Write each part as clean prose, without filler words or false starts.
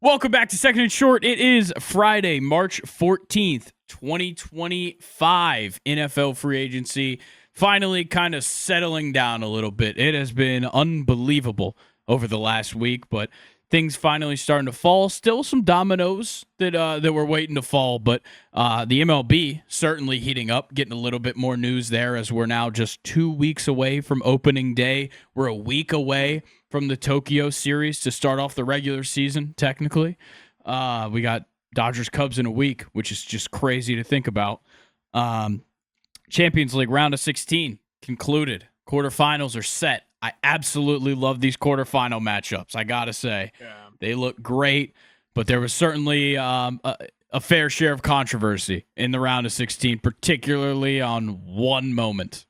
Welcome back to Second and Short. It is Friday, March 14th, 2025. NFL free agency finally kind of settling down a little bit. It has been unbelievable over the last week, but things finally starting to fall. Still some dominoes that we're waiting to fall, but the MLB certainly heating up, getting a little bit more news there as we're now just 2 weeks away from opening day. We're a week away from the Tokyo series to start off the regular season, technically. We got Dodgers Cubs in a week, which is just crazy to think about. Champions League round of 16 concluded. Quarterfinals are set. I absolutely love these quarterfinal matchups, I gotta say. Yeah. They look great, but there was certainly a fair share of controversy in the round of 16, particularly on one moment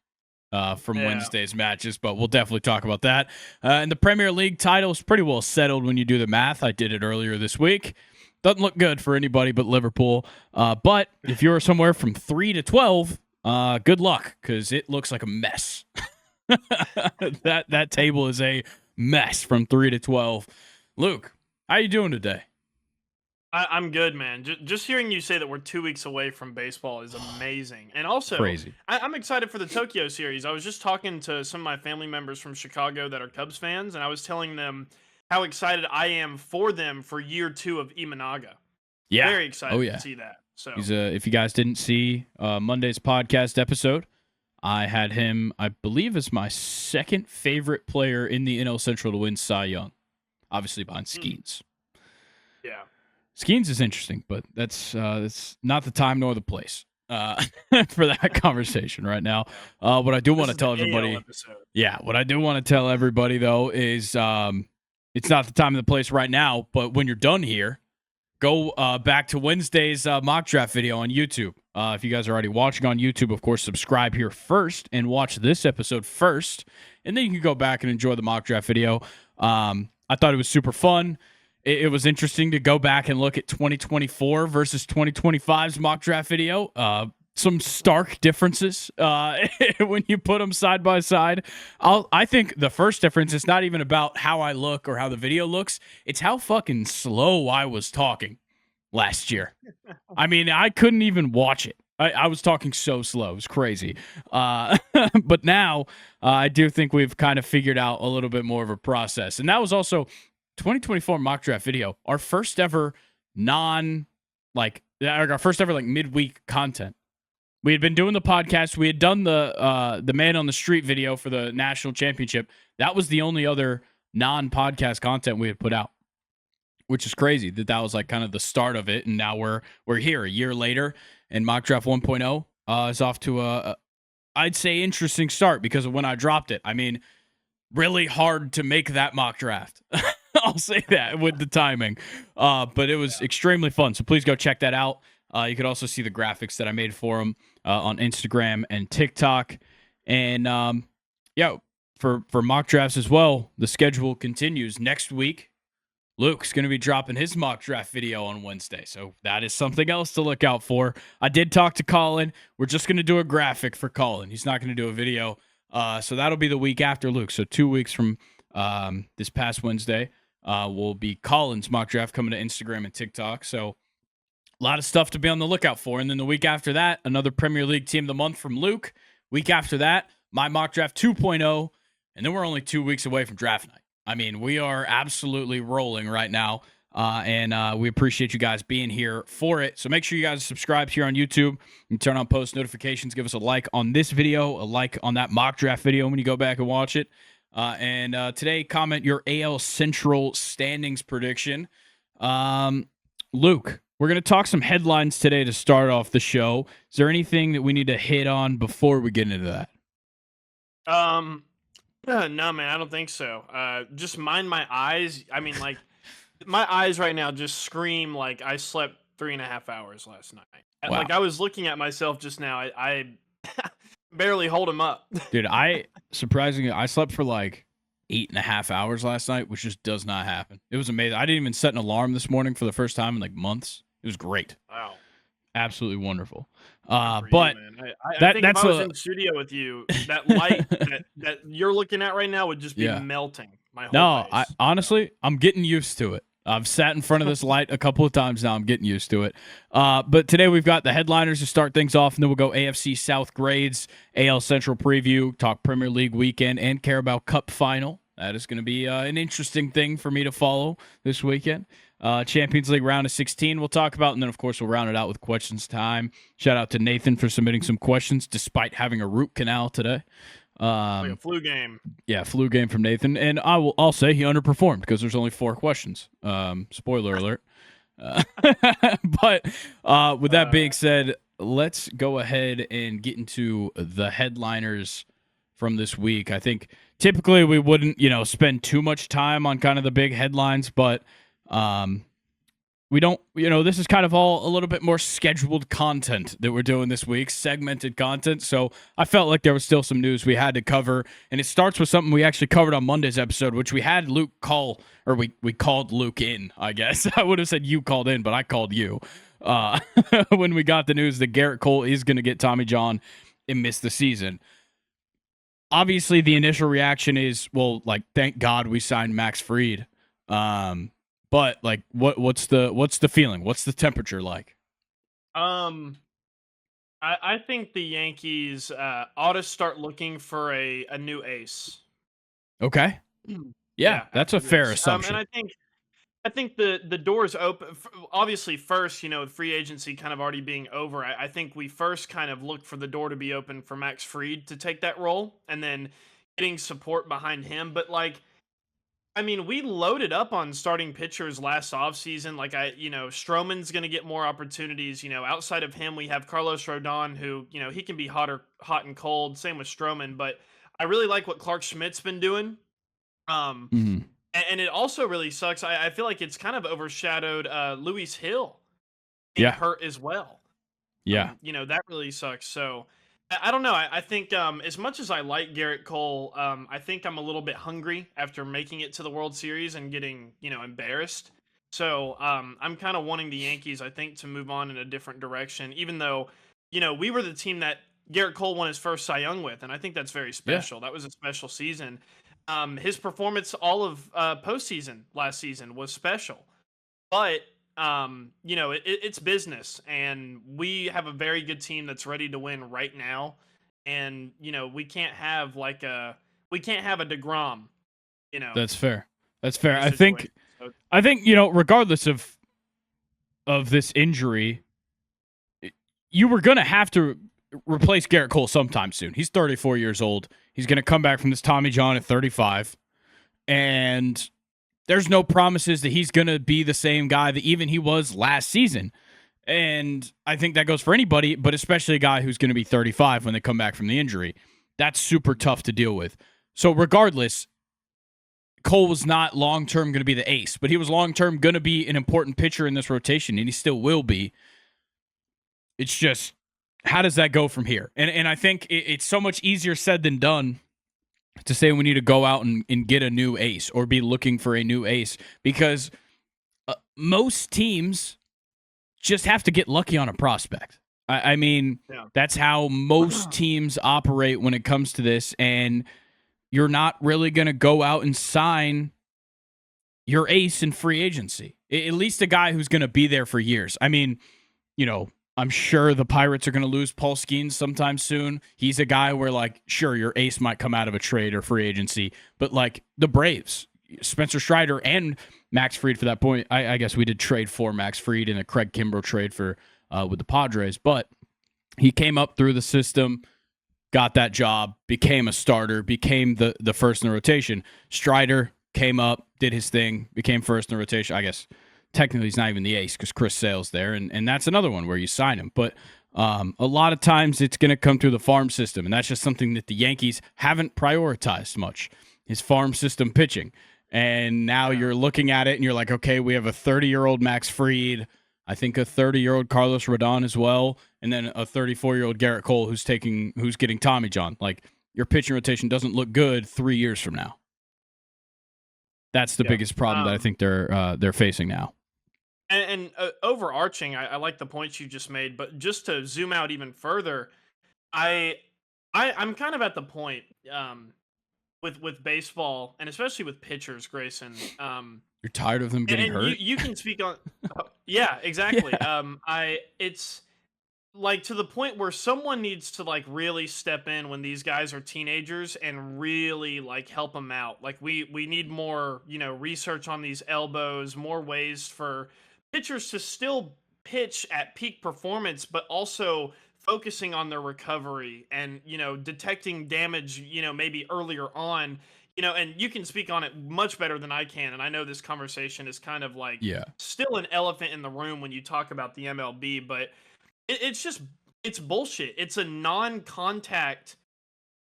from Wednesday's matches, but we'll definitely talk about that. And the Premier League title is pretty well settled when you do the math. I did it earlier this week. Doesn't look good for anybody but Liverpool. But if you're somewhere from 3 to 12, good luck, because it looks like a mess. that table is a mess from 3 to 12. Luke, how you doing today? I'm good, man. Just hearing you say that we're 2 weeks away from baseball is amazing. And also, Crazy. I'm excited for the Tokyo series. I was just talking to some of my family members from Chicago that are Cubs fans, and I was telling them how excited I am for them for year 2 of Imanaga. Yeah. Very excited to see that. So, if you guys didn't see Monday's podcast episode, I had him, I believe, as my second favorite player in the NL Central to win Cy Young, obviously behind Skeens. Yeah. Skeens is interesting, but that's not the time nor the place for that conversation right now. What I do want to tell everybody, what I do want to tell everybody though is it's not the time and the place right now. But when you're done here, go back to Wednesday's mock draft video on YouTube. If you guys are already watching on YouTube, of course, subscribe here first and watch this episode first, and then you can go back and enjoy the mock draft video. I thought it was super fun. It was interesting to go back and look at 2024 versus 2025's mock draft video. Some stark differences when you put them side by side. I think the first difference is not even about how I look or how the video looks. It's how fucking slow I was talking last year. I mean, I couldn't even watch it. I was talking so slow. It was crazy. But now I do think we've kind of figured out a little bit more of a process. And that was also 2024 mock draft video, our first ever midweek content. We had been doing the podcast. We had done the man on the street video for the national championship. That was the only other non-podcast content we had put out, which is crazy that was like kind of the start of it. And now we're here a year later, and mock draft 1.0 is off to I'd say interesting start because of when I dropped it. I mean, really hard to make that mock draft. I'll say that with the timing. But it was extremely fun. So please go check that out. You could also see the graphics that I made for them on Instagram and TikTok. And for mock drafts as well, the schedule continues. Next week, Luke's going to be dropping his mock draft video on Wednesday. So that is something else to look out for. I did talk to Colin. We're just going to do a graphic for Colin. He's not going to do a video. So that'll be the week after Luke. So 2 weeks from this past Wednesday will be Colin's mock draft coming to Instagram and TikTok. So a lot of stuff to be on the lookout for. And then the week after that, another Premier League Team of the Month from Luke. Week after that, my mock draft 2.0. And then we're only 2 weeks away from draft night. I mean, we are absolutely rolling right now. And we appreciate you guys being here for it. So make sure you guys subscribe here on YouTube and turn on post notifications. Give us a like on this video, a like on that mock draft video when you go back and watch it. And today, comment your AL Central standings prediction. Luke, we're going to talk some headlines today to start off the show. Is there anything that we need to hit on before we get into that? No, man, I don't think so. Just mind my eyes. I mean, like, my eyes right now just scream like I slept 3.5 hours last night. Wow. Like, I was looking at myself just now. I barely hold them up. Dude, surprisingly, I slept for like 8.5 hours last night, which just does not happen. It was amazing. I didn't even set an alarm this morning for the first time in like months. It was great. Wow. Absolutely wonderful. But you, I think if I was in the studio with you, that light that you're looking at right now would just be melting my whole face. Honestly, I'm getting used to it. I've sat in front of this light a couple of times now. I'm getting used to it. But today we've got the headliners to start things off, and then we'll go AFC South grades, AL Central preview, talk Premier League weekend, and Carabao Cup final. That is going to be an interesting thing for me to follow this weekend. Champions League round of 16 we'll talk about, and then, of course, we'll round it out with questions time. Shout out to Nathan for submitting some questions despite having a root canal today. Like a flu game. Yeah, flu game from Nathan, and I'll say he underperformed because there's only 4 questions. Spoiler alert. But with that being said, let's go ahead and get into the headliners from this week. I think typically we wouldn't, spend too much time on kind of the big headlines, but we don't, this is kind of all a little bit more scheduled content that we're doing this week, segmented content. So I felt like there was still some news we had to cover. And it starts with something we actually covered on Monday's episode, which we had Luke call, or we called Luke in, I guess. I would have said you called in, but I called you. When we got the news that Garrett Cole is going to get Tommy John and miss the season. Obviously, the initial reaction is, well, like, thank God we signed Max Fried. But like, what's the feeling? What's the temperature like? I think the Yankees ought to start looking for a new ace. Okay. Yeah, that's a fair assumption. And I think the door's open. Obviously, first, with free agency kind of already being over, I think we first kind of look for the door to be open for Max Fried to take that role, and then getting support behind him. But like, we loaded up on starting pitchers last offseason. Like, Stroman's going to get more opportunities. Outside of him, we have Carlos Rodon, who, he can be hot and cold. Same with Stroman. But I really like what Clark Schmidt's been doing. And it also really sucks. I feel like it's kind of overshadowed Luis Hill being hurt as well. Yeah. That really sucks. So I don't know. I think as much as I like Garrett Cole, I think I'm a little bit hungry after making it to the World Series and getting, embarrassed. So I'm kind of wanting the Yankees, I think, to move on in a different direction, even though, we were the team that Garrett Cole won his first Cy Young with, and I think that's very special. Yeah. That was a special season. His performance all of postseason last season was special. But it's business, and we have a very good team that's ready to win right now. And we can't have a DeGrom. That's fair. That's fair. I think regardless of this injury, you were gonna have to replace Garrett Cole sometime soon. He's 34 years old. He's gonna come back from this Tommy John at 35, and there's no promises that he's going to be the same guy that even he was last season. And I think that goes for anybody, but especially a guy who's going to be 35 when they come back from the injury. That's super tough to deal with. So regardless, Cole was not long-term going to be the ace, but he was long-term going to be an important pitcher in this rotation, and he still will be. It's just, how does that go from here? And I think it's so much easier said than done to say we need to go out and get a new ace or be looking for a new ace, because most teams just have to get lucky on a prospect. That's how most teams operate when it comes to this, and you're not really going to go out and sign your ace in free agency, at least a guy who's going to be there for years. I'm sure the Pirates are going to lose Paul Skeens sometime soon. He's a guy where, like, sure, your ace might come out of a trade or free agency, but like the Braves, Spencer Strider and Max Fried for that point. I guess we did trade for Max Fried in a Craig Kimbrell trade for with the Padres, but he came up through the system, got that job, became a starter, became the first in the rotation. Strider came up, did his thing, became first in the rotation. I guess technically he's not even the ace because Chris Sale's there, and that's another one where you sign him. But a lot of times it's going to come through the farm system, and that's just something that the Yankees haven't prioritized much, is farm system pitching. And now you're looking at it, and you're like, okay, we have a 30-year-old Max Fried, I think a 30-year-old Carlos Rodon as well, and then a 34-year-old Garrett Cole who's getting Tommy John. Like, your pitching rotation doesn't look good 3 years from now. That's the biggest problem that I think they're facing now. And overarching, I like the points you just made, but just to zoom out even further, I'm kind of at the point with baseball, and especially with pitchers, Grayson. You're tired of them getting And hurt? you can speak on. Yeah, exactly. Yeah. It's like to the point where someone needs to like really step in when these guys are teenagers and really like help them out. Like we need more, research on these elbows, more ways for pitchers to still pitch at peak performance, but also focusing on their recovery and, detecting damage, maybe earlier on. And you can speak on it much better than I can. And I know this conversation is kind of like Yeah. still an elephant in the room when you talk about the MLB, but it's bullshit. It's a non-contact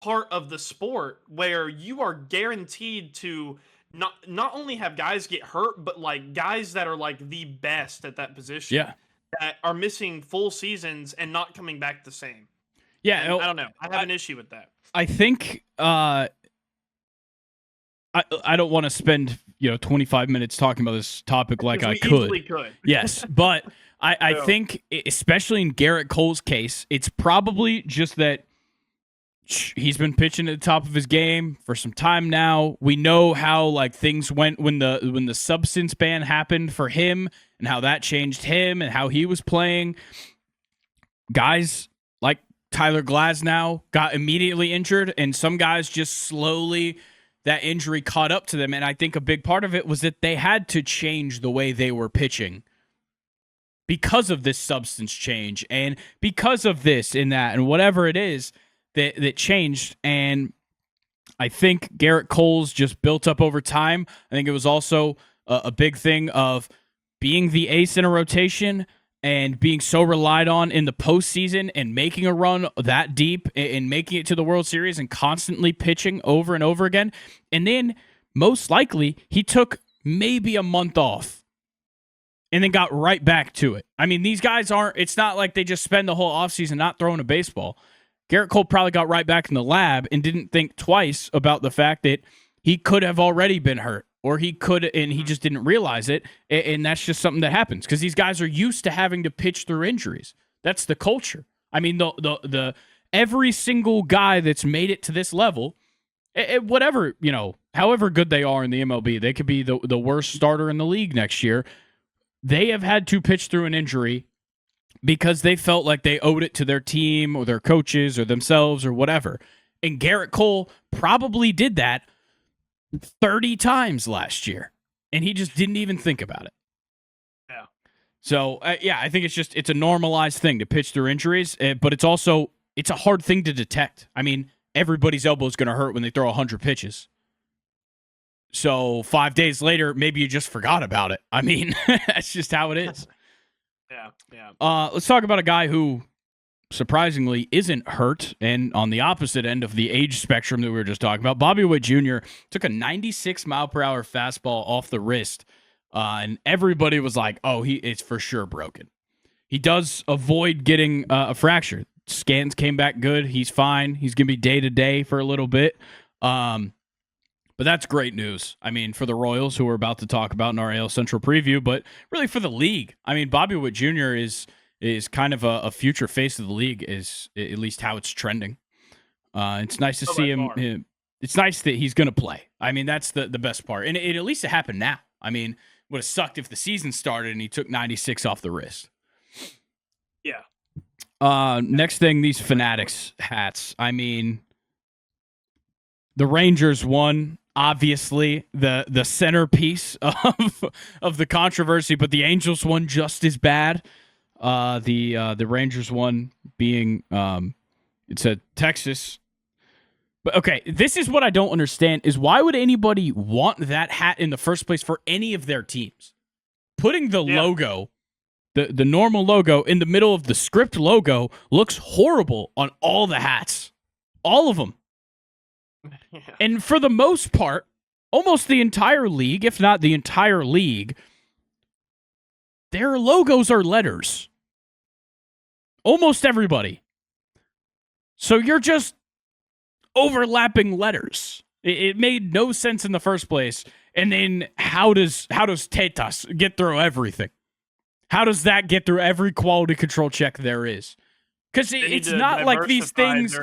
part of the sport where you are guaranteed to not only have guys get hurt, but like guys that are like the best at that position Yeah. that are missing full seasons and not coming back the same. Yeah. And I don't know. I have an issue with that. I think I don't want to spend 25 minutes talking about this topic like I Easily could. could. Yes, but I think, especially in Garrett Cole's case, it's probably just that he's been pitching at the top of his game for some time now. We know how like things went when the substance ban happened for him and how that changed him and how he was playing. Guys like Tyler Glasnow got immediately injured, and some guys just slowly that injury caught up to them. And I think a big part of it was that they had to change the way they were pitching because of this substance change and because of this and that and whatever it is that changed. And I think Garrett Cole's just built up over time. I think it was also a big thing of being the ace in a rotation and being so relied on in the postseason and making a run that deep and making it to the World Series and constantly pitching over and over again. And then most likely he took maybe a month off and then got right back to it. I mean, these guys it's not like they just spend the whole offseason not throwing a baseball. Garrett Cole probably got right back in the lab and didn't think twice about the fact that he could have already been hurt. Or he could, and he just didn't realize it, and that's just something that happens because these guys are used to having to pitch through injuries. That's the culture. I mean, the every single guy that's made it to this level, whatever however good they are in the MLB, they could be the worst starter in the league next year. They have had to pitch through an injury because they felt like they owed it to their team or their coaches or themselves or whatever. And Garrett Cole probably did that 30 times last year, and he just didn't even think about it. Yeah. So, I think it's a normalized thing to pitch through injuries, but it's a hard thing to detect. I mean, everybody's elbow is going to hurt when they throw 100 pitches. So 5 days later, maybe you just forgot about it. I mean, that's just how it is. Yeah. Let's talk about a guy who surprisingly isn't hurt, and on the opposite end of the age spectrum that we were just talking about. Bobby Witt Jr. took a 96-mile-per-hour fastball off the wrist, and everybody was like, oh, it's for sure broken. He does avoid getting a fracture. Scans came back good. He's fine. He's going to be day-to-day for a little bit. But that's great news. I mean, for the Royals, who we're about to talk about in our AL Central preview, but really for the league. I mean, Bobby Witt Jr. is kind of a future face of the league, is at least how it's trending. It's nice to see him. It's nice that he's going to play. I mean, that's the best part. And at least it happened now. I mean, it would have sucked if the season started and he took 96 off the wrist. Yeah. Next thing, these Fanatics hats. I mean, the Rangers won, obviously, the centerpiece of the controversy, but the Angels won just as bad. The Rangers one being it said Texas. But okay, this is what I don't understand is why would anybody want that hat in the first place for any of their teams? Putting the logo, the normal logo in the middle of the script logo looks horrible on all the hats. All of them. Yeah. And for the most part, almost the entire league, if not the entire league, their logos are letters. Almost everybody. So you're just overlapping letters. It made no sense in the first place. And then how does Tetas get through everything? How does that get through every quality control check there is? Because it's not like these things.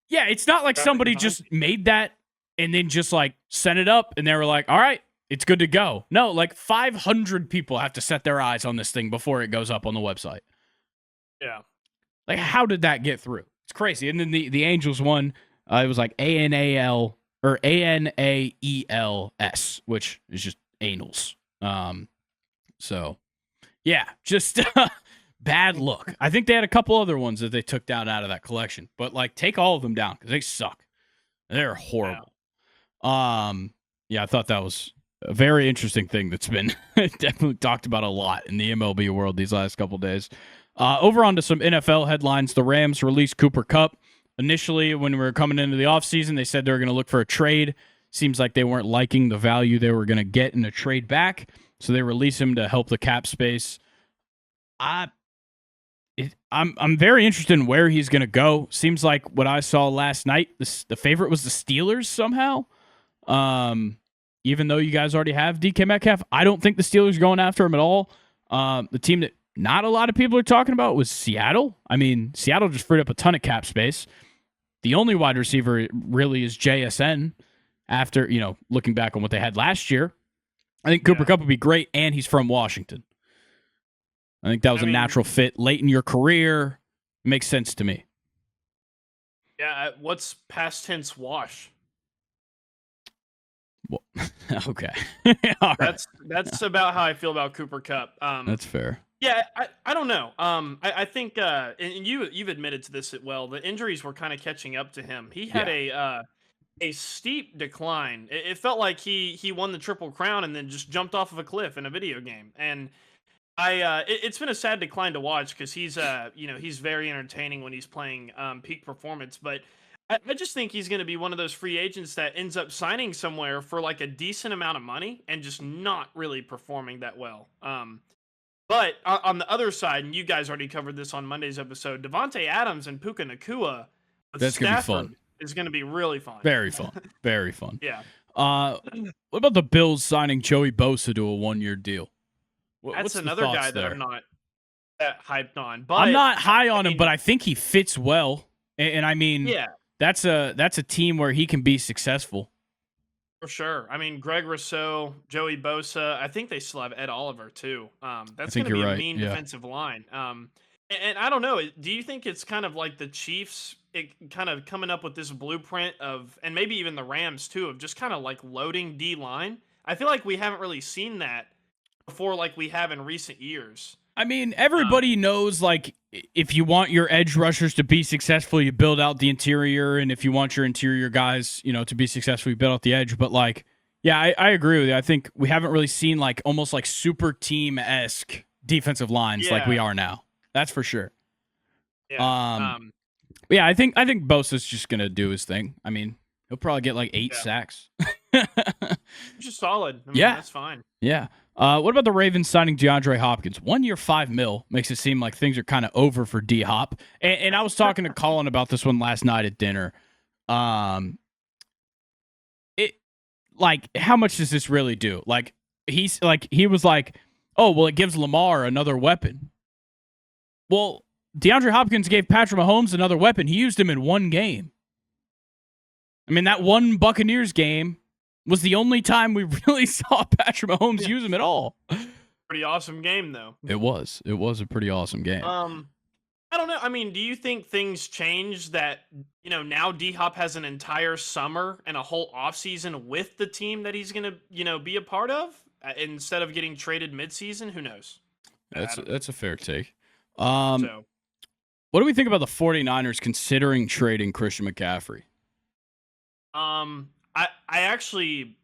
Yeah, it's not like somebody just made that and then just like sent it up and they were like, all right, it's good to go. No, like 500 people have to set their eyes on this thing before it goes up on the website. Yeah. Like, how did that get through? It's crazy. And then the Angels one, it was like ANAL or ANAELS, which is just anals. So, yeah, just bad look. I think they had a couple other ones that they took down out of that collection, but like take all of them down because they suck. They're horrible. Yeah, I thought that was a very interesting thing that's been definitely talked about a lot in the MLB world these last couple days. Over onto some NFL headlines. The Rams released Cooper Kupp. Initially, when we were coming into the offseason, they said they were going to look for a trade. Seems like they weren't liking the value they were going to get in a trade back, so they released him to help the cap space. I'm very interested in where he's going to go. Seems like what I saw last night, the favorite was the Steelers somehow. Even though you guys already have DK Metcalf, I don't think the Steelers are going after him at all. The team that not a lot of people are talking about was Seattle. I mean, Seattle just freed up a ton of cap space. The only wide receiver really is JSN after, looking back on what they had last year. I think Cooper Kupp would be great, and he's from Washington. I think that was a natural fit late in your career. It makes sense to me. Yeah, what's past tense wash? Well, okay. That's about how I feel about Cooper Kupp. That's fair. Yeah, I don't know. I think, and you've admitted to this as well. The injuries were kind of catching up to him. He had a steep decline. It felt like he won the Triple Crown and then just jumped off of a cliff in a video game. And it's been a sad decline to watch because he's very entertaining when he's playing peak performance. But I just think he's going to be one of those free agents that ends up signing somewhere for like a decent amount of money and just not really performing that well. But on the other side, and you guys already covered this on Monday's episode, Devontae Adams and Puka Nacua that's going to be fun. Is going to be really fun. Very fun. Very fun. Yeah. What about the Bills signing Joey Bosa to a 1-year deal? That's another guy that I'm not that hyped on. But I'm not high on him, but I think he fits well. And I mean, yeah, that's a team where he can be successful. For sure. I mean, Greg Rousseau, Joey Bosa. I think they still have Ed Oliver too. That's going to be a mean defensive line. And I don't know. Do you think it's kind of like the Chiefs, kind of coming up with this blueprint of, and maybe even the Rams too, of just kind of like loading D line? I feel like we haven't really seen that before, like we have in recent years. I mean, everybody knows, like, if you want your edge rushers to be successful, you build out the interior, and if you want your interior guys, to be successful, you build out the edge. But, like, yeah, I agree with you. I think we haven't really seen, like, almost like super team-esque defensive lines like we are now. That's for sure. Yeah. Yeah, I think Bosa's just gonna do his thing. I mean, he'll probably get like 8 sacks. Which is solid. I mean, that's fine. Yeah. What about the Ravens signing DeAndre Hopkins? 1 year, $5 million makes it seem like things are kind of over for D Hop. And I was talking to Colin about this one last night at dinner. How much does this really do? Like, he was like, oh, well, it gives Lamar another weapon. Well, DeAndre Hopkins gave Patrick Mahomes another weapon. He used him in one game. I mean, that one Buccaneers game was the only time we really saw Patrick Mahomes use him at all. Pretty awesome game, though. It was a pretty awesome game. I don't know. I mean, do you think things change that, now D-Hop has an entire summer and a whole offseason with the team that he's going to, be a part of instead of getting traded midseason? Who knows? That's a fair take. What do we think about the 49ers considering trading Christian McCaffrey? I actually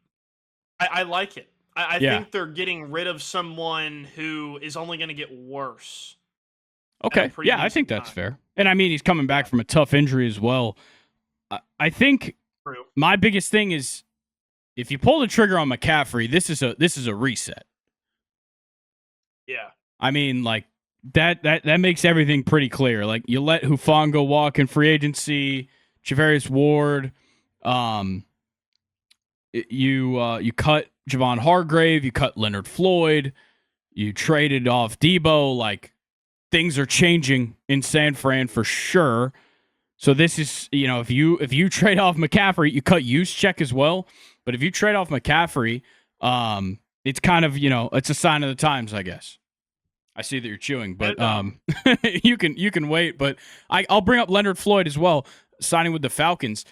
like it. I think they're getting rid of someone who is only going to get worse. Okay. Yeah, I think that's fair. And I mean, he's coming back from a tough injury as well. I think my biggest thing is if you pull the trigger on McCaffrey, this is a reset. Yeah. I mean, like that makes everything pretty clear. Like you let Hufanga walk in free agency, Javarius Ward, you cut Javon Hargrave, you cut Leonard Floyd, you traded off Debo. Like things are changing in San Fran for sure. So this is, if you trade off McCaffrey, you cut Juszczyk as well. But if you trade off McCaffrey, It's kind of, it's a sign of the times, I guess. I see that you're chewing, but you can wait. But I'll bring up Leonard Floyd as well, signing with the Falcons.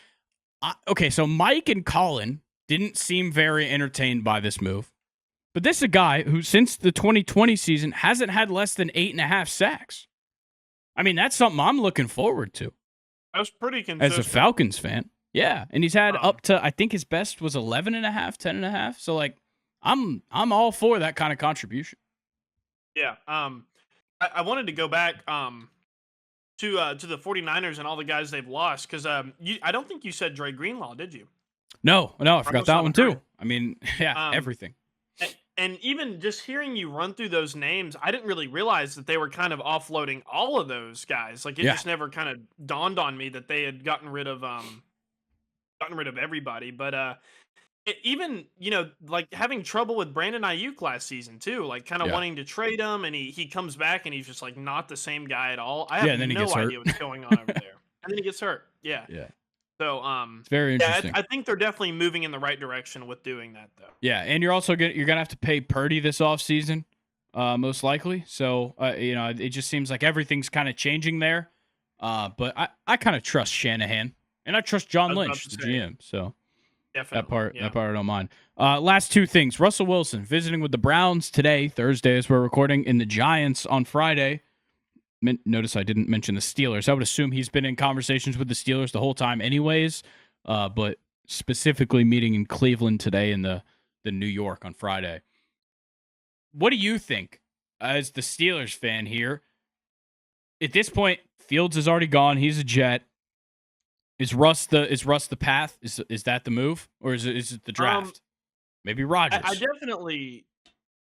Okay, so Mike and Colin didn't seem very entertained by this move. But this is a guy who, since the 2020 season, hasn't had less than 8.5 sacks. I mean, that's something I'm looking forward to. That was pretty consistent. As a Falcons fan. Yeah, and he's had up to, I think his best was 11.5, 10.5. So, like, I'm all for that kind of contribution. Yeah. I wanted to go back to the 49ers and all the guys they've lost, because I don't think you said Dre Greenlaw, did you? No, I forgot that one too. I mean, yeah, everything. And even just hearing you run through those names, I didn't really realize that they were kind of offloading all of those guys. Like, it just never kind of dawned on me that they had gotten rid of everybody. But even, like, having trouble with Brandon Ayuk last season too, like, kind of wanting to trade him, and he comes back and he's just like not the same guy at all. I have no idea what's going on over there. And then he gets hurt. Yeah. So it's very interesting. I think they're definitely moving in the right direction with doing that, though. Yeah, and you're gonna have to pay Purdy this offseason, most likely. So it just seems like everything's kind of changing there. But I kind of trust Shanahan, and I trust John Lynch, the GM. So definitely. that part I don't mind. Last two things: Russell Wilson visiting with the Browns today, Thursday, as we're recording, and the Giants on Friday. Notice I didn't mention the Steelers. I would assume he's been in conversations with the Steelers the whole time anyways, but specifically meeting in Cleveland today and the New York on Friday. What do you think as the Steelers fan here? At this point, Fields is already gone. He's a Jet. Is Russ the path? Is that the move? Or is it the draft? Maybe Rodgers. I definitely...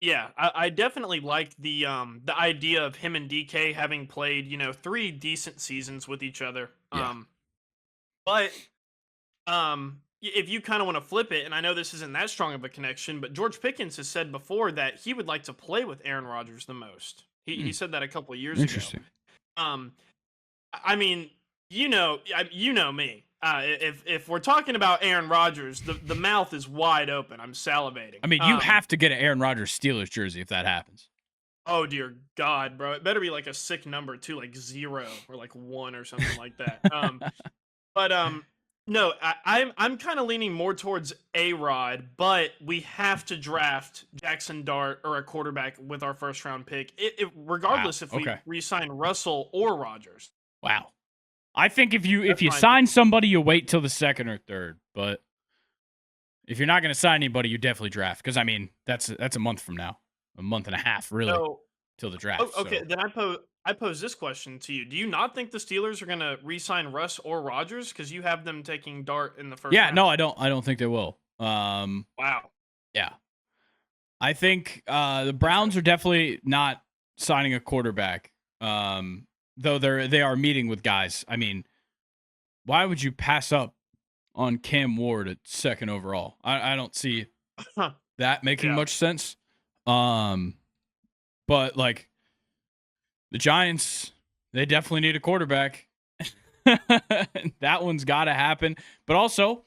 Yeah, I definitely like the idea of him and DK having played, 3 decent seasons with each other. Yeah. But if you kind of want to flip it, and I know this isn't that strong of a connection, but George Pickens has said before that he would like to play with Aaron Rodgers the most. He said that a couple of years Interesting. ago. I mean, you know me. If we're talking about Aaron Rodgers, the mouth is wide open. I'm salivating. I mean, you have to get an Aaron Rodgers Steelers jersey if that happens. Oh dear God, bro! It better be like a sick number too, like 0 or like 1 or something like that. No, I'm kind of leaning more towards A-Rod, but we have to draft Jackson Dart or a quarterback with our first round pick, regardless if we re-sign Russell or Rodgers. Wow. I think if you sign somebody, you wait till the 2nd or 3rd. But if you're not going to sign anybody, you definitely draft. Because, I mean, that's a month from now. A month and a half, really, till the draft. Okay, then I pose this question to you. Do you not think the Steelers are going to re-sign Russ or Rodgers? Because you have them taking Dart in the first round. No, I don't think they will. Wow. Yeah. I think the Browns are definitely not signing a quarterback. Though they are meeting with guys. I mean, why would you pass up on Cam Ward at 2nd overall? I don't see that making much sense. But like the Giants, they definitely need a quarterback. That one's got to happen. But also,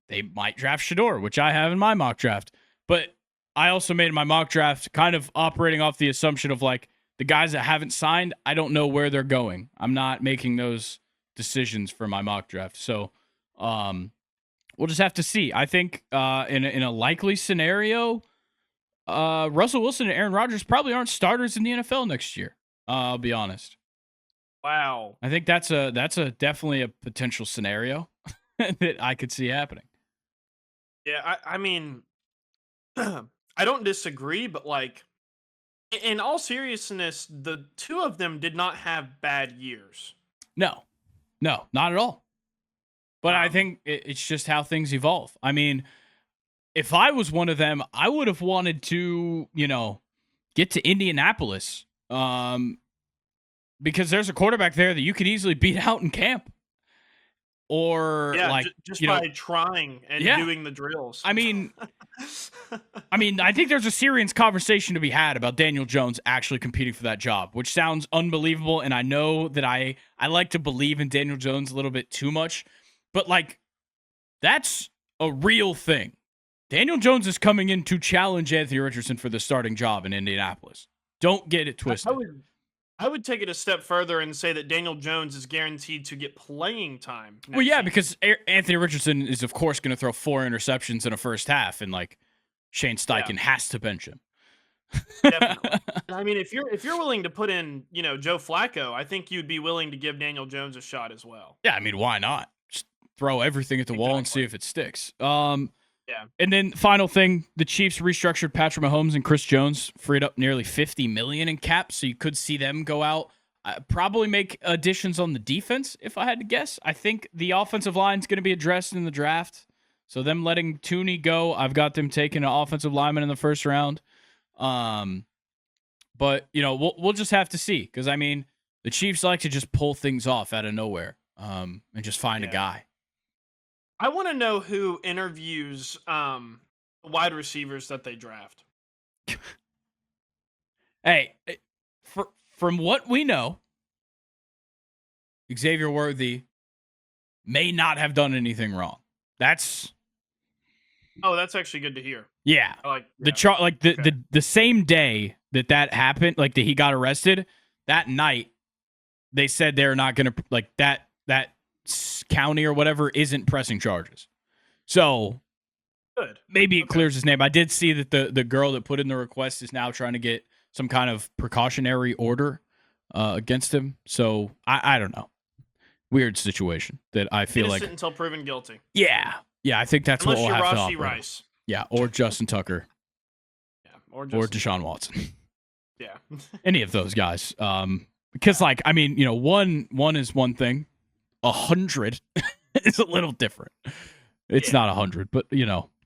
they might draft Shador, which I have in my mock draft. But I also made my mock draft kind of operating off the assumption of like, the guys that haven't signed, I don't know where they're going. I'm not making those decisions for my mock draft. So we'll just have to see. I think in a likely scenario, Russell Wilson and Aaron Rodgers probably aren't starters in the NFL next year. I'll be honest. Wow. I think that's definitely a potential scenario that I could see happening. Yeah, I mean, I don't disagree, but like, in all seriousness, the two of them did not have bad years. No, not at all. But I think it's just how things evolve. I mean, if I was one of them, I would have wanted to, get to Indianapolis because there's a quarterback there that you could easily beat out in camp. Or just by trying and doing the drills. I mean, I think there's a serious conversation to be had about Daniel Jones actually competing for that job, which sounds unbelievable. And I know that I like to believe in Daniel Jones a little bit too much, but like that's a real thing. Daniel Jones is coming in to challenge Anthony Richardson for the starting job in Indianapolis. Don't get it twisted. I would take it a step further and say that Daniel Jones is guaranteed to get playing time. Well, yeah, season. because Anthony Richardson is, of course, going to throw 4 interceptions in a first half, and like Shane Steichen has to bench him. Definitely. I mean, if you're willing to put in, Joe Flacco, I think you'd be willing to give Daniel Jones a shot as well. Yeah, I mean, why not? Just throw everything at the wall and see if it sticks. Yeah. And then final thing, the Chiefs restructured Patrick Mahomes and Chris Jones, freed up nearly $50 million in cap, so you could see them go out. Probably make additions on the defense, if I had to guess. I think the offensive line is going to be addressed in the draft. So them letting Tooney go, I've got them taking an offensive lineman in the first round. But we'll just have to see, because I mean, the Chiefs like to just pull things off out of nowhere, and just find a guy. I want to know who interviews wide receivers that they draft. Hey, from what we know, Xavier Worthy may not have done anything wrong. That's actually good to hear. Yeah. The same day that happened, like that he got arrested, that night they said they're not going to, like, that county or whatever isn't pressing charges. So good. Maybe it clears his name. I did see that the girl that put in the request is now trying to get some kind of precautionary order against him. So I don't know. Weird situation that I feel innocent like until proven guilty. Yeah, I think that's unless what we'll have to offer. Rice. Yeah, or Justin Tucker. Yeah, or Deshaun Watson. Yeah, any of those guys. Because like I mean, one is one thing. 100 is a little different. It's not 100, but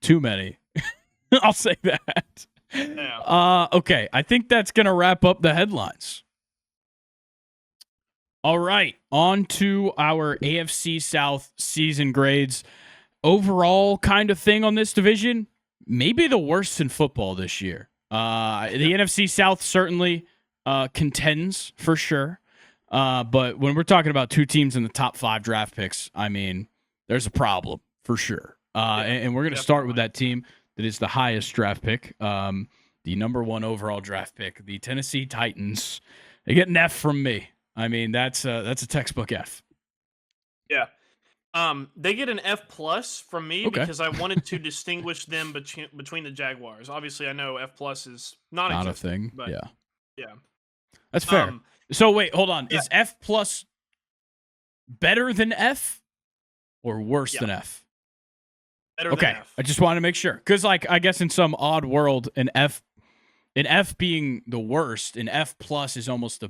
too many. I'll say that. Yeah. Okay, I think that's gonna wrap up the headlines. All right, on to our AFC South season grades. Overall kind of thing on this division, maybe the worst in football this year. The NFC South certainly contends for sure. But when we're talking about 2 teams in the top 5 draft picks, I mean, there's a problem for sure. And we're going to start with that team that is the highest draft pick, the number 1 overall draft pick, the Tennessee Titans. They get an F from me. I mean, that's a textbook F. Yeah. They get an F plus from me because I wanted to distinguish them between the Jaguars. Obviously, I know F plus is not a thing. But yeah, that's fair. So wait, hold on. Is F plus better than F or worse than F? Better than F. I just want to make sure, because like I guess in some odd world, an F being the worst, an F plus is almost the.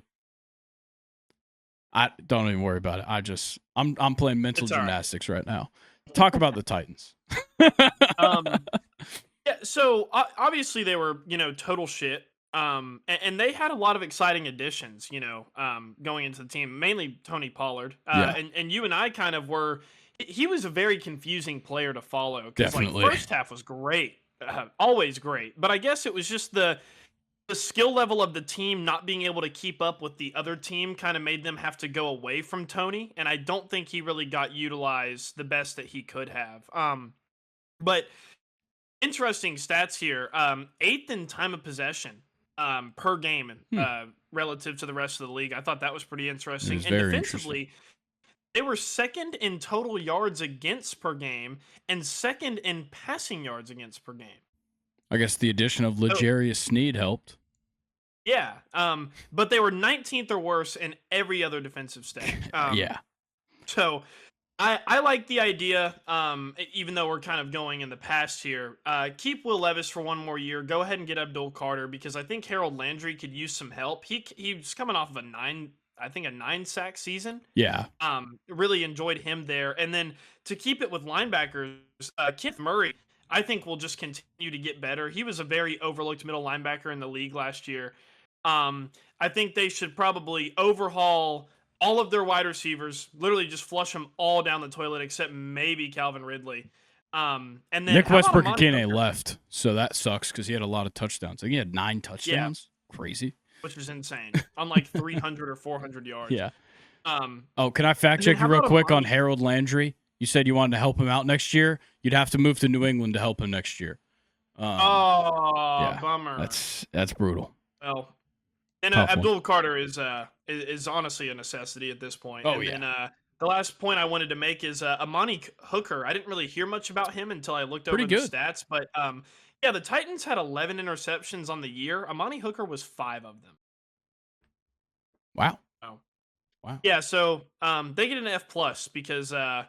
I don't even worry about it. I'm playing mental gymnastics right now. Talk about the Titans. Yeah, so obviously they were, total shit. And they had a lot of exciting additions, going into the team, mainly Tony Pollard. And you and I kind of were. He was a very confusing player to follow because first half was great, always great. But I guess it was just the skill level of the team not being able to keep up with the other team kind of made them have to go away from Tony. And I don't think he really got utilized the best that he could have. But interesting stats here. 8th in time of possession per game relative to the rest of the league. I thought that was pretty interesting. And defensively, they were 2nd in total yards against per game and 2nd in passing yards against per game. I guess the addition of L'Jarius Sneed helped. Yeah, but they were 19th or worse in every other defensive stat. So I like the idea, even though we're kind of going in the past here. Keep Will Levis for 1 more year. Go ahead and get Abdul Carter because I think Harold Landry could use some help. He's coming off of a 9-sack season. Yeah. Really enjoyed him there. And then to keep it with linebackers, Kenneth Murray, I think will just continue to get better. He was a very overlooked middle linebacker in the league last year. I think they should probably overhaul all of their wide receivers, literally just flush them all down the toilet except maybe Calvin Ridley. And then Nick Westbrook-Ikhine left, so that sucks because he had a lot of touchdowns. I think he had 9 touchdowns. Yeah. Crazy. Which was insane. On like 300 or 400 yards. Yeah. Can I fact check you real quick on Harold Landry? you said you wanted to help him out next year, you'd have to move to New England to help him next year. Bummer. That's brutal. Well, and Tough one. Abdul Carter is honestly a necessity at this point. Oh, and yeah. then the last point I wanted to make is Amani Hooker. I didn't really hear much about him until I looked over Pretty good. the stats, but yeah, the Titans had 11 interceptions on the year. Amani Hooker was 5 of them. Wow. Oh. Wow. Yeah, so they get an F plus because I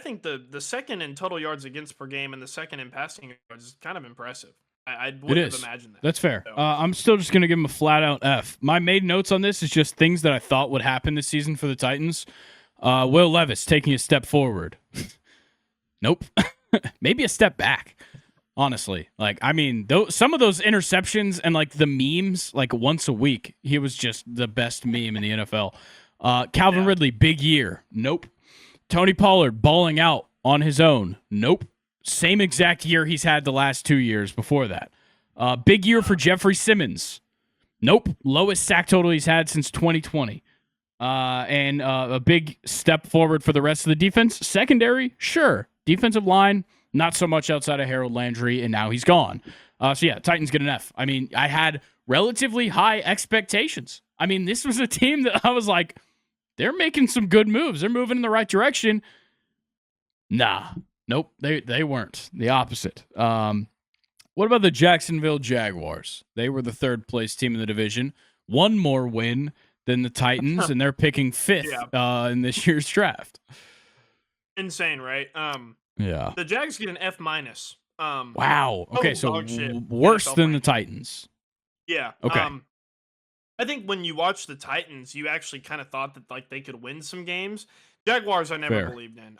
think the second in total yards against per game and the second in passing yards is kind of impressive. I wouldn't have imagined that. That's fair. So. I'm still just going to give him a flat out F. My main notes on this is just things that I thought would happen this season for the Titans. Will Levis taking a step forward. Nope. Maybe a step back. Honestly, some of those interceptions and like the memes, like once a week, he was just the best meme in the NFL. Calvin Ridley, big year. Nope. Tony Pollard balling out on his own. Nope. Same exact year he's had the last 2 years before that. Big year for Jeffrey Simmons. Nope. Lowest sack total he's had since 2020. And a big step forward for the rest of the defense. Secondary, sure. Defensive line, not so much outside of Harold Landry, and now he's gone. Titans get an F. I mean, I had relatively high expectations. I mean, this was a team that I was like, they're making some good moves. They're moving in the right direction. Nah. Nope, they weren't. The opposite. What about the Jacksonville Jaguars? They were the third place team in the division. One more win than the Titans, and they're picking 5th in this year's draft. Insane, right? Yeah. The Jags get an F minus. Wow. Okay, so worse than the Titans. Yeah. Okay. I think when you watch the Titans, you actually kind of thought that like they could win some games. Jaguars, I never believed in.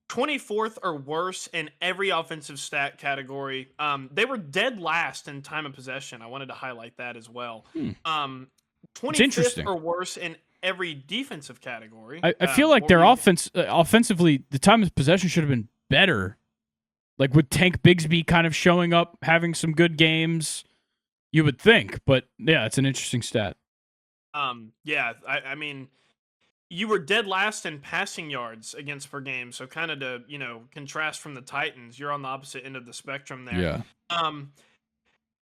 24th or worse in every offensive stat category. They were dead last in time of possession. I wanted to highlight that as well. 25th or worse in every defensive category. I feel like their offensively, the time of possession should have been better. Like with Tank Bigsby kind of showing up, having some good games, you would think. But yeah, it's an interesting stat. I mean, you were dead last in passing yards against per game. So kind of to, contrast from the Titans, you're on the opposite end of the spectrum there. Yeah.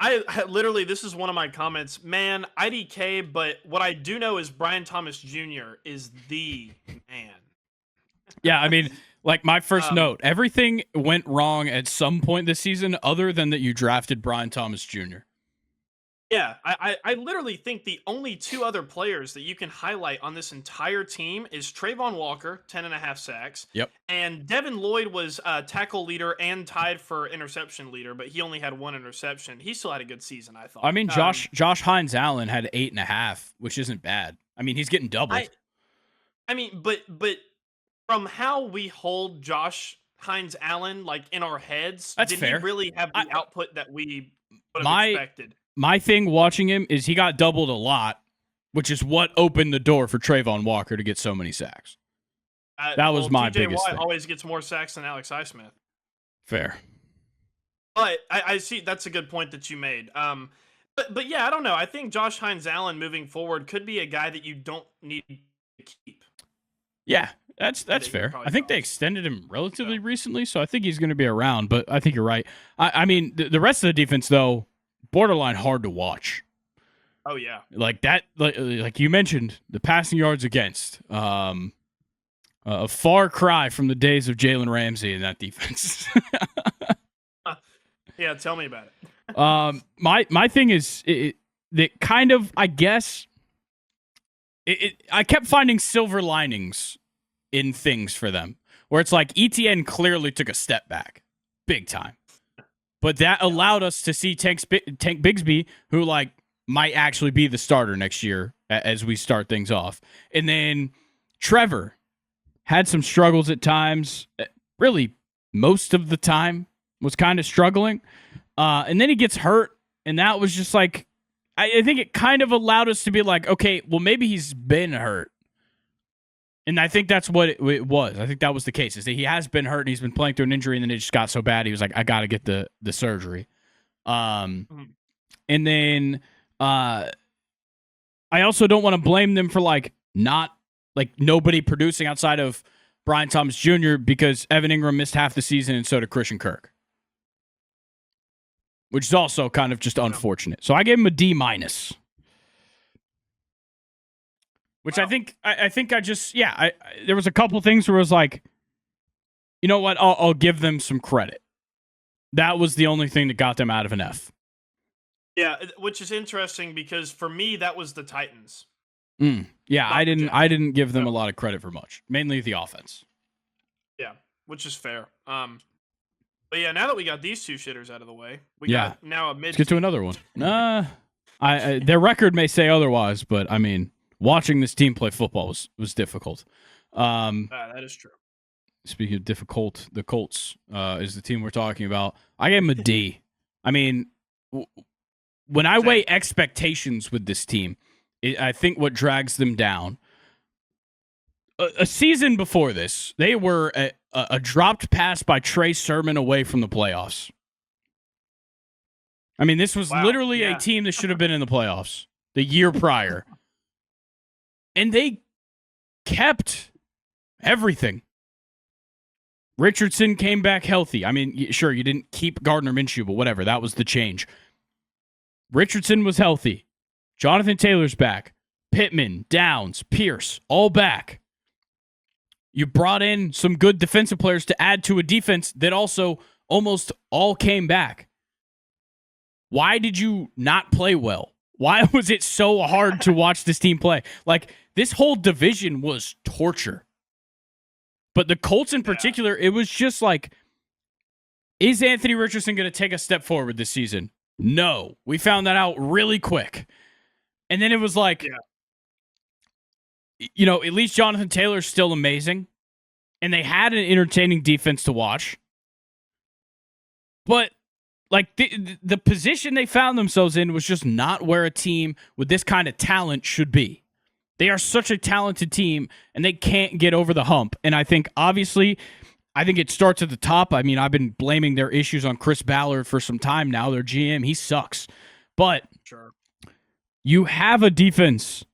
I literally, this is one of my comments, man, IDK, but what I do know is Brian Thomas Jr. is the man. Yeah, I mean, like my first note, everything went wrong at some point this season other than that you drafted Brian Thomas Jr. Yeah, I literally think the only 2 other players that you can highlight on this entire team is Trayvon Walker, 10.5 sacks. Yep. And Devin Lloyd was tackle leader and tied for interception leader, but he only had 1 interception. He still had a good season, I thought. I mean, Josh Hines-Allen had 8.5, which isn't bad. I mean, he's getting doubled. But from how we hold Josh Hines-Allen like in our heads, that's fair. He really have the output that we would have expected? My thing watching him is he got doubled a lot, which is what opened the door for Trayvon Walker to get so many sacks. That was my biggest thing. Always gets more sacks than Alex Highsmith. Fair. But I see that's a good point that you made. But yeah, I don't know. I think Josh Hines-Allen moving forward could be a guy that you don't need to keep. Yeah, that's fair. I think they extended him relatively recently, so I think he's going to be around. But I think you're right. I mean, the rest of the defense, though, borderline hard to watch. Oh yeah, like that. Like you mentioned, the passing yards against. A far cry from the days of Jalen Ramsey in that defense. Yeah, tell me about it. My thing is that kind of, I guess, I kept finding silver linings in things for them, where it's like ETN clearly took a step back, big time, but that allowed us to see Tank Bigsby, who like might actually be the starter next year as we start things off, and then Trevor had some struggles at times. Really, most of the time was kind of struggling. And then he gets hurt, and that was just like, I think it kind of allowed us to be like, okay, well, maybe he's been hurt. And I think that's what it was. I think that was the case, is that he has been hurt, and he's been playing through an injury, and then it just got so bad, he was like, I got to get the surgery. And then I also don't want to blame them for, like, not, like, nobody producing outside of Brian Thomas Jr. because Evan Ingram missed half the season and so did Christian Kirk, which is also kind of just unfortunate. So I gave him a D-. Which wow. I think there was a couple things where I was like, you know what, I'll give them some credit. That was the only thing that got them out of an F. Yeah, which is interesting because for me that was the Titans. Yeah, I didn't give them a lot of credit for much, mainly the offense. Yeah, which is fair. But yeah, now that we got these two shitters out of the way, we got now a mid. Let's get to another one. Their record may say otherwise, but I mean, watching this team play football was difficult. That is true. Speaking of difficult, the Colts is the team we're talking about. I gave them a D. I mean, when I weigh expectations with this team, I think what drags them down. A season before this, they were a dropped pass by Trey Sermon away from the playoffs. I mean, this was literally a team that should have been in the playoffs the year prior. And they kept everything. Richardson came back healthy. I mean, sure, you didn't keep Gardner Minshew, but whatever. That was the change. Richardson was healthy. Jonathan Taylor's back. Pittman, Downs, Pierce, all back. You brought in some good defensive players to add to a defense that also almost all came back. Why did you not play well? Why was it so hard to watch this team play? Like, this whole division was torture. But the Colts in particular, it was just like, is Anthony Richardson going to take a step forward this season? No. We found that out really quick. And then it was like, you know, at least Jonathan Taylor's still amazing. And they had an entertaining defense to watch. But, like, the position they found themselves in was just not where a team with this kind of talent should be. They are such a talented team, and they can't get over the hump. And I think, obviously, it starts at the top. I mean, I've been blaming their issues on Chris Ballard for some time now. Their GM, he sucks. But you have a defense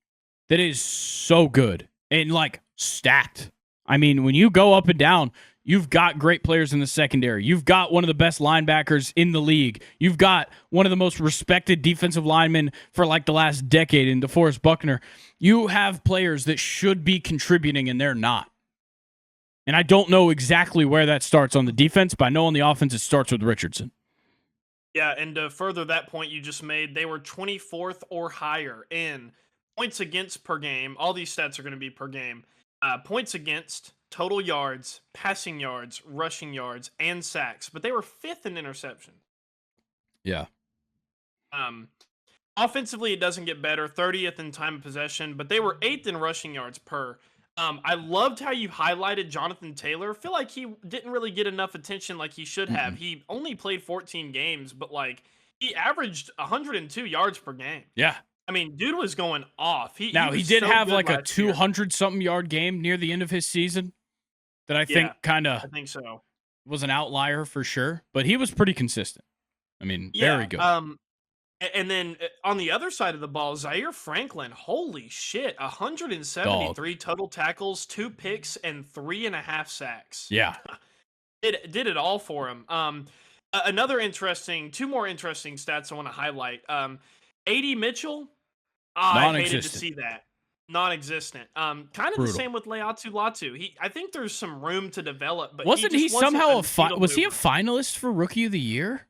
that is so good and, like, stacked. I mean, when you go up and down, you've got great players in the secondary. You've got one of the best linebackers in the league. You've got one of the most respected defensive linemen for like the last decade in DeForest Buckner. You have players that should be contributing, and they're not. And I don't know exactly where that starts on the defense, but I know on the offense it starts with Richardson. Yeah, and to further that point you just made, they were 24th or higher in points against per game. All these stats are going to be per game. Points against, total yards, passing yards, rushing yards, and sacks. But they were 5th in interception. Yeah. Offensively, it doesn't get better. 30th in time of possession, but they were 8th in rushing yards per. I loved how you highlighted Jonathan Taylor. I feel like he didn't really get enough attention like he should have. He only played 14 games, but like he averaged 102 yards per game. Yeah. I mean, dude was going off. He did have like a 200-something yard game near the end of his season that I think I think so. Was an outlier for sure, but he was pretty consistent. I mean, very good. And then on the other side of the ball, Zaire Franklin, holy shit, 173 total tackles, 2 picks, and 3.5 sacks. Yeah. It did it all for him. Two more interesting stats I want to highlight. A.D. Mitchell, I hated to see that. Non-existent. Kind of the same with Leatu Latu. I think there's some room to develop, but wasn't he somehow was he a finalist for Rookie of the Year?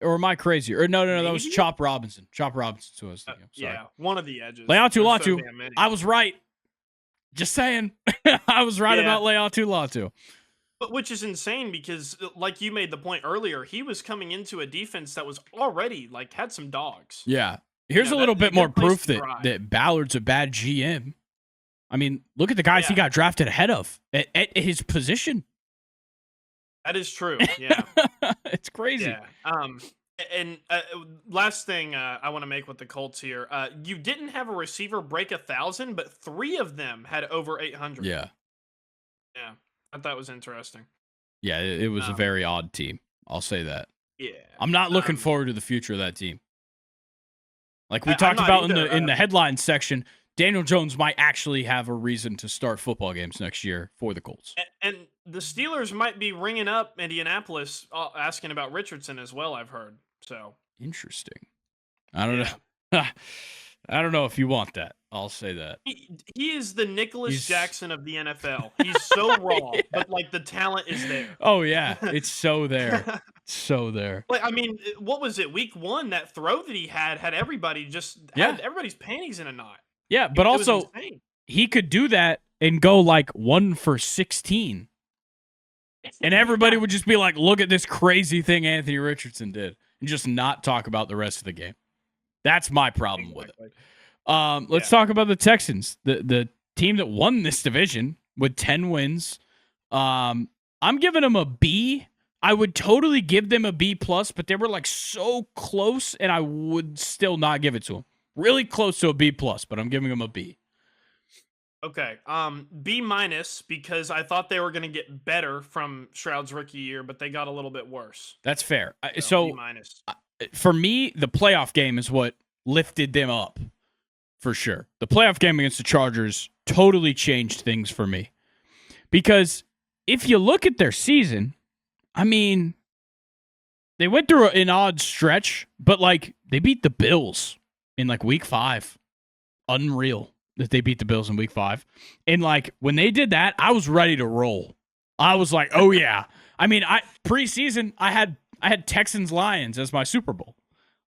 Or am I crazy? Or no, that was Chop Robinson. Chop Robinson was thinking. Yeah, one of the edges. Leatu Latu. I was right. Just saying. I was right about Leatu Latu. But which is insane because, like you made the point earlier, he was coming into a defense that was already, like, had some dogs. Yeah. Here's a little bit more proof that Ballard's a bad GM. I mean, look at the guys he got drafted ahead of at his position. That is true. Yeah. It's crazy. Yeah. And last thing I want to make with the Colts here, you didn't have a receiver break 1,000, but 3 of them had over 800. Yeah. Yeah. I thought that was interesting. Yeah, it was a very odd team. I'll say that. Yeah. I'm not looking forward to the future of that team. Like we talked about in the headline section, Daniel Jones might actually have a reason to start football games next year for the Colts. And the Steelers might be ringing up Indianapolis asking about Richardson as well, I've heard. So interesting. I don't know. I don't know if you want that. I'll say that. He is the Nicholas Jackson of the NFL. He's so raw, but like the talent is there. Oh yeah, it's so there. So there. Like, I mean, what was it? Week 1, that throw that he had everybody had everybody's panties in a knot. Yeah, but also he could do that and go like 1 for 16. And everybody would just be like, look at this crazy thing Anthony Richardson did, and just not talk about the rest of the game. That's my problem with it. Let's talk about the Texans, the team that won this division with 10 wins. I'm giving them a B. I would totally give them a B+, but they were like so close, and I would still not give it to them. Really close to a B+, but I'm giving them a B. Okay, B- because I thought they were going to get better from Stroud's rookie year, but they got a little bit worse. That's fair. So B-. For me, the playoff game is what lifted them up, for sure. The playoff game against the Chargers totally changed things for me. Because if you look at their season, I mean, they went through an odd stretch, but like they beat the Bills in like week 5. Unreal that they beat the Bills in week 5. And like when they did that, I was ready to roll. I was like, oh yeah. I mean, preseason, I had Texans Lions as my Super Bowl.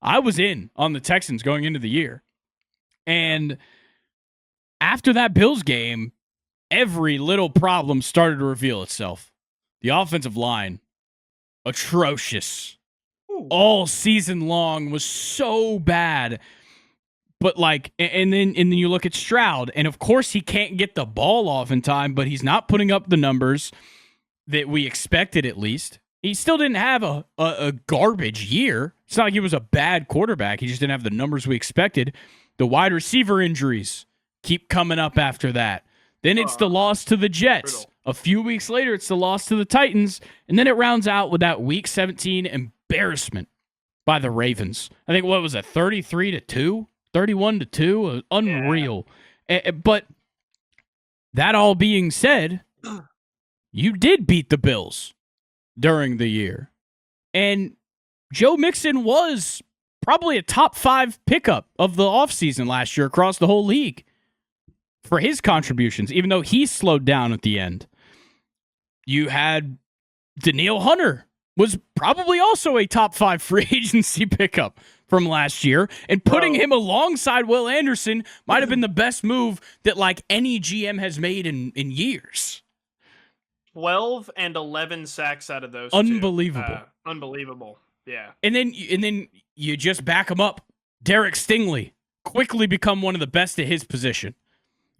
I was in on the Texans going into the year. And after that Bills game, every little problem started to reveal itself. The offensive line, atrocious. All season long was so bad. But like, and then you look at Stroud, and of course he can't get the ball off in time, but he's not putting up the numbers that we expected at least. He still didn't have a garbage year. It's not like he was a bad quarterback. He just didn't have the numbers we expected. The wide receiver injuries keep coming up after that. Then it's the loss to the Jets. Brutal. A few weeks later, it's the loss to the Titans. And then it rounds out with that Week 17 embarrassment by the Ravens. I think, what was it, 33-2? 31-2? Unreal. Yeah. But that all being said, you did beat the Bills during the year. And Joe Mixon was probably a top 5 pickup of the offseason last year across the whole league for his contributions, even though he slowed down at the end. You had Danielle Hunter was probably also a top 5 free agency pickup from last year, and putting him alongside Will Anderson might have been the best move that like any GM has made in years. 12 and 11 sacks out of those Unbelievable. two. Unbelievable. Yeah. And then you just back him up. Derek Stingley quickly become one of the best at his position.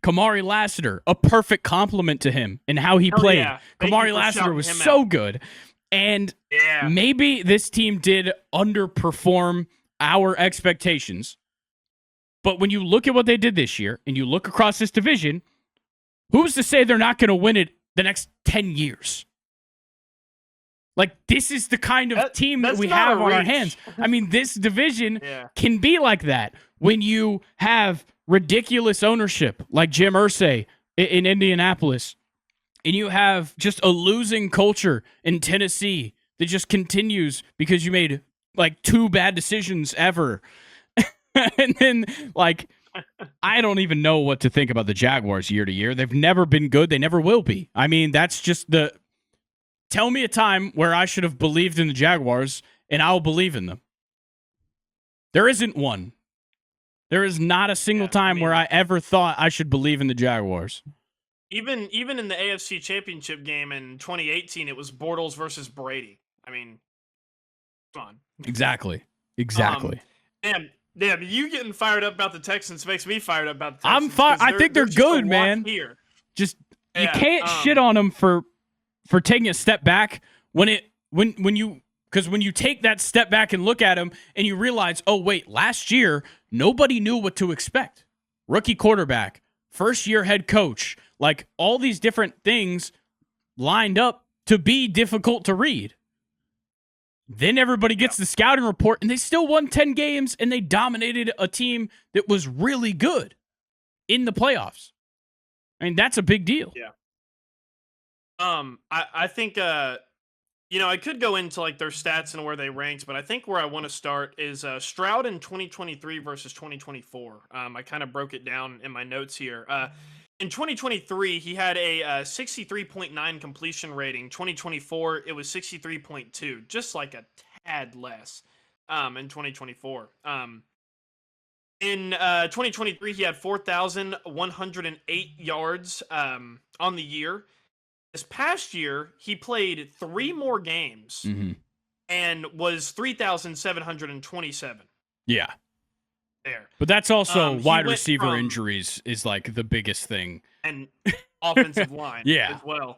Kamari Lassiter, a perfect compliment to him and how he played. Yeah. Kamari Lassiter was so good. And maybe this team did underperform our expectations. But when you look at what they did this year and you look across this division, who's to say they're not going to win it the next 10 years? Like, this is the kind of team that we have on our hands. I mean, this division can be like that when you have ridiculous ownership like Jim Irsay in Indianapolis, and you have just a losing culture in Tennessee that just continues because you made like 2 bad decisions ever. And then, like, I don't even know what to think about the Jaguars year to year. They've never been good. They never will be. I mean, that's just tell me a time where I should have believed in the Jaguars, and I'll believe in them. There isn't one. There is not a single time where I ever thought I should believe in the Jaguars. Even in the AFC Championship game in 2018, it was Bortles versus Brady. I mean, come on. Exactly. Damn, you getting fired up about the Texans makes me fired up about the Texans. I'm fired. I think they're good, man. Here. Just you can't shit on them for taking a step back when you take that step back and look at them and you realize, oh wait, last year nobody knew what to expect. Rookie quarterback, first year head coach, like all these different things lined up to be difficult to read. Then everybody gets the scouting report and they still won 10 games and they dominated a team that was really good. in the playoffs. I mean, that's a big deal. Yeah. I think I could go into like their stats and where they ranked, but I think where I want to start is Stroud in 2023 versus 2024. I kind of broke it down in my notes here. In 2023, he had a 63.9 completion rating. 2024, it was 63.2, just like a tad less in 2024. In 2023, he had 4,108 yards on the year. This past year, he played 3 more games and was 3,727. Yeah. There. But that's also wide receiver injuries is like the biggest thing. And offensive line as well.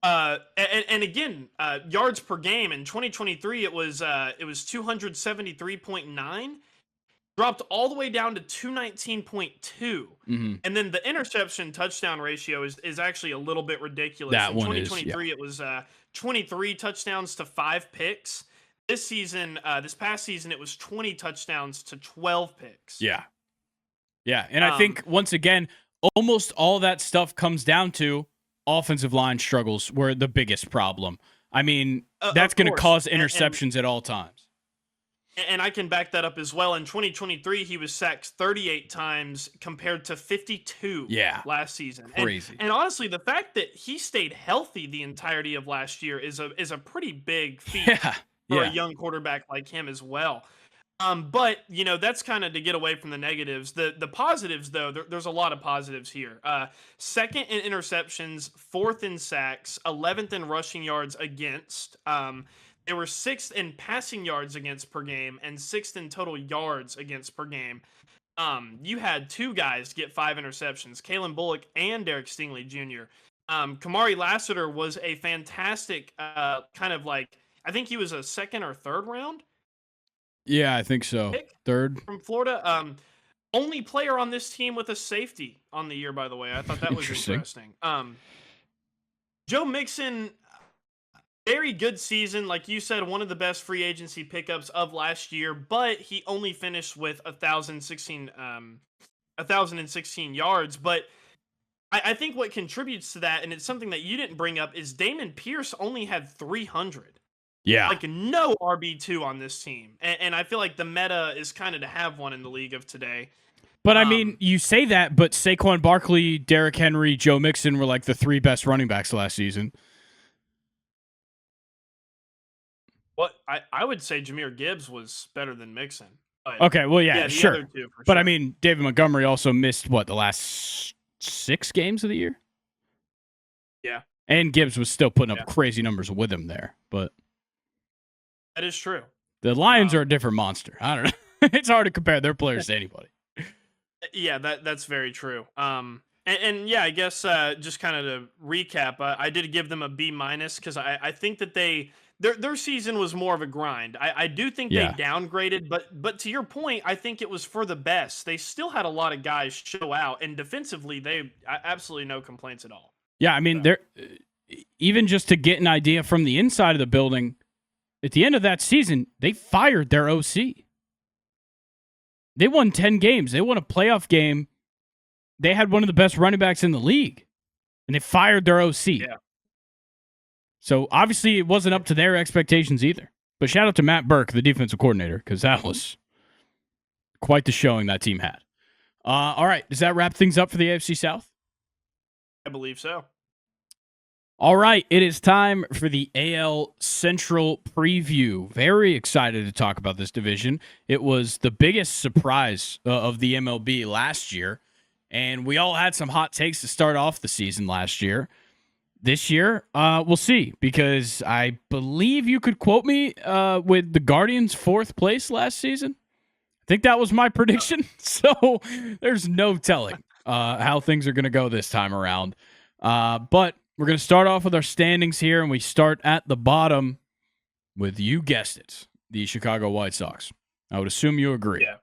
And again, yards per game in 2023, it was 273.9. Dropped all the way down to 219.2. And then the interception touchdown ratio is actually a little bit ridiculous. That in one 2023, it was 23 touchdowns to 5 picks. This past season, it was 20 touchdowns to 12 picks. Yeah. Yeah. And I think, once again, almost all that stuff comes down to offensive line struggles were the biggest problem. I mean, that's going to cause interceptions at all times. And I can back that up as well. In 2023, he was sacked 38 times compared to 52 last season. Crazy. And honestly, the fact that he stayed healthy the entirety of last year is a pretty big feat for a young quarterback like him as well. But, that's kind of to get away from the negatives. The positives, though, there's a lot of positives here. Second in interceptions, 4th in sacks, 11th in rushing yards against. They were 6th in passing yards against per game and 6th in total yards against per game. You had 2 guys get 5 interceptions, Kalen Bullock and Derek Stingley Jr. Kamari Lassiter was a fantastic kind of like, I think he was a 2nd or 3rd round. Yeah, I think so. 3rd from Florida. Only player on this team with a safety on the year, by the way. I thought that was interesting. Joe Mixon, very good season. Like you said, one of the best free agency pickups of last year, but he only finished with 1,016 yards. But I think what contributes to that, and it's something that you didn't bring up, is Damon Pierce only had 300. Yeah. Like no RB2 on this team. And I feel like the meta is kind of to have one in the league of today. But I mean, you say that, but Saquon Barkley, Derrick Henry, Joe Mixon were like the 3 best running backs last season. What I would say Jahmyr Gibbs was better than Mixon. Okay, well, yeah, sure. Other 2 for but sure. I mean, David Montgomery also missed, the last 6 games of the year? Yeah. And Gibbs was still putting up crazy numbers with him there, but... That is true. The Lions are a different monster. I don't know. It's hard to compare their players to anybody. Yeah, that's very true. And yeah, I guess just kind of to recap, I did give them a B- because I think that their season was more of a grind. I do think they downgraded, but to your point, I think it was for the best. They still had a lot of guys show out, and defensively, they absolutely no complaints at all. Yeah, I mean, they're even just to get an idea from the inside of the building. At the end of that season, they fired their OC. They won 10 games. They won a playoff game. They had one of the best running backs in the league, and they fired their OC. Yeah. So obviously it wasn't up to their expectations either. But shout out to Matt Burke, the defensive coordinator, because that was quite the showing that team had. All right, does that wrap things up for the AFC South? I believe so. All right, it is time for the AL Central preview. Very excited to talk about this division. It was the biggest surprise of the MLB last year, and we all had some hot takes to start off the season last year. This year, we'll see, because I believe you could quote me with the Guardians' 4th place last season. I think that was my prediction, so there's no telling how things are going to go this time around. But we're going to start off with our standings here, and we start at the bottom with, you guessed it, the Chicago White Sox. I would assume you agree. Yeah.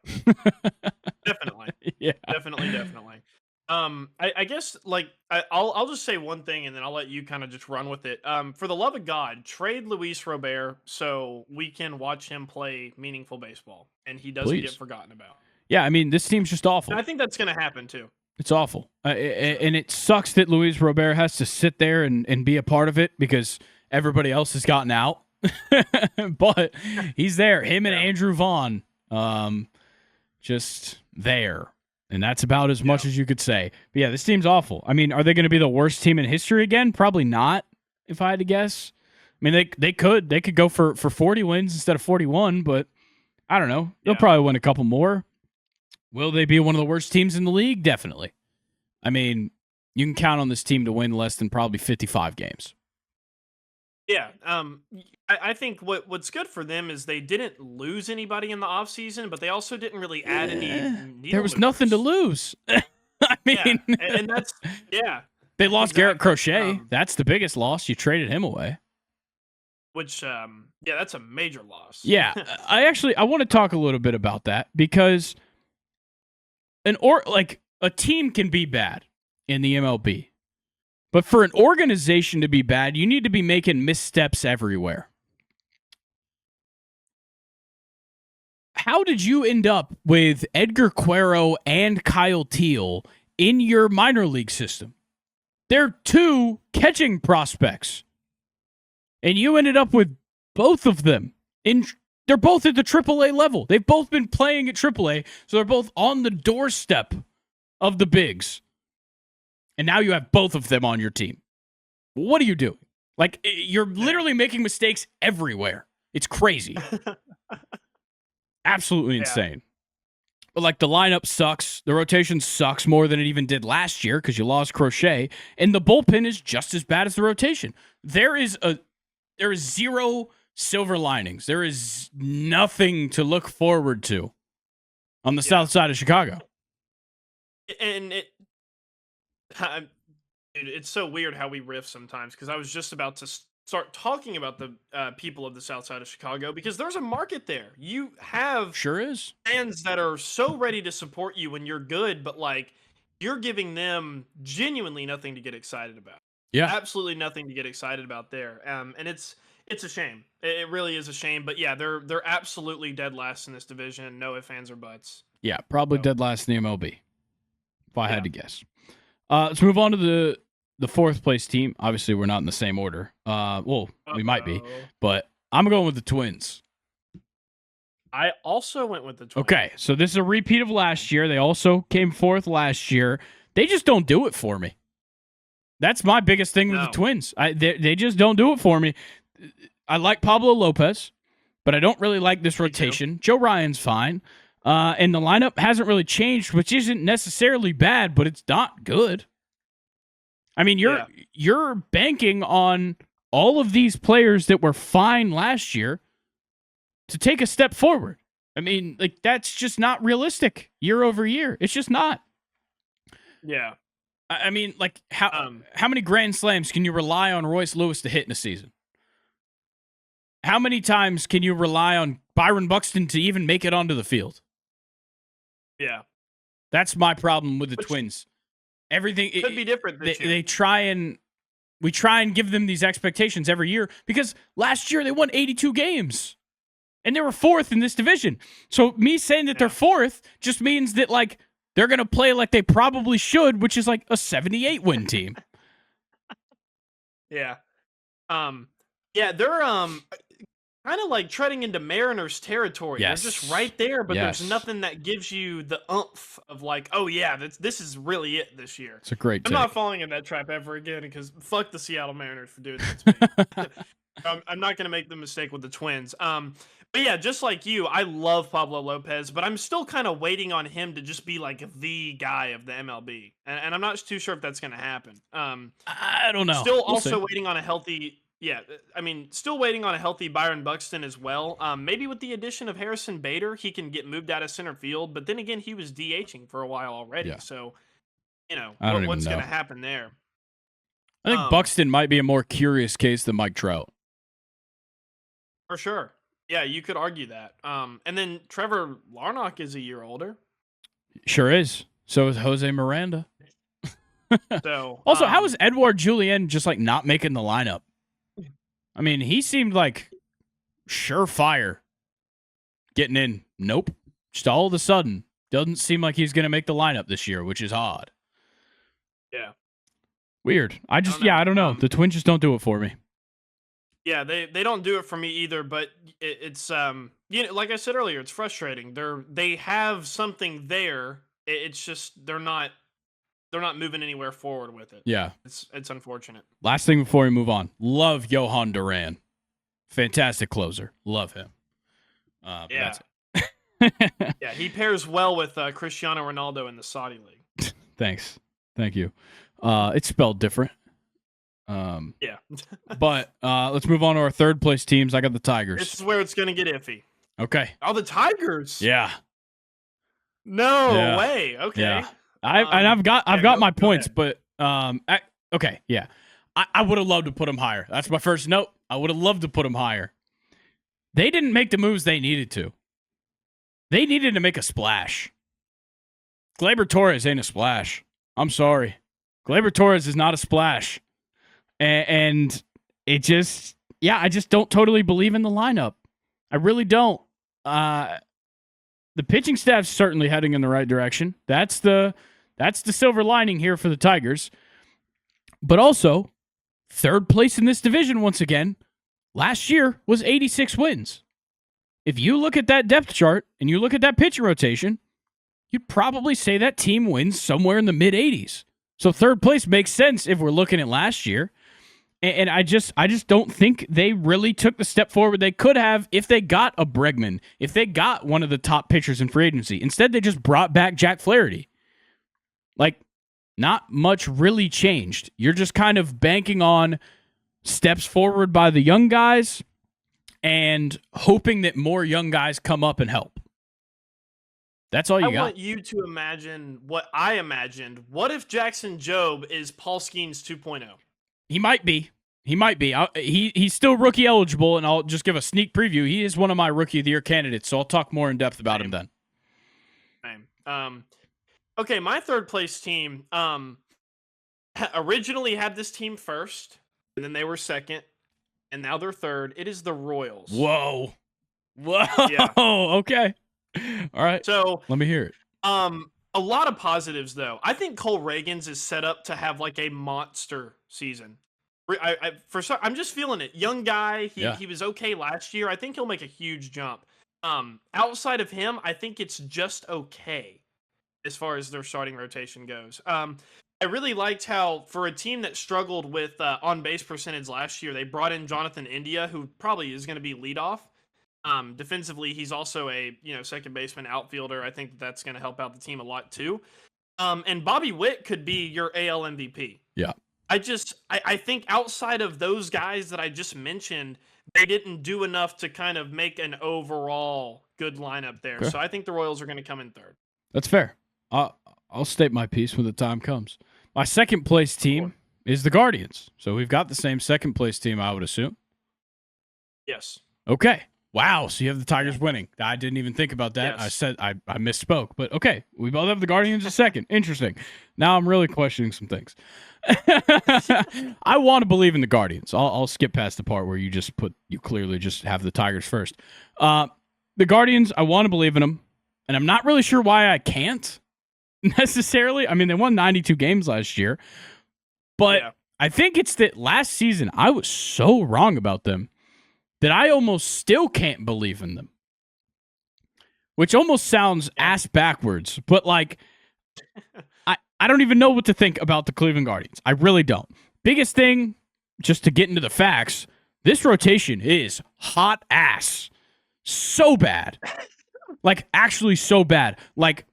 Definitely. Yeah. Definitely. I guess, like, I'll just say one thing, and then I'll let you kind of just run with it. For the love of God, trade Luis Robert so we can watch him play meaningful baseball, and he doesn't get forgotten about. Yeah, I mean, this team's just awful. And I think that's going to happen, too. It's awful. And it sucks that Luis Robert has to sit there and be a part of it because everybody else has gotten out. But he's there. Him and Andrew Vaughn just there. And that's about as much as you could say. But yeah, this team's awful. I mean, are they going to be the worst team in history again? Probably not, if I had to guess. I mean, they could go for 40 wins instead of 41, but I don't know. They'll probably win a couple more. Will they be one of the worst teams in the league? Definitely. I mean, you can count on this team to win less than probably 55 games. Yeah. I think what's good for them is they didn't lose anybody in the offseason, but they also didn't really add any. There was nothing to lose. I mean, and that's They lost Garrett Crochet. That's the biggest loss. You traded him away. Which, that's a major loss. Yeah, I want to talk a little bit about that because a team can be bad in the MLB, but for an organization to be bad, you need to be making missteps everywhere. How did you end up with Edgar Quero and Kyle Teal in your minor league system? They're two catching prospects. And you ended up with both of them. They're both at the AAA level. They've both been playing at AAA, so they're both on the doorstep of the bigs. And now you have both of them on your team. What are you doing? Like, you're literally making mistakes everywhere. It's crazy. Absolutely insane. But, like, the lineup sucks. The rotation sucks more than it even did last year because you lost Crochet. And the bullpen is just as bad as the rotation. There is zero silver linings. There is nothing to look forward to on the south side of Chicago. And it's so weird how we riff sometimes because I was just about to start talking about the people of the south side of Chicago because there's a market there. You have fans that are so ready to support you when you're good, but like you're giving them genuinely nothing to get excited about. Yeah, absolutely nothing to get excited about there. And it's a shame. It really is a shame. But yeah, they're absolutely dead last in this division. No ifs, ands, or buts. Yeah, probably dead last in the MLB. If I had to guess. Let's move on to the fourth place team. Obviously, we're not in the same order. We might be, but I'm going with the Twins. I also went with the Twins. Okay, so this is a repeat of last year. They also came fourth last year. They just don't do it for me. That's my biggest thing with the Twins. They just don't do it for me. I like Pablo Lopez, but I don't really like this rotation. Joe Ryan's fine. And the lineup hasn't really changed, which isn't necessarily bad, but it's not good. I mean, you're banking on all of these players that were fine last year to take a step forward. I mean, like that's just not realistic year over year. It's just not. Yeah. I mean, like how many grand slams can you rely on Royce Lewis to hit in a season? How many times can you rely on Byron Buxton to even make it onto the field? Yeah. That's my problem with the Twins. Everything could be different this year. We try and give them these expectations every year because last year they won 82 games and they were fourth in this division. So me saying that they're fourth just means that like they're going to play like they probably should, which is like a 78 win team. Yeah. They're kind of like treading into Mariners territory. Yes. They're just right there, but there's nothing that gives you the oomph of like, oh yeah, this is really it this year. It's a great take. I'm not falling in that trap ever again because fuck the Seattle Mariners for doing that to me. I'm not going to make the mistake with the Twins. But yeah, just like you, I love Pablo Lopez, but I'm still kind of waiting on him to just be like the guy of the MLB. And I'm not too sure if that's going to happen. I don't know. Still also waiting on a healthy... Yeah, I mean, still waiting on a healthy Byron Buxton as well. Maybe with the addition of Harrison Bader, he can get moved out of center field. But then again, he was DHing for a while already. Yeah. So, what's going to happen there? I think Buxton might be a more curious case than Mike Trout. For sure. Yeah, you could argue that. And then Trevor Larnach is a year older. Sure is. So is Jose Miranda. So also, how is Edouard Julien just like not making the lineup? I mean, he seemed like surefire getting in. Nope. Just all of a sudden, doesn't seem like he's going to make the lineup this year, which is odd. Yeah. Weird. I don't know. Um, The Twins just don't do it for me. Yeah, they don't do it for me either. But it's like I said earlier, it's frustrating. They have something there. It's just they're not moving anywhere forward with it. Yeah. It's unfortunate. Last thing before we move on. Love Johan Duran. Fantastic closer. Love him. Yeah. That's it. Yeah, he pairs well with Cristiano Ronaldo in the Saudi league. Thanks. Thank you. It's spelled different. Yeah. But let's move on to our third place teams. I got the Tigers. This is where it's going to get iffy. Okay. Oh, the Tigers. Yeah. No way. Okay. Yeah. I've got my points, ahead. but okay, yeah. I would have loved to put them higher. That's my first note. I would have loved to put them higher. They didn't make the moves they needed to. They needed to make a splash. Gleyber Torres ain't a splash. I'm sorry. Gleyber Torres is not a splash. And it just, I just don't totally believe in the lineup. I really don't. The pitching staff's certainly heading in the right direction. That's the silver lining here for the Tigers. But also, third place in this division once again. Last year was 86 wins. If you look at that depth chart and you look at that pitching rotation, you'd probably say that team wins somewhere in the mid-80s. So third place makes sense if we're looking at last year. And I just don't think they really took the step forward they could have if they got a Bregman, if they got one of the top pitchers in free agency. Instead, they just brought back Jack Flaherty. Like, not much really changed. You're just kind of banking on steps forward by the young guys and hoping that more young guys come up and help. That's all you got. I want you to imagine what I imagined. What if Jackson Jobe is Paul Skeens 2.0? He might be. He's still rookie eligible, and I'll just give a sneak preview. He is one of my Rookie of the Year candidates, so I'll talk more in depth about him then. Same. Okay, my third place team originally had this team first, and then they were second, and now they're third. It is the Royals. Whoa. Yeah. Okay. All right. So let me hear it. A lot of positives though. I think Cole Reagans is set up to have like a monster season. I'm just feeling it. Young guy. He was okay last year. I think he'll make a huge jump. Outside of him, I think it's just okay as far as their starting rotation goes. I really liked how, for a team that struggled with on-base percentage last year, they brought in Jonathan India, who probably is going to be leadoff. Defensively, he's also a second baseman, outfielder. I think that's going to help out the team a lot too. And Bobby Witt could be your AL MVP. Yeah. I think outside of those guys that I just mentioned, they didn't do enough to kind of make an overall good lineup there. Okay. So I think the Royals are going to come in third. That's fair. I'll state my piece when the time comes. My second place team is the Guardians. So we've got the same second place team, I would assume. Yes. Okay. Wow. So you have the Tigers winning. I didn't even think about that. Yes. I said I misspoke. But okay. We both have the Guardians a second. Interesting. Now I'm really questioning some things. I want to believe in the Guardians. I'll skip past the part where you clearly just have the Tigers first. The Guardians, I want to believe in them. And I'm not really sure why I can't necessarily. I mean, they won 92 games last year. But I think it's that last season I was so wrong about them that I almost still can't believe in them. Which almost sounds ass backwards. But like, I don't even know what to think about the Cleveland Guardians. I really don't. Biggest thing, just to get into the facts, this rotation is hot ass. So bad. Like, actually so bad. Like,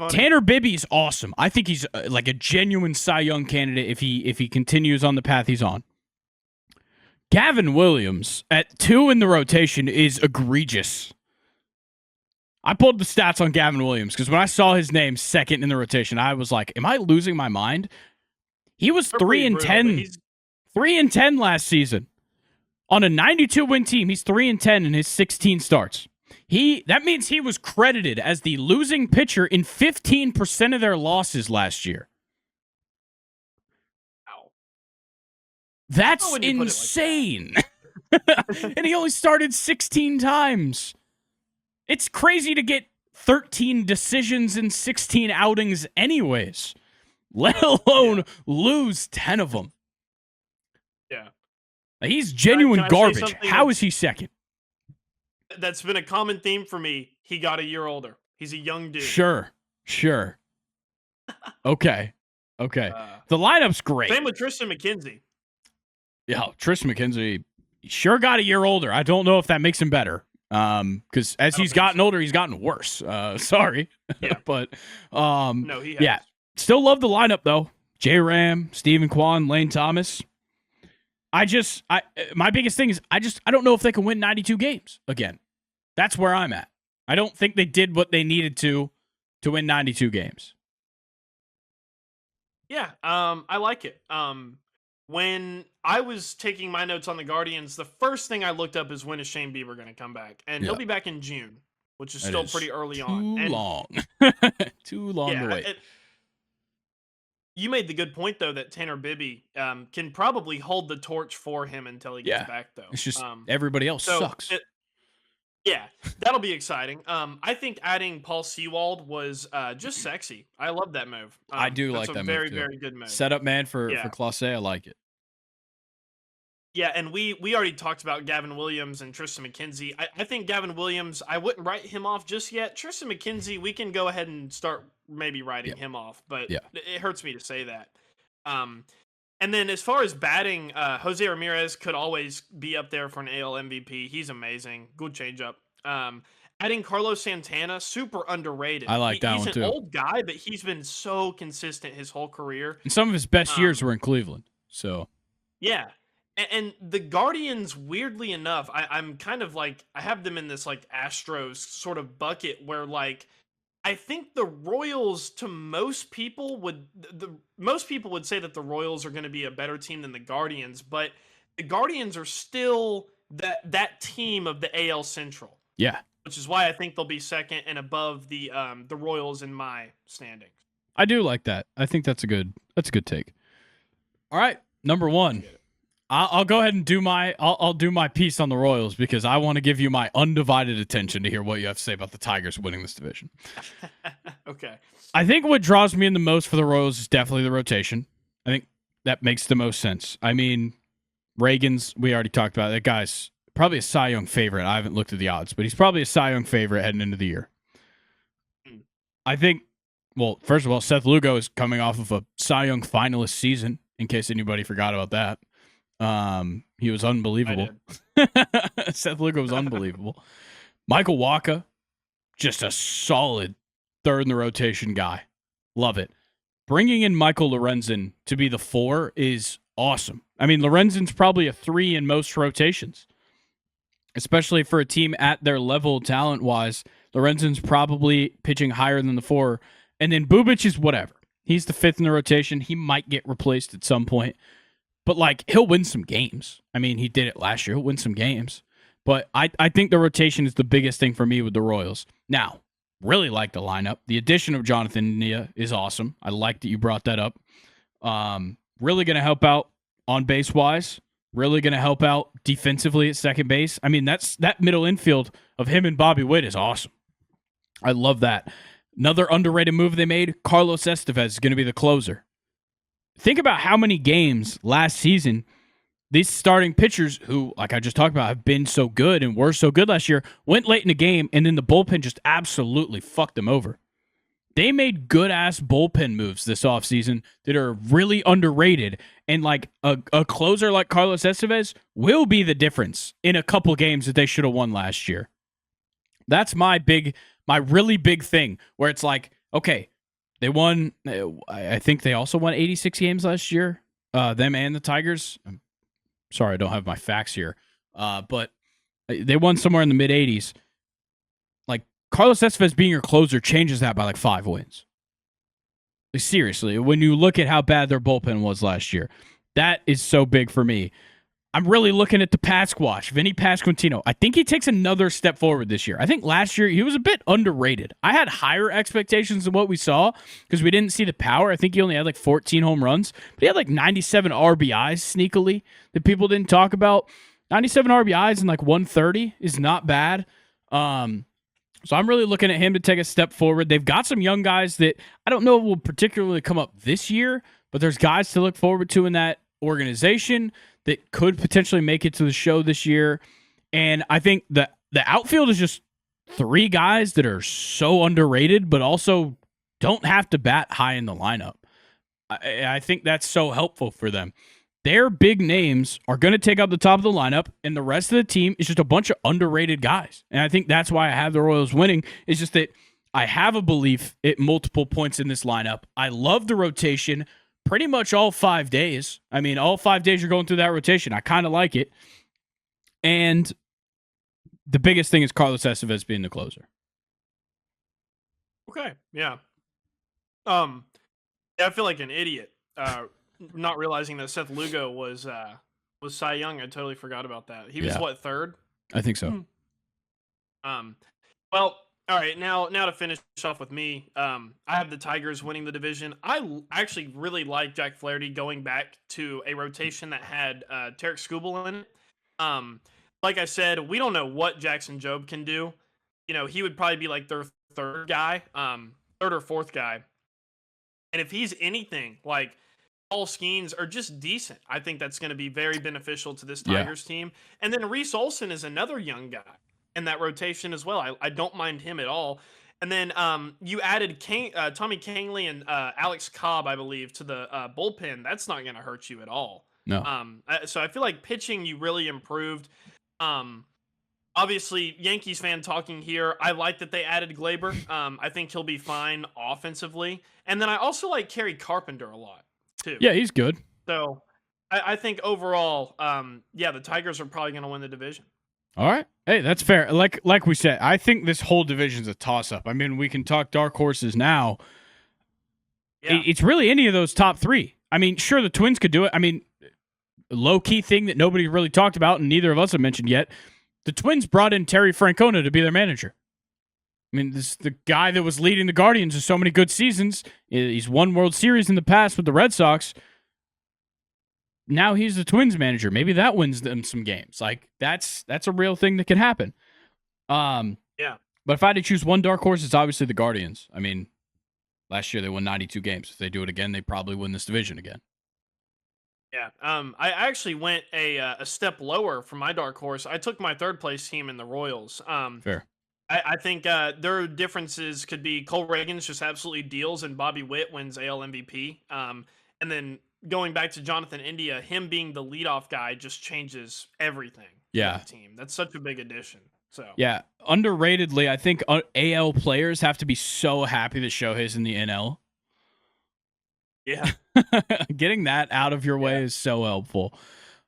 Tanner Bibby's awesome. I think he's like a genuine Cy Young candidate if he continues on the path he's on. Gavin Williams at 2 in the rotation is egregious. I pulled the stats on Gavin Williams because when I saw his name second in the rotation, I was like, am I losing my mind? He was 3-10. 3-10 last season. On a 92-win team, he's 3-10 in his 16 starts. That means he was credited as the losing pitcher in 15% of their losses last year. Wow. That's insane. And he only started 16 times. It's crazy to get 13 decisions in 16 outings anyways. let alone lose 10 of them. Yeah. He's genuine Can I say garbage. something How is he second? That's been a common theme for me. He got a year older. He's a young dude. Sure. Okay. The lineup's great. Same with Tristan McKenzie. Yeah, Tristan McKenzie sure got a year older. I don't know if that makes him better. Because as he's gotten older, he's gotten worse. Sorry. Yeah. But No, he has. yeah. Still love the lineup though. J Ram, Stephen Kwan, Lane Thomas. My biggest thing is I don't know if they can win 92 games again. That's where I'm at. I don't think they did what they needed to win 92 games. Yeah, I like it. When I was taking my notes on the Guardians, the first thing I looked up is when is Shane Bieber going to come back, and he'll be back in June, which is still pretty early on. Too long to wait. You made the good point though that Tanner Bibby can probably hold the torch for him until he gets back though. It's just everybody else sucks. Yeah, that'll be exciting. I think adding Paul Sewald was just sexy. I love that move. I do like that move. Very, very good move. Setup man for Classe. I like it. Yeah, and we already talked about Gavin Williams and Tristan McKenzie. I think Gavin Williams, I wouldn't write him off just yet. Tristan McKenzie, we can go ahead and start maybe writing him off, but it hurts me to say that. And then as far as batting, Jose Ramirez could always be up there for an AL MVP. He's amazing. Good changeup. Adding Carlos Santana, super underrated. I like that one too. He's an old guy, but he's been so consistent his whole career. And some of his best years were in Cleveland. So yeah. And the Guardians, weirdly enough, I'm kind of like, I have them in this like Astros sort of bucket where like, I think the Royals to most people would say that the Royals are going to be a better team than the Guardians, but the Guardians are still that team of the AL Central. Yeah. Which is why I think they'll be second and above the Royals in my standings. I do like that. I think that's a good take. All right, number 1. I'll go ahead and do I'll do my piece on the Royals because I want to give you my undivided attention to hear what you have to say about the Tigers winning this division. Okay. I think what draws me in the most for the Royals is definitely the rotation. I think that makes the most sense. I mean, Reagan's, we already talked about it. That guy's probably a Cy Young favorite. I haven't looked at the odds, but he's probably a Cy Young favorite heading into the year. I think, well, first of all, Seth Lugo is coming off of a Cy Young finalist season, in case anybody forgot about that. He was unbelievable. Seth Lugo was unbelievable. Michael Wacha, just a solid third in the rotation guy. Love it. Bringing in Michael Lorenzen to be the 4 is awesome. I mean, Lorenzen's probably a 3 in most rotations, especially for a team at their level talent-wise. Lorenzen's probably pitching higher than the 4. And then Bubic is whatever. He's the 5th in the rotation. He might get replaced at some point. But, like, he'll win some games. I mean, he did it last year. He'll win some games. But I think the rotation is the biggest thing for me with the Royals. Now, really like the lineup. The addition of Jonathan Nia is awesome. I like that you brought that up. Really going to help out on base-wise. Really going to help out defensively at second base. I mean, that middle infield of him and Bobby Witt is awesome. I love that. Another underrated move they made, Carlos Estevez is going to be the closer. Think about how many games last season these starting pitchers who, like I just talked about, have been so good and were so good last year, went late in the game, and then the bullpen just absolutely fucked them over. They made good-ass bullpen moves this offseason that are really underrated, and like a closer like Carlos Estevez will be the difference in a couple games that they should have won last year. That's my really big thing, where it's like, okay, they won, I think they also won 86 games last year, them and the Tigers. I'm sorry, I don't have my facts here, but they won somewhere in the mid-80s. Like, Carlos Estevez being your closer changes that by like 5 wins. Like, seriously, when you look at how bad their bullpen was last year, that is so big for me. I'm really looking at the Pasquatch, Vinny Pasquantino. I think he takes another step forward this year. I think last year he was a bit underrated. I had higher expectations than what we saw because we didn't see the power. I think he only had like 14 home runs, but he had like 97 RBIs sneakily that people didn't talk about. 97 RBIs and like 130 is not bad. So I'm really looking at him to take a step forward. They've got some young guys that I don't know will particularly come up this year, but there's guys to look forward to in that organization that could potentially make it to the show this year. And I think the outfield is just three guys that are so underrated, but also don't have to bat high in the lineup. I think that's so helpful for them. Their big names are going to take up the top of the lineup, and the rest of the team is just a bunch of underrated guys. And I think that's why I have the Royals winning. It's just that I have a belief at multiple points in this lineup. I love the rotation pretty much all 5 days. I mean, all 5 days you're going through that rotation. I kind of like it. And the biggest thing is Carlos Estevez being the closer. Okay, yeah. I feel like an idiot. Not realizing that Seth Lugo was Cy Young. I totally forgot about that. He was what, third? I think so. Well, all right. Now to finish off with me, I have the Tigers winning the division. I actually really like Jack Flaherty going back to a rotation that had Tarik Skubal in it. Like I said, we don't know what Jackson Jobe can do. You know, he would probably be like their third guy, third or fourth guy. And if he's anything like Paul Skeens are just decent, I think that's going to be very beneficial to this Tigers team. And then Reese Olson is another young guy in that rotation as well. I don't mind him at all. And then you added Tommy Kangley and Alex Cobb, I believe, to the bullpen. That's not going to hurt you at all. No. So I feel like pitching you really improved. Obviously, Yankees fan talking here. I like that they added Glaber. I think he'll be fine offensively. And then I also like Kerry Carpenter a lot, too. Yeah, he's good. So I think overall, the Tigers are probably going to win the division. All right. Hey, that's fair. Like we said, I think this whole division's a toss-up. I mean, we can talk dark horses now. Yeah. It's really any of those top three. I mean, sure, the Twins could do it. I mean, low-key thing that nobody really talked about and neither of us have mentioned yet, the Twins brought in Terry Francona to be their manager. I mean, this the guy that was leading the Guardians to so many good seasons. He's won World Series in the past with the Red Sox. Now he's the Twins manager. Maybe that wins them some games. Like that's a real thing that can happen. Yeah. But if I had to choose one dark horse, it's obviously the Guardians. I mean, last year they won 92 games. If they do it again, they probably win this division again. Yeah. I actually went a step lower for my dark horse. I took my third place team in the Royals. Fair. I think their differences could be Cole Reagans just absolutely deals and Bobby Witt wins AL MVP. And then going back to Jonathan India, him being the leadoff guy just changes everything. Yeah. For the team. That's such a big addition. So yeah, underratedly, I think AL players have to be so happy that Shohei's in the NL. Yeah. Getting that out of your way is so helpful.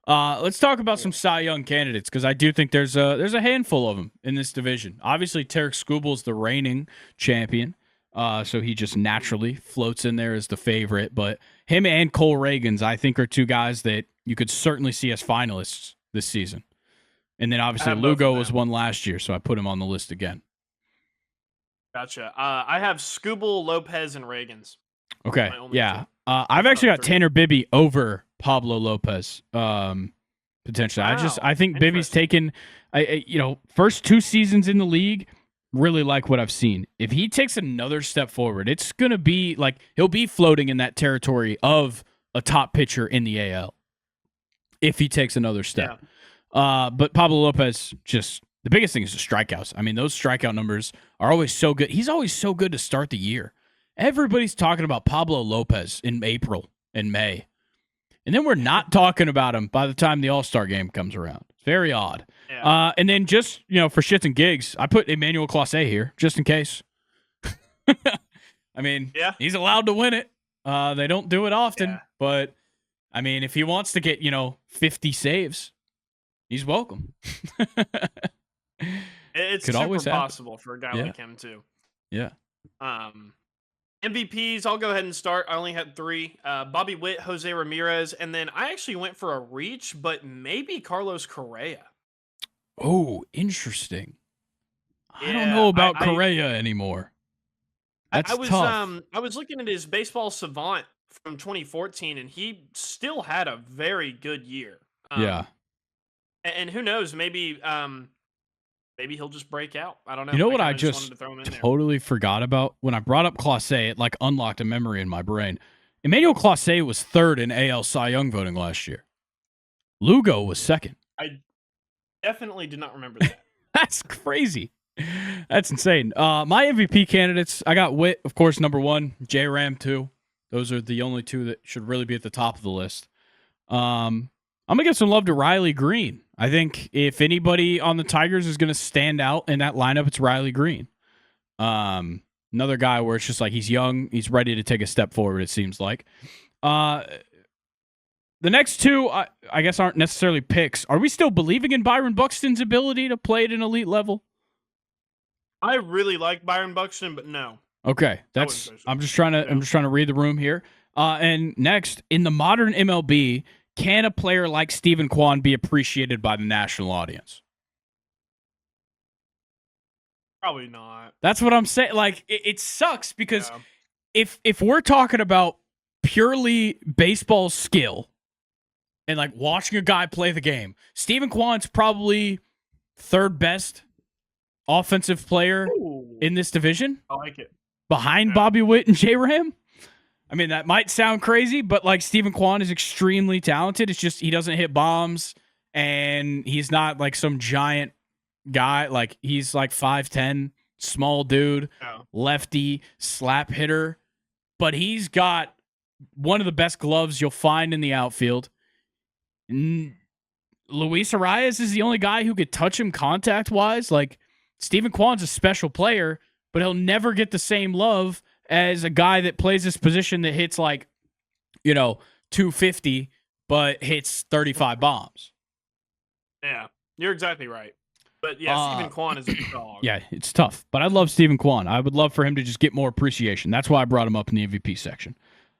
Let's talk about some Cy Young candidates because I do think there's a handful of them in this division. Obviously, Tarik Skubal's the reigning champion, so he just naturally floats in there as the favorite. But him and Cole Reagans, I think, are two guys that you could certainly see as finalists this season. And then obviously Lugo was one last year, so I put him on the list again. Gotcha. I have Skubal, Lopez, and Reagans. Okay, yeah. I've actually got Tanner Bibby over Pablo Lopez, potentially. Wow. I think Bibby's taken, first 2 seasons in the league, really like what I've seen. If he takes another step forward, it's going to be like he'll be floating in that territory of a top pitcher in the AL if he takes another step. Yeah. But Pablo Lopez, just the biggest thing is the strikeouts. I mean, those strikeout numbers are always so good. He's always so good to start the year. Everybody's talking about Pablo Lopez in April and May. And then we're not talking about him by the time the All-Star game comes around. It's very odd. Yeah. And then just, for shits and gigs, I put Emmanuel Clase here just in case. I mean, he's allowed to win it. They don't do it often. But, I mean, if he wants to get, 50 saves, he's welcome. It's super possible for a guy like him, too. Yeah. MVPs, I'll go ahead and start. I only had 3. Bobby Witt, Jose Ramirez, and then I actually went for a reach, but maybe Carlos Correa. Oh, interesting. I don't know about Correa anymore. That's tough. I was looking at his Baseball Savant from 2014, and he still had a very good year. Yeah. And who knows, maybe maybe he'll just break out. I don't know. You know what I kinda just just wanted to throw him in there. totally forgot about? When I brought up Clase, it like unlocked a memory in my brain. Emmanuel Clase was third in AL Cy Young voting last year. Lugo was second. I definitely did not remember that. That's crazy. That's insane. My MVP candidates, I got Witt, of course, number one. J-Ram, two. Those are the only two that should really be at the top of the list. I'm going to give some love to Riley Green. I think if anybody on the Tigers is going to stand out in that lineup, it's Riley Green. Another guy where it's just like he's young, he's ready to take a step forward, it seems like. The next two, I guess, aren't necessarily picks. Are we still believing in Byron Buxton's ability to play at an elite level? I really like Byron Buxton, but no. Okay, I'm just trying to read the room here. And next, in the modern MLB, can a player like Stephen Kwan be appreciated by the national audience? Probably not. That's what I'm saying. Like, it sucks because if we're talking about purely baseball skill and like watching a guy play the game, Stephen Kwan's probably third best offensive player in this division. I like it. Behind Bobby Witt and J-Ram. I mean, that might sound crazy, but like Stephen Kwan is extremely talented. It's just he doesn't hit bombs, and he's not like some giant guy. Like he's like 5'10", small dude, lefty, slap hitter, but he's got one of the best gloves you'll find in the outfield. Luis Arias is the only guy who could touch him contact-wise. Like, Stephen Kwan's a special player, but he'll never get the same love as a guy that plays this position that hits like, 250, but hits 35 bombs. Yeah, you're exactly right. But yeah, Stephen Kwan is a dog. Yeah, it's tough. But I love Stephen Kwan. I would love for him to just get more appreciation. That's why I brought him up in the MVP section.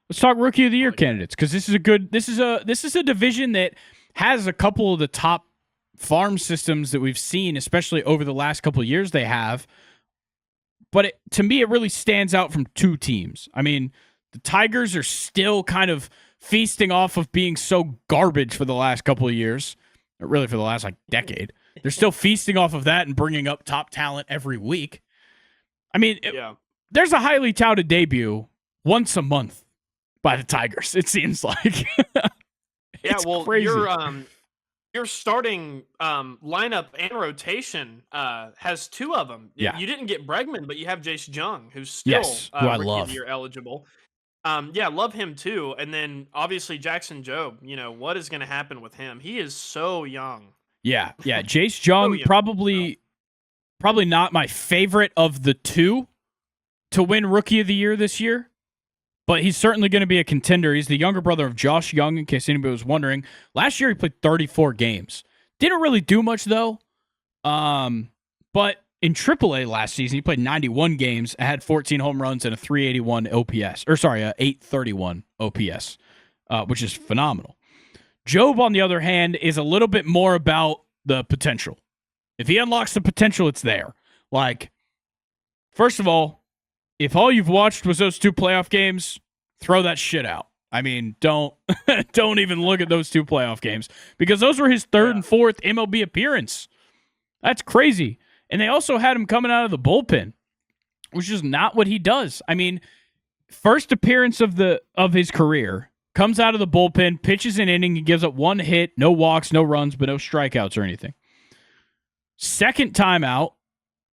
Let's talk Rookie of the Year candidates, because this is a division that has a couple of the top farm systems that we've seen, especially over the last couple of years they have. But to me, it really stands out from two teams. I mean, the Tigers are still kind of feasting off of being so garbage for the last couple of years, or really for the last decade. They're still feasting off of that and bringing up top talent every week. I mean, there's a highly touted debut once a month by the Tigers, it seems like. Crazy. Your starting lineup and rotation has two of them. Yeah. You didn't get Bregman, but you have Jace Jung, who's still who I Rookie love. of the Year eligible. Love him too. And then obviously Jackson Jobe. What is going to happen with him? He is so young. Yeah. Jace Jung, probably not my favorite of the two to win Rookie of the Year this year. But he's certainly going to be a contender. He's the younger brother of Josh Young, in case anybody was wondering. Last year, he played 34 games. Didn't really do much, though. But in AAA last season, he played 91 games, had 14 home runs, and a 381 OPS. Or, sorry, a 831 OPS, which is phenomenal. Jobe, on the other hand, is a little bit more about the potential. If he unlocks the potential, it's there. Like, first of all, if all you've watched was those two playoff games, throw that shit out. I mean, don't even look at those two playoff games, because those were his third and fourth MLB appearance. That's crazy. And they also had him coming out of the bullpen, which is not what he does. I mean, first appearance of his career, comes out of the bullpen, pitches an inning, and gives up one hit, no walks, no runs, but no strikeouts or anything. Second time out,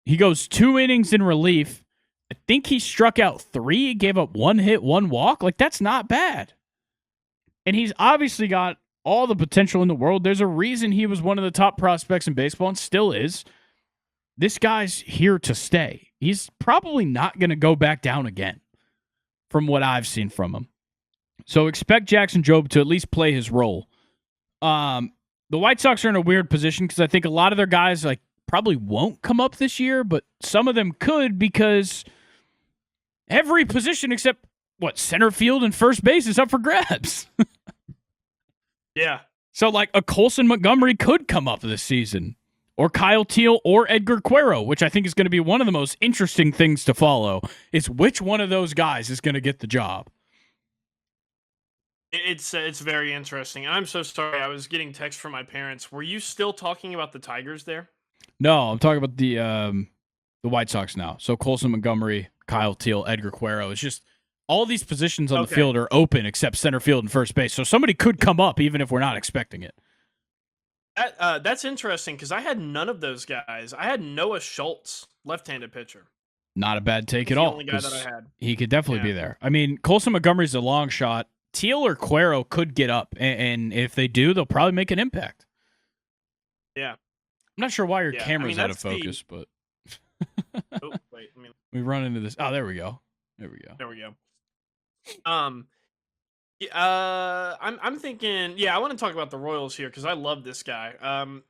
he goes 2 innings in relief. I think he struck out 3, gave up 1 hit, 1 walk. Like, that's not bad. And he's obviously got all the potential in the world. There's a reason he was one of the top prospects in baseball and still is. This guy's here to stay. He's probably not going to go back down again from what I've seen from him. So expect Jackson Jobe to at least play his role. The White Sox are in a weird position because I think a lot of their guys probably won't come up this year, but some of them could, because every position except center field and first base is up for grabs. Yeah. So a Colson Montgomery could come up this season, or Kyle Teal, or Edgar Cuero, which I think is going to be one of the most interesting things to follow, is which one of those guys is going to get the job. It's very interesting. I'm so sorry. I was getting texts from my parents. Were you still talking about the Tigers there? No, I'm talking about the White Sox now. So Colson Montgomery, Kyle Teal, Edgar Cuero. It's just all these positions on the field are open except center field and first base. So somebody could come up even if we're not expecting it. That's interesting because I had none of those guys. I had Noah Schultz, left-handed pitcher. Not a bad take He's at the all. only guy that I had. He could definitely be there. I mean, Colson Montgomery's a long shot. Teal or Cuero could get up, and if they do, they'll probably make an impact. Yeah. I'm not sure why your camera's out of focus, but oh, wait, we run into this. Oh, there we go. There we go. I'm thinking, I want to talk about the Royals here because I love this guy.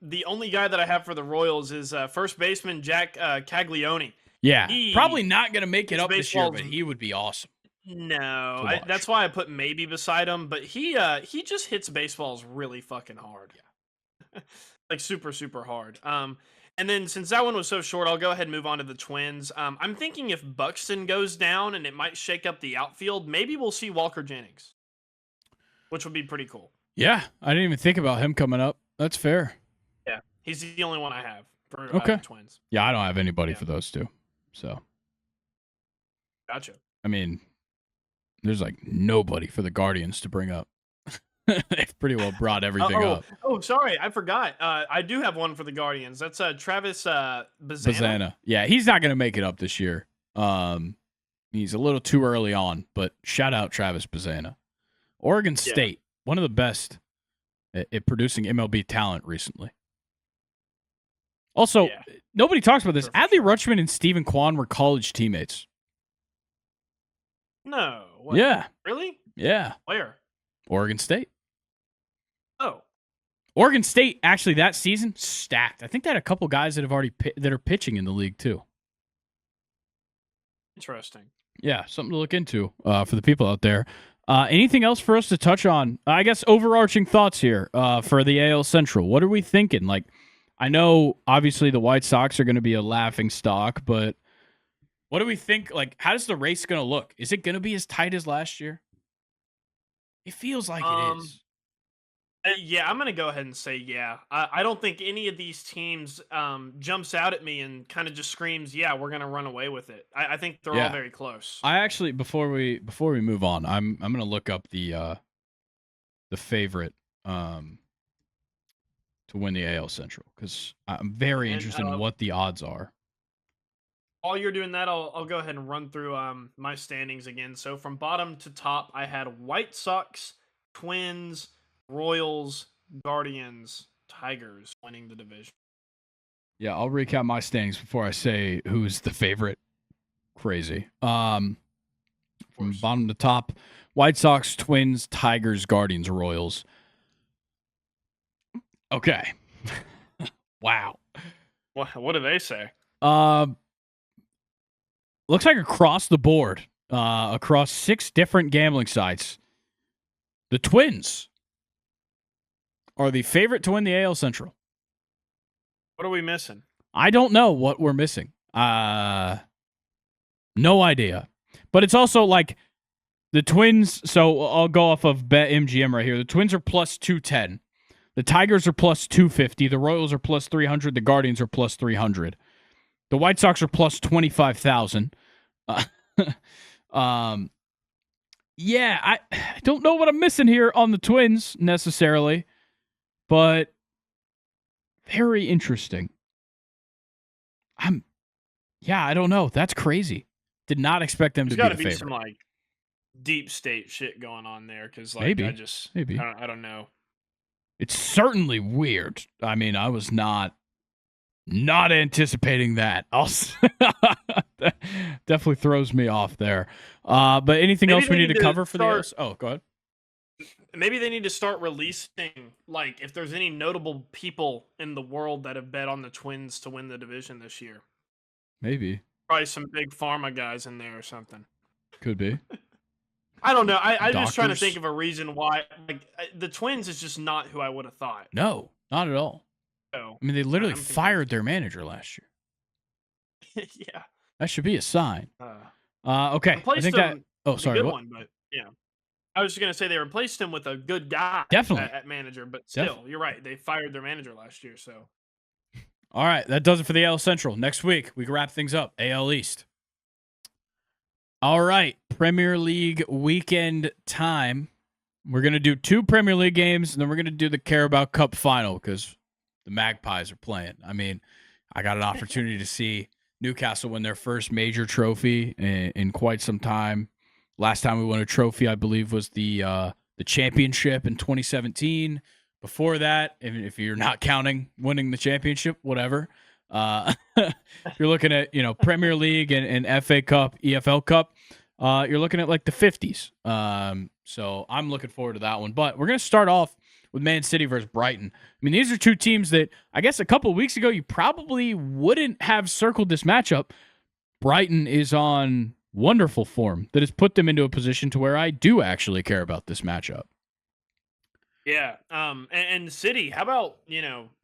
The only guy that I have for the Royals is first baseman Jack Caglione. Yeah, probably not going to make it up this year, but he would be awesome. No, that's why I put maybe beside him. But he just hits baseballs really fucking hard. Yeah, like super super hard. And then since that one was so short, I'll go ahead and move on to the Twins. I'm thinking if Buxton goes down and it might shake up the outfield, maybe we'll see Walker Jennings, which would be pretty cool. Yeah, I didn't even think about him coming up. That's fair. Yeah, he's the only one I have for the Twins. Yeah, I don't have anybody for those two. So, gotcha. I mean, there's like nobody for the Guardians to bring up. They've pretty well brought everything up. Oh, sorry, I forgot. I do have one for the Guardians. That's Travis Bazzana. Yeah, he's not going to make it up this year. He's a little too early on, but shout out Travis Bazzana. Oregon State, one of the best at producing MLB talent recently. Also, nobody talks about this. Adley Rutschman and Stephen Kwan were college teammates. No. What? Yeah. Really? Yeah. Where? Oregon State. Oh. Oregon State, actually, that season, stacked. I think they had a couple guys that have already that are pitching in the league, too. Interesting. Yeah, something to look into for the people out there. Anything else for us to touch on? I guess overarching thoughts here for the AL Central. What are we thinking? Like, I know, obviously, the White Sox are going to be a laughing stock, but what do we think? Like, how is the race going to look? Is it going to be as tight as last year? It feels like it is. Yeah, I'm going to go ahead and say yeah. I don't think any of these teams jumps out at me and kind of just screams, yeah, we're going to run away with it. I think they're all very close. I actually, before we move on, I'm going to look up the favorite to win the AL Central because I'm very interested in what the odds are. While you're doing that, I'll go ahead and run through my standings again. So from bottom to top, I had White Sox, Twins, Royals, Guardians, Tigers winning the division. Yeah, I'll recap my standings before I say who's the favorite. Crazy. From bottom to top, White Sox, Twins, Tigers, Guardians, Royals. Okay. Wow. What do they say? Looks like across the board, across 6 different gambling sites, the Twins are the favorite to win the AL Central. What are we missing? I don't know what we're missing. No idea. But it's also like the Twins, so I'll go off of BetMGM right here. The Twins are plus 210. The Tigers are plus 250. The Royals are plus 300. The Guardians are plus 300. The White Sox are plus 25,000. Yeah, I don't know what I'm missing here on the Twins necessarily, but very interesting. I don't know. That's crazy. Did not expect them to be the favorite. There's got to be some like deep state shit going on there because like maybe. I don't know. It's certainly weird. I mean, I was not anticipating that. That definitely throws me off there. But anything else we need to cover for the ALS? Oh, go ahead. Maybe they need to start releasing, like, if there's any notable people in the world that have bet on the Twins to win the division this year. Maybe. Probably some big pharma guys in there or something. Could be. I don't know. I'm just trying to think of a reason why. Like, the Twins is just not who I would have thought. No, not at all. So, I mean, they literally fired their manager last year. Yeah. That should be a sign. Okay. I think that. Oh, sorry. What? One, but yeah. I was just gonna say they replaced him with a good guy. Definitely at manager, but still, you're right. They fired their manager last year, so All right, that does it for the AL Central. Next week, we can wrap things up. AL East. All right, Premier League weekend time. We're going to do 2 Premier League games, and then we're going to do the Carabao Cup final because the Magpies are playing. I mean, I got an opportunity to see Newcastle win their first major trophy in quite some time. Last time we won a trophy, I believe, was the championship in 2017. Before that, if you're not counting winning the championship, whatever. If you're looking at Premier League and FA Cup, EFL Cup, you're looking at like the 50s. So I'm looking forward to that one. But we're gonna start off with Man City versus Brighton. I mean, these are 2 teams that I guess a couple of weeks ago you probably wouldn't have circled this matchup. Brighton is on wonderful form that has put them into a position to where I do actually care about this matchup. Yeah. And City, how about,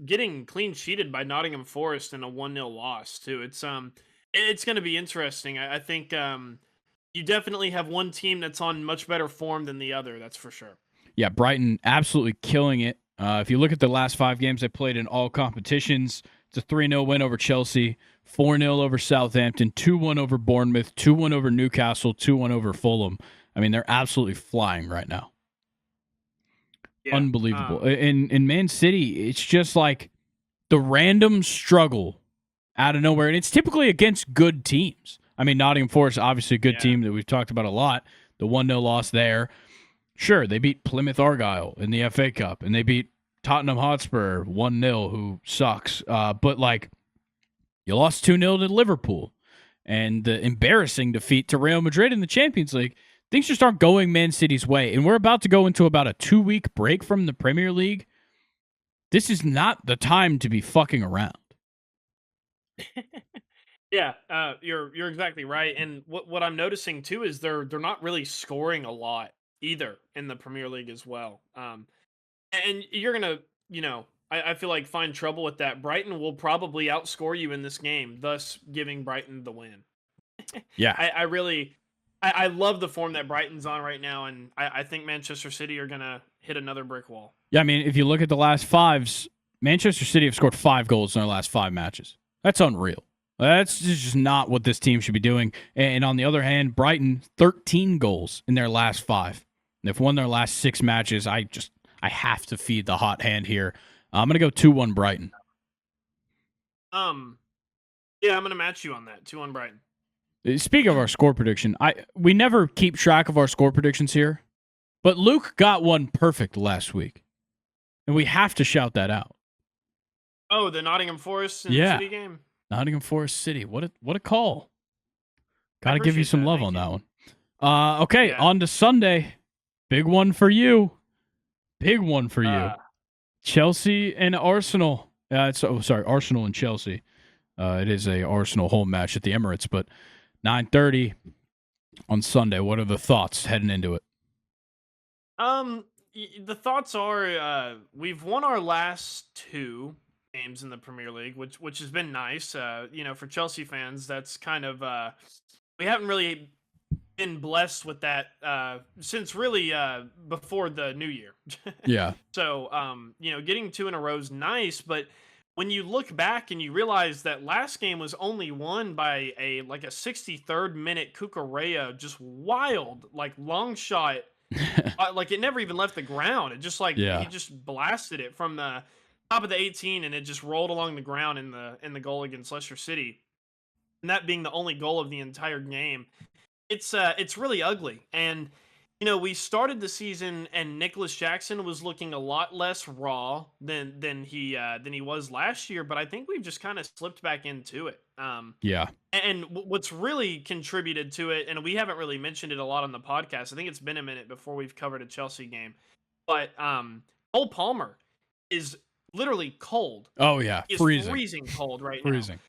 getting clean sheeted by Nottingham Forest in a 1-0 loss too? It's going to be interesting. I think you definitely have one team that's on much better form than the other, that's for sure. Yeah, Brighton absolutely killing it. If you look at the last 5 games they played in all competitions, it's a 3-0 win over Chelsea, 4-0 over Southampton, 2-1 over Bournemouth, 2-1 over Newcastle, 2-1 over Fulham. I mean, they're absolutely flying right now. Yeah. Unbelievable. In Man City, it's just like the random struggle out of nowhere, and it's typically against good teams. I mean, Nottingham Forest, obviously a good team that we've talked about a lot. The 1-0 loss there. Sure, they beat Plymouth Argyle in the FA Cup, and they beat Tottenham Hotspur 1-0, who sucks. But, like, you lost 2-0 to Liverpool, and the embarrassing defeat to Real Madrid in the Champions League. Things just aren't going Man City's way, and we're about to go into about a 2-week break from the Premier League. This is not the time to be fucking around. Yeah, you're exactly right. And what I'm noticing too is they're not really scoring a lot either in the Premier League as well. And you're gonna, I feel like find trouble with that. Brighton will probably outscore you in this game, thus giving Brighton the win. Yeah. I love the form that Brighton's on right now, and I think Manchester City are gonna hit another brick wall. Yeah, I mean, if you look at the last 5s, Manchester City have scored 5 goals in their last 5 matches. That's unreal. That's just not what this team should be doing. And on the other hand, Brighton, 13 goals in their last 5. They've won their last 6 matches. I have to feed the hot hand here. I'm going to go 2-1 Brighton. Yeah, I'm going to match you on that. 2-1 Brighton. Speaking of our score prediction, we never keep track of our score predictions here, but Luke got one perfect last week, and we have to shout that out. Oh, the Nottingham Forest and City game? Nottingham Forest City. What a call. Got to give you some love on that one. Okay, on to Sunday. Big one for you. Big one for you. Chelsea and Arsenal. Arsenal and Chelsea. It is a Arsenal home match at the Emirates, but 9:30 on Sunday. What are the thoughts heading into it? The thoughts are we've won our last 2 games in the Premier League, which has been nice. For Chelsea fans, that's kind of we haven't really been blessed with that since really before the new year. Yeah. So getting 2 in a row is nice, but when you look back and you realize that last game was only won by a 63rd minute Cucurella, just wild, like long shot, like it never even left the ground. It just he just blasted it from the top of the 18 and it just rolled along the ground in the goal against Leicester City. And that being the only goal of the entire game. It's really ugly. And we started the season and Nicholas Jackson was looking a lot less raw than he was last year, but I think we've just kind of slipped back into it. Yeah. And what's really contributed to it, and we haven't really mentioned it a lot on the podcast. I think it's been a minute before we've covered a Chelsea game, but Cole Palmer is literally cold. Oh yeah, freezing cold right now. Freezing.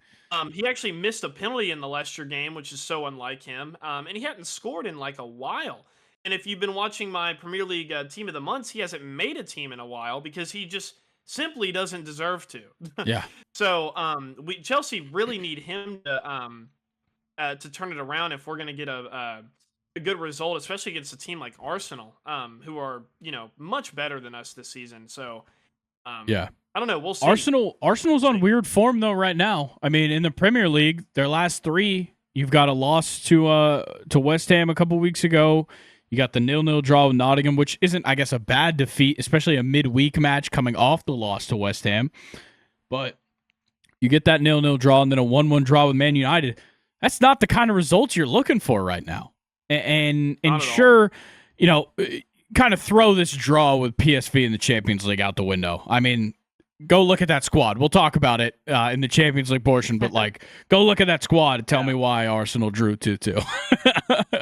He actually missed a penalty in the Leicester game, which is so unlike him. And he hadn't scored in like a while. And if you've been watching my Premier League Team of the Months, he hasn't made a team in a while because he just simply doesn't deserve to. Yeah. So Chelsea really need him to turn it around if we're going to get a good result, especially against a team like Arsenal, who are much better than us this season. So Yeah. I don't know. We'll see. Arsenal's on weird form though right now. I mean, in the Premier League, their last 3, you've got a loss to West Ham a couple weeks ago. You got the 0-0 draw with Nottingham, which isn't, I guess, a bad defeat, especially a midweek match coming off the loss to West Ham. But you get that 0-0 draw and then a 1-1 draw with Man United. That's not the kind of results you're looking for right now. And sure, you know, kind of throw this draw with PSV in the Champions League out the window. I mean, go look at that squad. We'll talk about it in the Champions League portion, but like, go look at that squad and tell me why Arsenal drew 2-2.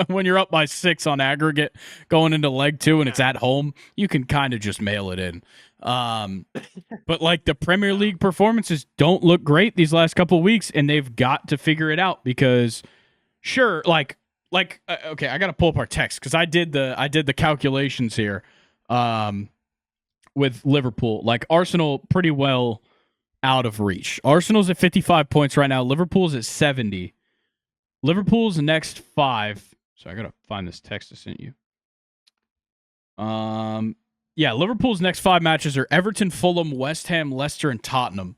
When you're up by 6 on aggregate going into leg 2 and it's at home, you can kind of just mail it in. But like the Premier League performances don't look great these last couple of weeks, and they've got to figure it out because, sure, okay, I got to pull up our text because I did the calculations here. With Liverpool, like Arsenal pretty well out of reach. Arsenal's at 55 points right now. Liverpool's at 70. Liverpool's next 5. So I gotta find this text I sent you. Yeah, Liverpool's next 5 matches are Everton, Fulham, West Ham, Leicester, and Tottenham.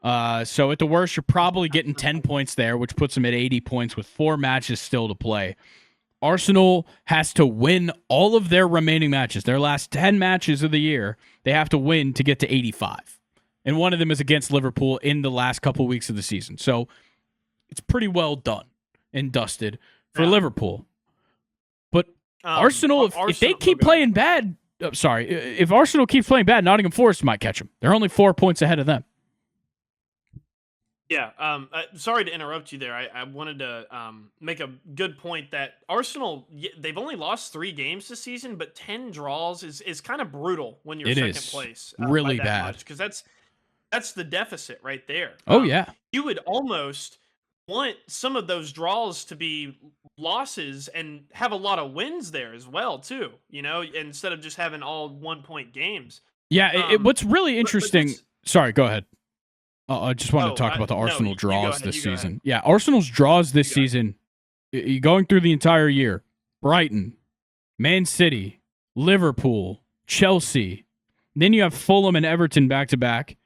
So at the worst, you're probably getting 10 points there, which puts them at 80 points with 4 matches still to play. Arsenal has to win all of their remaining matches. Their last 10 matches of the year, they have to win to get to 85. And one of them is against Liverpool in the last couple weeks of the season. So it's pretty well done and dusted for Liverpool. But Arsenal, if they keep playing bad, if Arsenal keeps playing bad, Nottingham Forest might catch them. They're only 4 points ahead of them. Yeah, sorry to interrupt you there. I wanted to make a good point that Arsenal, they've only lost 3 games this season, but 10 draws is kind of brutal when you're second place. Really bad. Because that's the deficit right there. Oh, yeah. You would almost want some of those draws to be losses and have a lot of wins there as well, too, you know, instead of just having all 1-point games. Yeah, what's really interesting... Sorry, go ahead. I just wanted to talk about the Arsenal draws this season. Yeah, Arsenal's draws this season, going through the entire year, Brighton, Man City, Liverpool, Chelsea. Then you have Fulham and Everton back-to-back,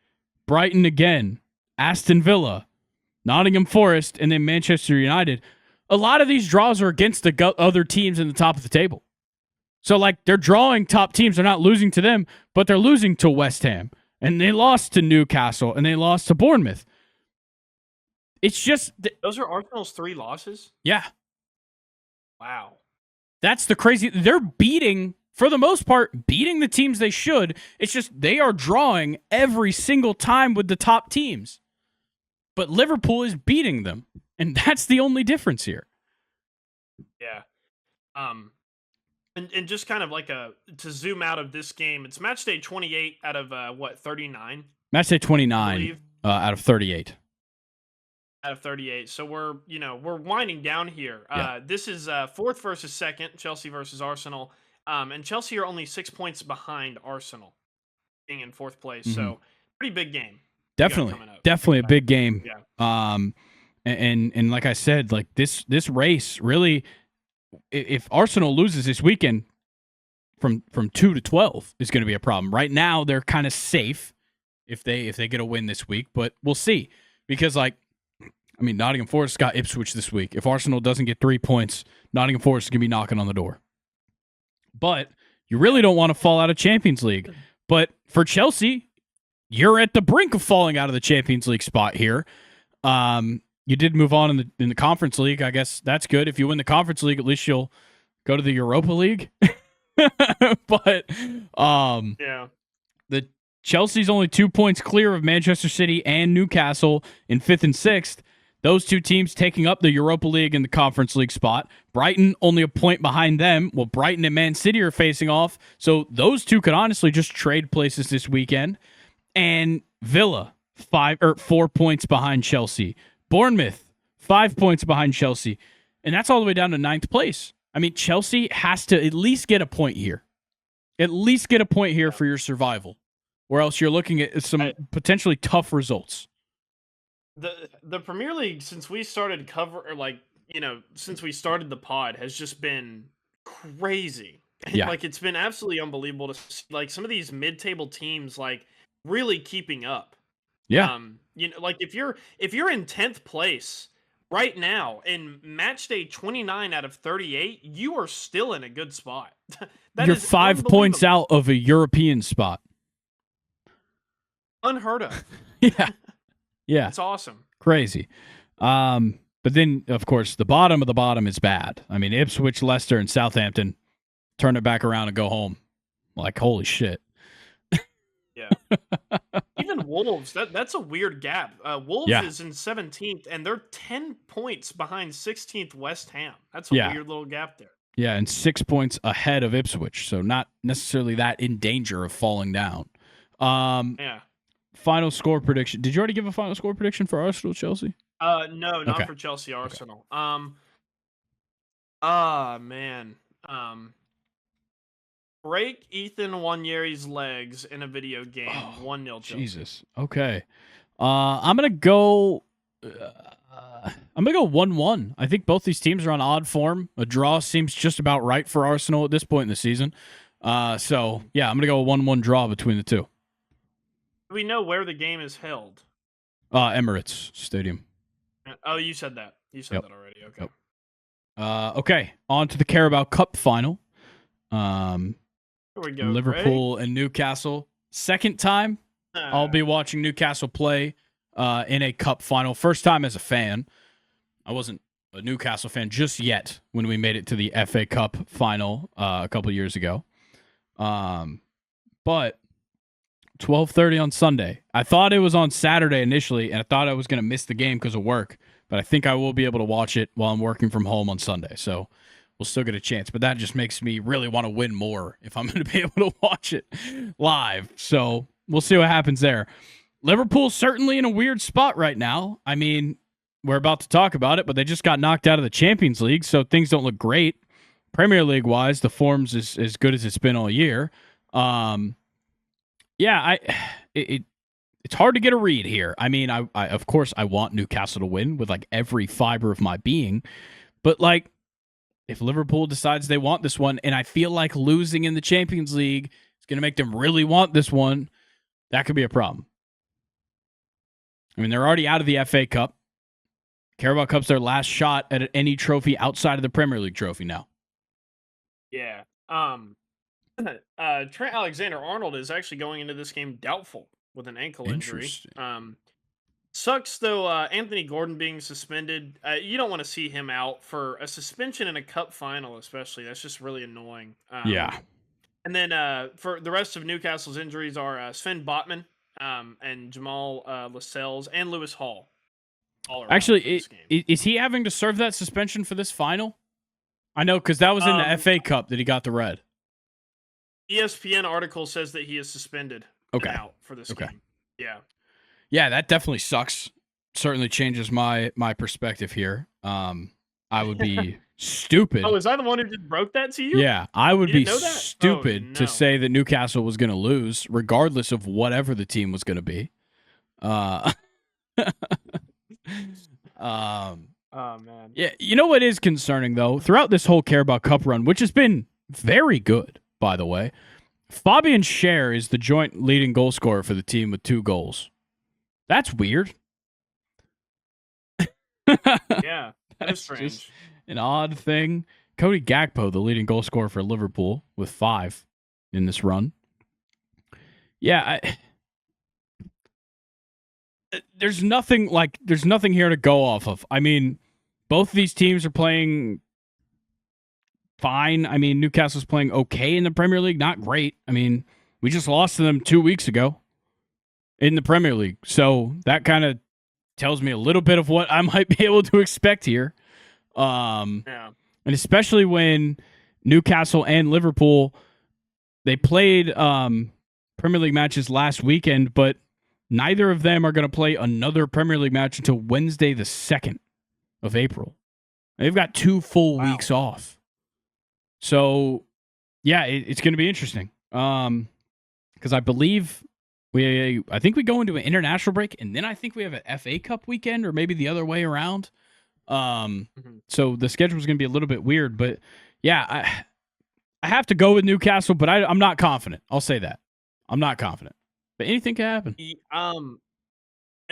Brighton again, Aston Villa, Nottingham Forest, and then Manchester United. A lot of these draws are against the other teams in the top of the table. So, like, they're drawing top teams. They're not losing to them, but they're losing to West Ham. And they lost to Newcastle, and they lost to Bournemouth. It's just... Those are Arsenal's 3 losses? Yeah. Wow. That's the crazy... They're beating, for the most part, beating the teams they should. It's just they are drawing every single time with the top teams. But Liverpool is beating them. And that's the only difference here. Yeah. And just kind of like to zoom out of this game, it's match day 28 out of 39? Match day 29 out of 38. Out of 38. So we're winding down here. Yeah. This is 4th versus 2nd, Chelsea versus Arsenal. And Chelsea are only 6 points behind Arsenal, being in 4th place. Mm-hmm. So pretty big game. Definitely a big game. Yeah. And like I said, like this race really, if Arsenal loses this weekend, from 2 to 12 is going to be a problem. Right now, they're kind of safe if they get a win this week, but we'll see. Because, like, I mean, Nottingham Forest got Ipswich this week. If Arsenal doesn't get 3 points, Nottingham Forest is going to be knocking on the door. But you really don't want to fall out of Champions League. But for Chelsea, you're at the brink of falling out of the Champions League spot here. You did move on in the Conference League. I guess that's good. If you win the Conference League, at least you'll go to the Europa League. But the Chelsea's only 2 points clear of Manchester City and Newcastle in 5th and 6th. Those two teams taking up the Europa League and the Conference League spot. Brighton only a point behind them. Well, Brighton and Man City are facing off. So those two could honestly just trade places this weekend. And Villa, 4 points behind Chelsea. Bournemouth, 5 points behind Chelsea. And that's all the way down to 9th place. I mean, Chelsea has to at least get a point here. At least get a point here for your survival. Or else you're looking at some potentially tough results. The Premier League, since we started since we started the pod, has just been crazy. Yeah. Like, it's been absolutely unbelievable to see, like, some of these mid-table teams, like really keeping up. Yeah. Like if you're in 10th place right now in match day 29 out of 38, you are still in a good spot. That You're is 5 points out of a European spot. Unheard of. Yeah. Yeah. It's awesome. Crazy. But then, of course, the bottom of the bottom is bad. I mean, Ipswich, Leicester, and Southampton turn it back around and go home. Like, holy shit. Yeah. Even Wolves, that's a weird gap. Wolves is in 17th, and they're 10 points behind 16th West Ham. That's a weird little gap there. Yeah, and 6 points ahead of Ipswich, so not necessarily that in danger of falling down. Yeah. Final score prediction. Did you already give a final score prediction for Arsenal Chelsea? No, not for Chelsea Arsenal. Man. Break Ethan Nwanery's legs in a video game. 1-0 Chelsea. Jesus. Okay. I'm gonna go 1-1. I think both these teams are on odd form. A draw seems just about right for Arsenal at this point in the season. So yeah, I'm gonna go a 1-1 draw between the two. Do we know where the game is held? Emirates Stadium. Oh, you said that. You said that already. Okay. Okay. On to the Carabao Cup final. Here we go. Liverpool and Newcastle. Second time I'll be watching Newcastle play in a cup final. First time as a fan. I wasn't a Newcastle fan just yet when we made it to the FA Cup final a couple years ago. But 12:30 on Sunday. I thought it was on Saturday initially, and I thought I was going to miss the game because of work. But I think I will be able to watch it while I'm working from home on Sunday. So we'll still get a chance. But that just makes me really want to win more if I'm going to be able to watch it live. So we'll see what happens there. Liverpool's certainly in a weird spot right now. I mean, we're about to talk about it, but they just got knocked out of the Champions League, so things don't look great. Premier League-wise, the form's as good as it's been all year. It's hard to get a read here. I mean, I of course I want Newcastle to win with like every fiber of my being, but like if Liverpool decides they want this one, and I feel like losing in the Champions League is going to make them really want this one, that could be a problem. I mean, they're already out of the FA Cup. Carabao Cup's their last shot at any trophy outside of the Premier League trophy now. Yeah. Trent Alexander-Arnold is actually going into this game doubtful with an ankle injury. Sucks though. Anthony Gordon being suspended. You don't want to see him out for a suspension in a cup final, especially. That's just really annoying. Yeah. And then for the rest of Newcastle's injuries are Sven Botman and Jamal Lascelles and Lewis Hall. Actually, is he having to serve that suspension for this final? I know, because that was in the FA Cup that he got the red. ESPN article says that he is suspended out for this game. Yeah. Yeah, that definitely sucks. Certainly changes my perspective here. I would be stupid. Oh, is I the one who just broke that to you? Yeah, I would be stupid to say that Newcastle was going to lose, regardless of whatever the team was going to be. Oh man. Yeah, you know what is concerning though? Throughout this whole Carabao Cup run, which has been very good, by the way, Fabian Schär is the joint leading goal scorer for the team with 2 goals. That's weird. Yeah, that is strange. Just an odd thing. Cody Gakpo, the leading goal scorer for Liverpool, with 5 in this run. Yeah, there's nothing here to go off of. I mean, both of these teams are playing fine. I mean, Newcastle's playing okay in the Premier League, not great. I mean, we just lost to them 2 weeks ago in the Premier League. So that kind of tells me a little bit of what I might be able to expect here. Yeah. And especially when Newcastle and Liverpool, they played Premier League matches last weekend, but neither of them are going to play another Premier League match until Wednesday, the 2nd of April. They've got 2 full weeks off. So, yeah, it's going to be interesting. Because I believe I think we go into an international break, and then I think we have an FA Cup weekend, or maybe the other way around. So the schedule is going to be a little bit weird. But, yeah, I have to go with Newcastle, but I'm not confident. I'll say that. I'm not confident. But anything can happen.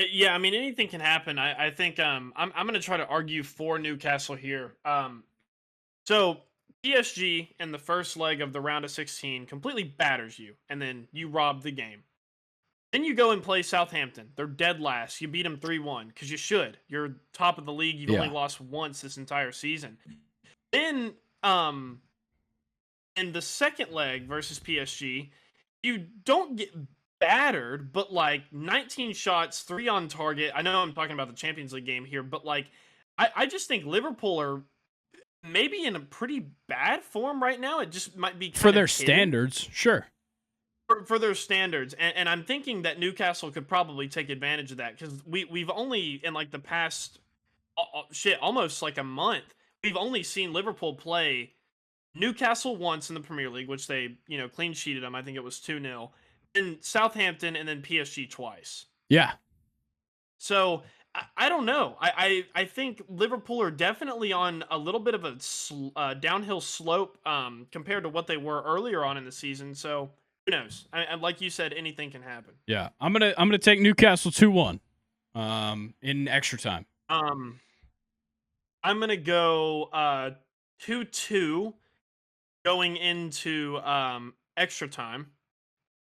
Yeah, I mean anything can happen. I think I'm gonna try to argue for Newcastle here. So PSG in the first leg of the round of 16 completely batters you, and then you rob the game. Then you go and play Southampton. They're dead last. You beat them 3-1 because you should. You're top of the league. You've only Yeah. lost once this entire season. Then in the second leg versus PSG, you don't get battered, but like 19 shots, 3 on target. I know I'm talking about the Champions League game here, but like I just think Liverpool are maybe in a pretty bad form right now. It just might be For kind their of hidden standards, sure. for their standards, and I'm thinking that Newcastle could probably take advantage of that because we've only in like the past almost like a month we've only seen Liverpool play Newcastle once in the Premier League, which they clean sheeted them. I think it was 2-0. And Southampton and then PSG twice. Yeah. So I don't know. I think Liverpool are definitely on a little bit of a downhill slope compared to what they were earlier on in the season. So who knows? And like you said, anything can happen. Yeah. I'm gonna take Newcastle 2-1 in extra time. I'm gonna go 2-2 going into extra time,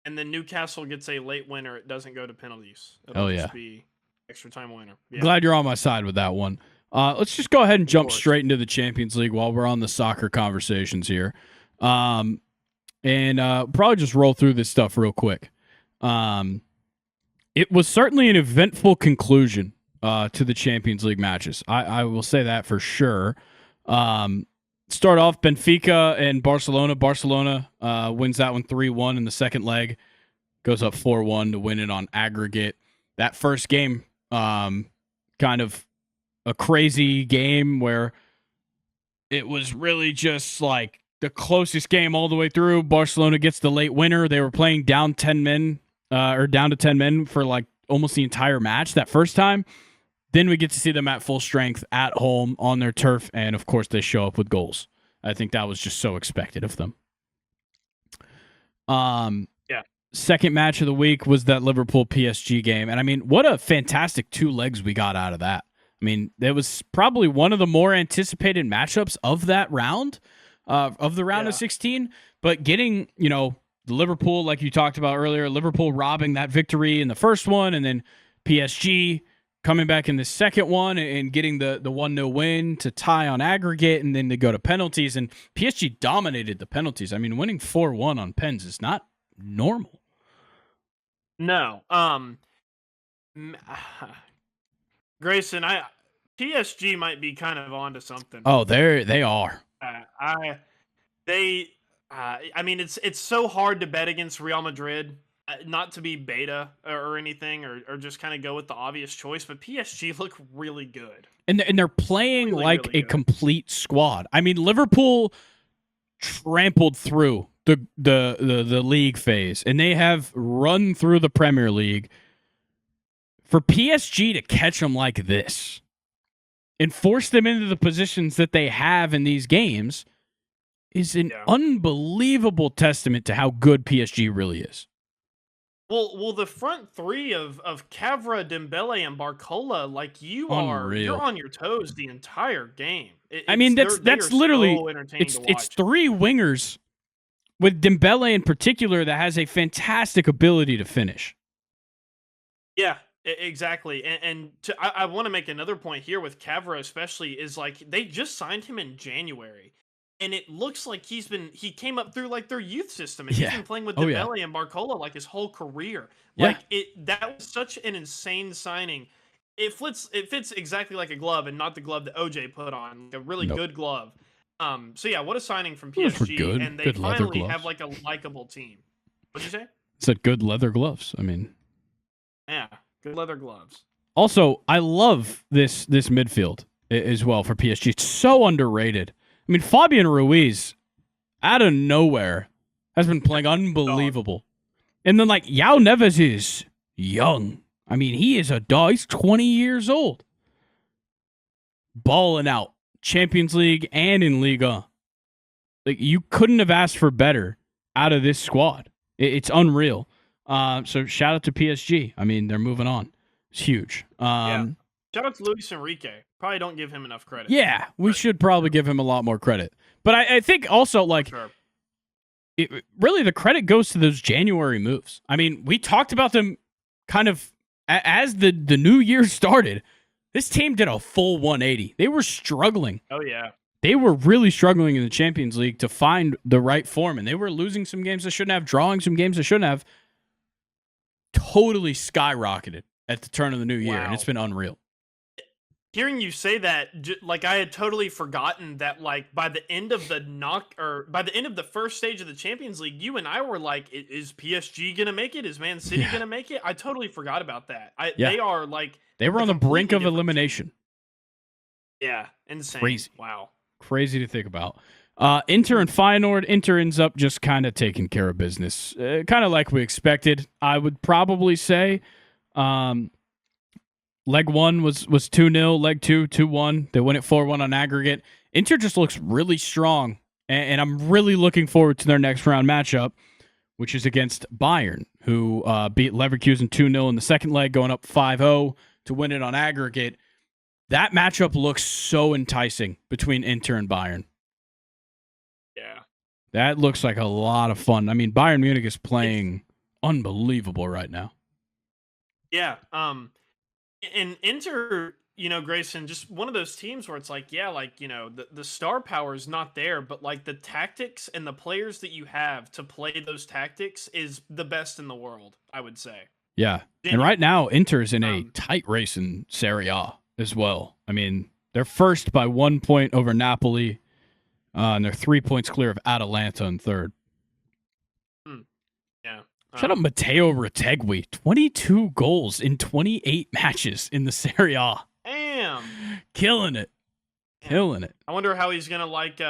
and then Newcastle gets a late winner. It doesn't go to penalties. It'll just be extra time winner. Yeah. Glad you're on my side with that one. Let's just go ahead and jump straight into the Champions League while we're on the soccer conversations here. And probably just roll through this stuff real quick. It was certainly an eventful conclusion to the Champions League matches. I will say that for sure. Start off Benfica and Barcelona. Barcelona wins that one 3-1 in the second leg. Goes up 4-1 to win it on aggregate. That first game, kind of a crazy game where it was really just like the closest game all the way through. Barcelona gets the late winner. They were playing down 10 men or down to 10 men for like almost the entire match that first time. Then we get to see them at full strength at home on their turf, and of course they show up with goals. I think that was just so expected of them. Yeah. Second match of the week was that Liverpool PSG game, and I mean, what a fantastic 2 legs we got out of that. I mean, it was probably one of the more anticipated matchups of that round, of the round of 16. But getting, Liverpool, like you talked about earlier, Liverpool robbing that victory in the first one, and then PSG coming back in the second one and getting the 1-0 win to tie on aggregate and then to go to penalties. And PSG dominated the penalties. I mean, winning 4-1 on pens is not normal. No. Grayson, PSG might be kind of onto something. Oh, they are. I mean, it's so hard to bet against Real Madrid. Not to be beta or anything, or just kind of go with the obvious choice, but PSG look really good, and they're playing really, like really a complete squad. I mean, Liverpool trampled through the league phase, and they have run through the Premier League. For PSG to catch them like this and force them into the positions that they have in these games is an unbelievable testament to how good PSG really is. Well, the front three of Cavra, Dembele, and Barcola, like you're on your toes the entire game. I mean, that's literally so it's 3 wingers with Dembele in particular that has a fantastic ability to finish. Yeah, exactly. And I want to make another point here with Cavra, especially is like they just signed him in January. And it looks like he came up through like their youth system, and he's been playing with Dembele and Barcola like his whole career. Like that was such an insane signing. It fits exactly like a glove, and not the glove that OJ put on. Like a really good glove. So yeah, what a signing from PSG, and they finally have like a likable team. What'd you say? Said good leather gloves. I mean, yeah, good leather gloves. Also, I love this midfield as well for PSG. It's so underrated. I mean, Fabian Ruiz, out of nowhere, has been playing unbelievable. And then, like, Yao Neves is young. I mean, he is a dog. He's 20 years old. Balling out. Champions League and in Liga. Like, you couldn't have asked for better out of this squad. It's unreal. So shout out to PSG. I mean, they're moving on. It's huge. Yeah. Shout out to Luis Enrique. Probably don't give him enough credit. Yeah, we should probably give him a lot more credit. But I think also, like, Sure. really the credit goes to those January moves. I mean, we talked about them kind of as the new year started. This team did a full 180. They were struggling. Oh, yeah. They were really struggling in the Champions League to find the right form, and they were losing some games they shouldn't have, drawing some games they shouldn't have. Totally skyrocketed at the turn of the new year, and it's been unreal. Hearing you say that, like, I had totally forgotten that, like, by the end of the by the end of the first stage of the Champions League, you and I were like, is PSG gonna make it? Is Man City gonna make it? I totally forgot about that. They are like, they were on the brink of elimination. Yeah, insane. Crazy. Wow. Crazy to think about. Inter and Feyenoord. Inter ends up just kind of taking care of business, kind of like we expected. I would probably say, leg one was 2-0, leg two 2-1. They win it 4-1 on aggregate. Inter just looks really strong, and I'm really looking forward to their next round matchup, which is against Bayern, who beat Leverkusen 2-0 in the second leg, going up 5-0 to win it on aggregate. That matchup looks so enticing between Inter and Bayern. Yeah. That looks like a lot of fun. I mean, Bayern Munich is playing unbelievable right now. Yeah. And Inter, Grayson, just one of those teams where it's like, yeah, like, the star power is not there, but like the tactics and the players that you have to play those tactics is the best in the world, I would say. Yeah. And right now, Inter is in a tight race in Serie A as well. I mean, they're first by 1 point over Napoli, and they're 3 points clear of Atalanta in third. Yeah. Shout out Matteo Retegui. 22 goals in 28 matches in the Serie A. Damn. Killing it. Killing it. I wonder how he's going to like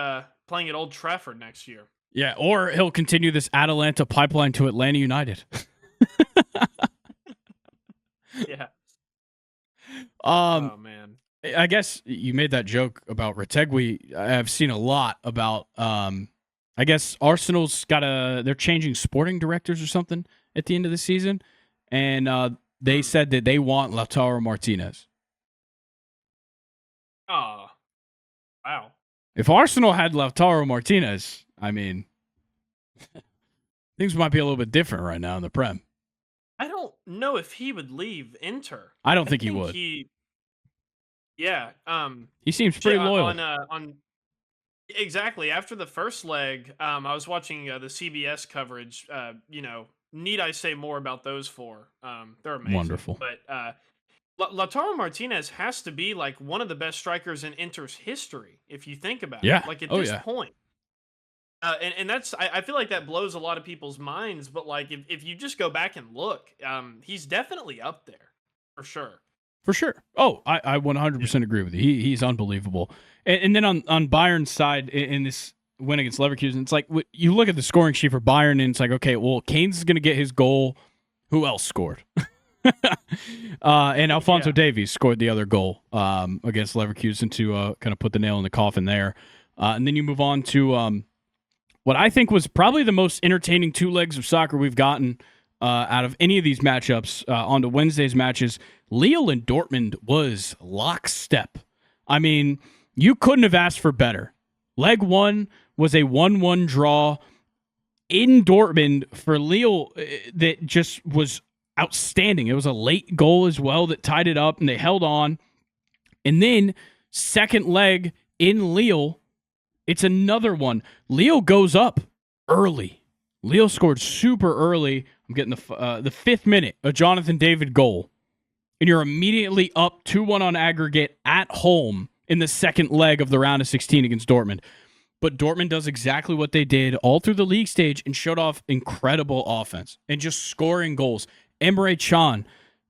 playing at Old Trafford next year. Yeah, or he'll continue this Atalanta pipeline to Atlanta United. Yeah. Oh, man. I guess you made that joke about Retegui. I've seen a lot about I guess Arsenal's they're changing sporting directors or something at the end of the season, and they said that they want Lautaro Martinez. Oh, wow. If Arsenal had Lautaro Martinez, I mean, things might be a little bit different right now in the Prem. I don't know if he would leave Inter. I don't think he would. Yeah. He seems pretty loyal. Exactly. After the first leg, I was watching the CBS coverage. Need I say more about those four? They're amazing. Wonderful. But Lautaro Martinez has to be like one of the best strikers in Inter's history, if you think about it. Like at this point. And that's I feel like that blows a lot of people's minds, but like if you just go back and look, he's definitely up there for sure. For sure. Oh, I 100% agree with you. He's unbelievable. And then on Bayern's side in this win against Leverkusen, it's like you look at the scoring sheet for Bayern and it's like, okay, well, Kane's is going to get his goal. Who else scored? And Alphonso Davies scored the other goal against Leverkusen to kind of put the nail in the coffin there. And then you move on to what I think was probably the most entertaining two legs of soccer we've gotten out of any of these matchups on to Wednesday's matches. Lille and Dortmund was lockstep. I mean, you couldn't have asked for better. Leg one was a 1-1 draw in Dortmund for Lille that just was outstanding. It was a late goal as well that tied it up, and they held on. And then second leg in Lille, it's another one. Lille goes up early. Lille scored super early. I'm getting the 5th minute, a Jonathan David goal. And you're immediately up 2-1 on aggregate at home in the second leg of the round of 16 against Dortmund. But Dortmund does exactly what they did all through the league stage and showed off incredible offense and just scoring goals. Emre Can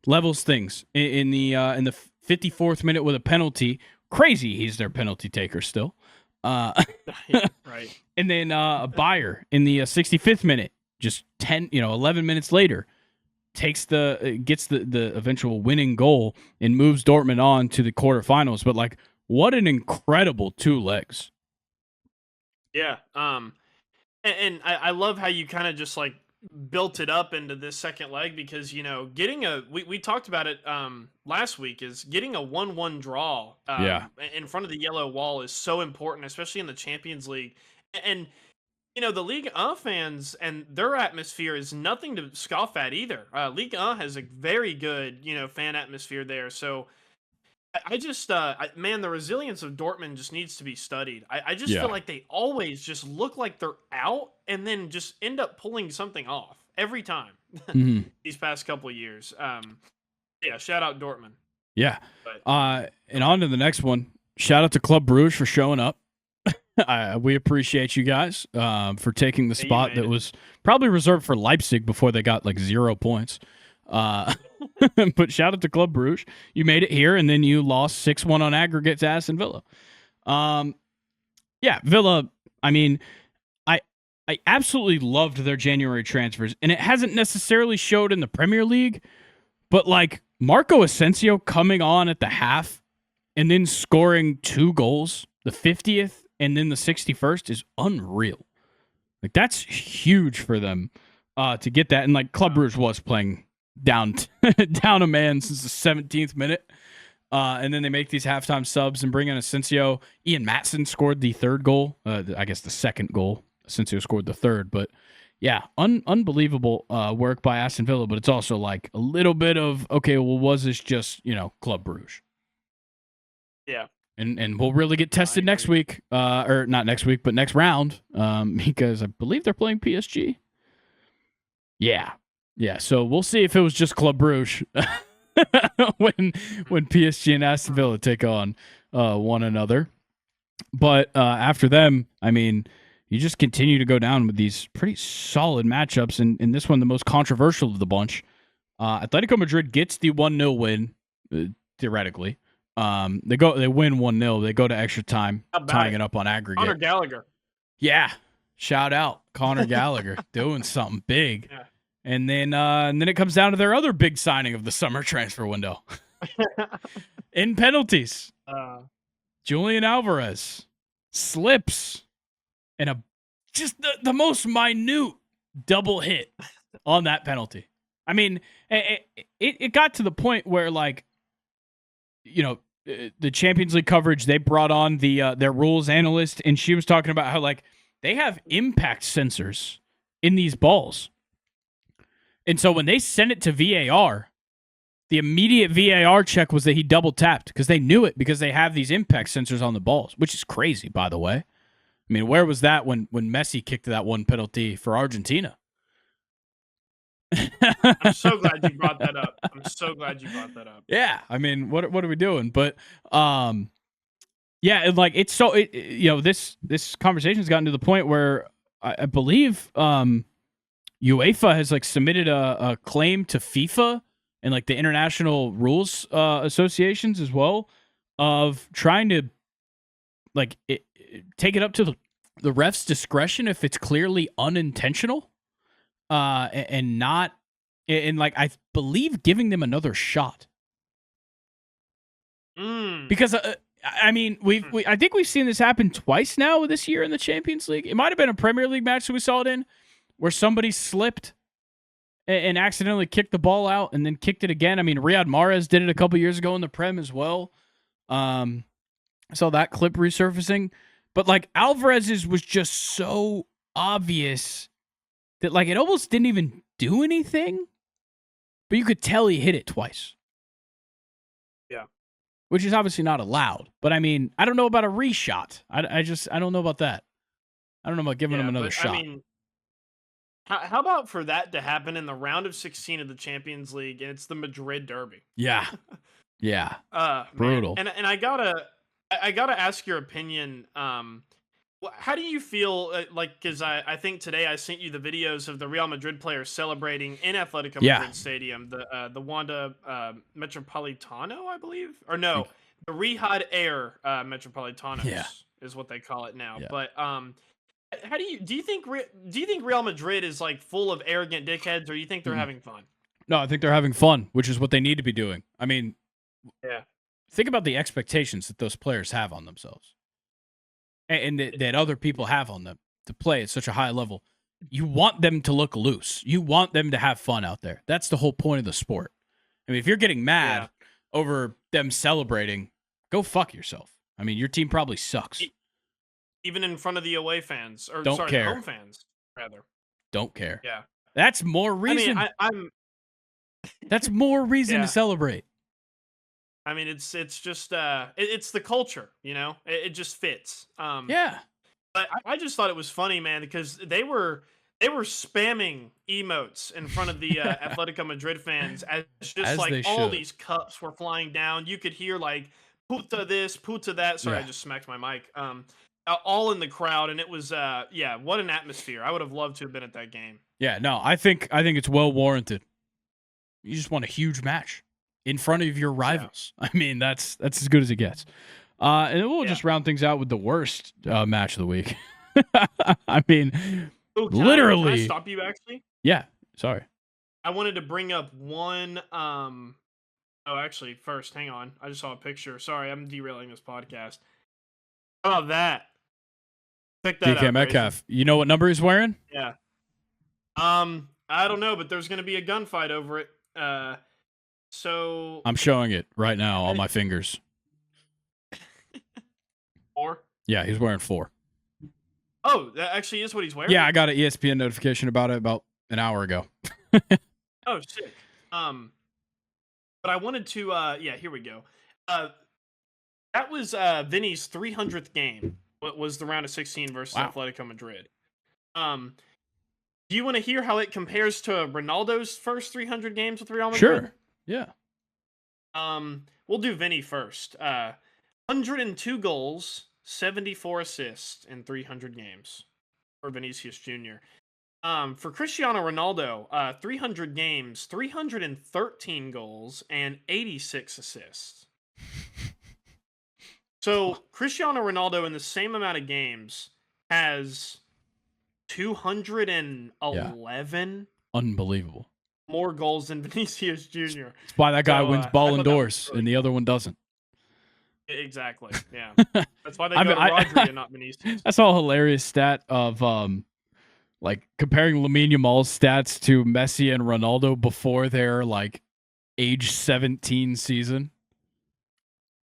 levels things in the 54th minute with a penalty. Crazy, he's their penalty taker still. Right. And then Bayer in the 65th minute, just 11 minutes later, gets the eventual winning goal and moves Dortmund on to the quarterfinals. But like, what an incredible two legs. Yeah. And I love how you kind of just like built it up into this second leg because getting we talked about it last week, is getting a 1-1 draw in front of the yellow wall is so important, especially in the Champions League. And the Ligue 1 fans and their atmosphere is nothing to scoff at either. Ligue 1 has a very good fan atmosphere there. So I just, man, the resilience of Dortmund just needs to be studied. I just feel like they always just look like they're out and then just end up pulling something off every time these past couple of years. Yeah, shout out Dortmund. Yeah. And on to the next one. Shout out to Club Brugge for showing up. We appreciate you guys for taking the spot that was probably reserved for Leipzig before they got like 0 points. But shout out to Club Brugge. You made it here, and then you lost 6-1 on aggregate to Aston Villa. Villa, I mean, I absolutely loved their January transfers, and it hasn't necessarily showed in the Premier League, but like Marco Asensio coming on at the half and then scoring 2 goals, the 50th and then the 61st, is unreal. Like, that's huge for them to get that. And like Club Brugge was playing down a man since the 17th minute. And then they make these halftime subs and bring in Asensio. Ian Maatsen scored the 3rd goal. I guess the 2nd goal. Asensio scored the 3rd. But yeah, unbelievable work by Aston Villa. But it's also like a little bit of, okay, well, was this just, Club Brugge? Yeah. And we'll really get tested next week. Or not next week, but next round. Because I believe they're playing PSG. Yeah. Yeah, so we'll see if it was just Club Brugge when PSG and Aston Villa take on one another. But after them, I mean, you just continue to go down with these pretty solid matchups. And in this one, the most controversial of the bunch, Atletico Madrid gets the 1-0 win, theoretically. They win 1-0. They go to extra time, tying it up on aggregate. Conor Gallagher. Yeah, shout out Conor Gallagher doing something big. Yeah. And then it comes down to their other big signing of the summer transfer window. In penalties, Julian Alvarez slips and just the most minute double hit on that penalty. I mean, it got to the point where, like, the Champions League coverage, they brought on their rules analyst, and she was talking about how, like, they have impact sensors in these balls. And so when they sent it to VAR, the immediate VAR check was that he double tapped because they knew it, because they have these impact sensors on the balls, which is crazy, by the way. I mean, where was that when Messi kicked that one penalty for Argentina? I'm so glad you brought that up. Yeah, I mean, what are we doing? But yeah, like it's so this conversation's gotten to the point where I believe UEFA has like submitted a claim to FIFA and like the international rules associations as well, of trying to like take it up to the ref's discretion if it's clearly unintentional, and not, and like I believe giving them another shot. Because I mean, I think we've seen this happen twice now this year in the Champions League. It might have been a Premier League match that we saw it in, where somebody slipped and accidentally kicked the ball out and then kicked it again. I mean, Riyad Mahrez did it a couple years ago in the Prem as well. I saw that clip resurfacing. But, like, Alvarez's was just so obvious that, like, it almost didn't even do anything. But you could tell he hit it twice. Yeah. Which is obviously not allowed. But, I mean, I don't know about a reshot. I don't know about that. I don't know about giving him another shot. I mean, how about for that to happen in the round of 16 of the Champions League, and it's the Madrid derby? Yeah. Yeah. Brutal. Man. And I gotta ask your opinion. How do you feel? Because I think today I sent you the videos of the Real Madrid players celebrating in Atletico Madrid Stadium, the Wanda Metropolitano, I believe, or no, the Riyadh Air Metropolitanos is what they call it now. Yeah. But how do you think Real Madrid is like full of arrogant dickheads, or do you think they're having fun? No, I think they're having fun, which is what they need to be doing. I mean, think about the expectations that those players have on themselves, and that other people have on them to play at such a high level. you want them to look loose. You want them to have fun out there. That's the whole point of the sport. I mean, if you're getting mad over them celebrating, go fuck yourself. I mean, your team probably sucks. Even in front of the away fans, or Don't care. The home fans, rather. Don't care. Yeah. That's more reason. I mean, I'm. That's more reason to celebrate. I mean, it's just it's the culture, you know. It just fits. Yeah. But I just thought it was funny, man, because they were spamming emotes in front of the Atletico Madrid fans as like all these cups were flying down. You could hear like puta this, puta that. Sorry, I just smacked my mic. All in the crowd, and it was what an atmosphere. I would have loved to have been at that game. Yeah, no, I think it's well warranted. You just want a huge match in front of your rivals. I mean, that's as good as it gets. And we'll just round things out with the worst match of the week. I mean, literally. Can I stop you, actually? Yeah, sorry. I wanted to bring up one. Actually, first, hang on. I just saw a picture. Sorry, I'm derailing this podcast. How about that? Pick that DK up, Metcalf. You know what number he's wearing? Yeah. I don't know, but there's going to be a gunfight over it. So I'm showing it right now on my fingers. 4? Yeah, he's wearing 4. Oh, that actually is what he's wearing? Yeah, I got an ESPN notification about it about an hour ago. Oh, sick. But I wanted to, here we go. That was Vinny's 300th game. What was the round of 16 versus Atletico Madrid. Do you want to hear how it compares to Ronaldo's first 300 games with Real Madrid? Sure. Yeah. We'll do Vinny first. 102 goals, 74 assists in 300 games for Vinicius Jr. For Cristiano Ronaldo, 300 games, 313 goals, and 86 assists. So Cristiano Ronaldo in the same amount of games has 211 unbelievable more goals than Vinicius Jr. That's why that guy wins Ballon d'Ors and the other one doesn't. Exactly. Yeah. That's why they go to Rodri and not Vinicius. That's all hilarious stat of like comparing Lamine Yamal's stats to Messi and Ronaldo before their like age 17 season.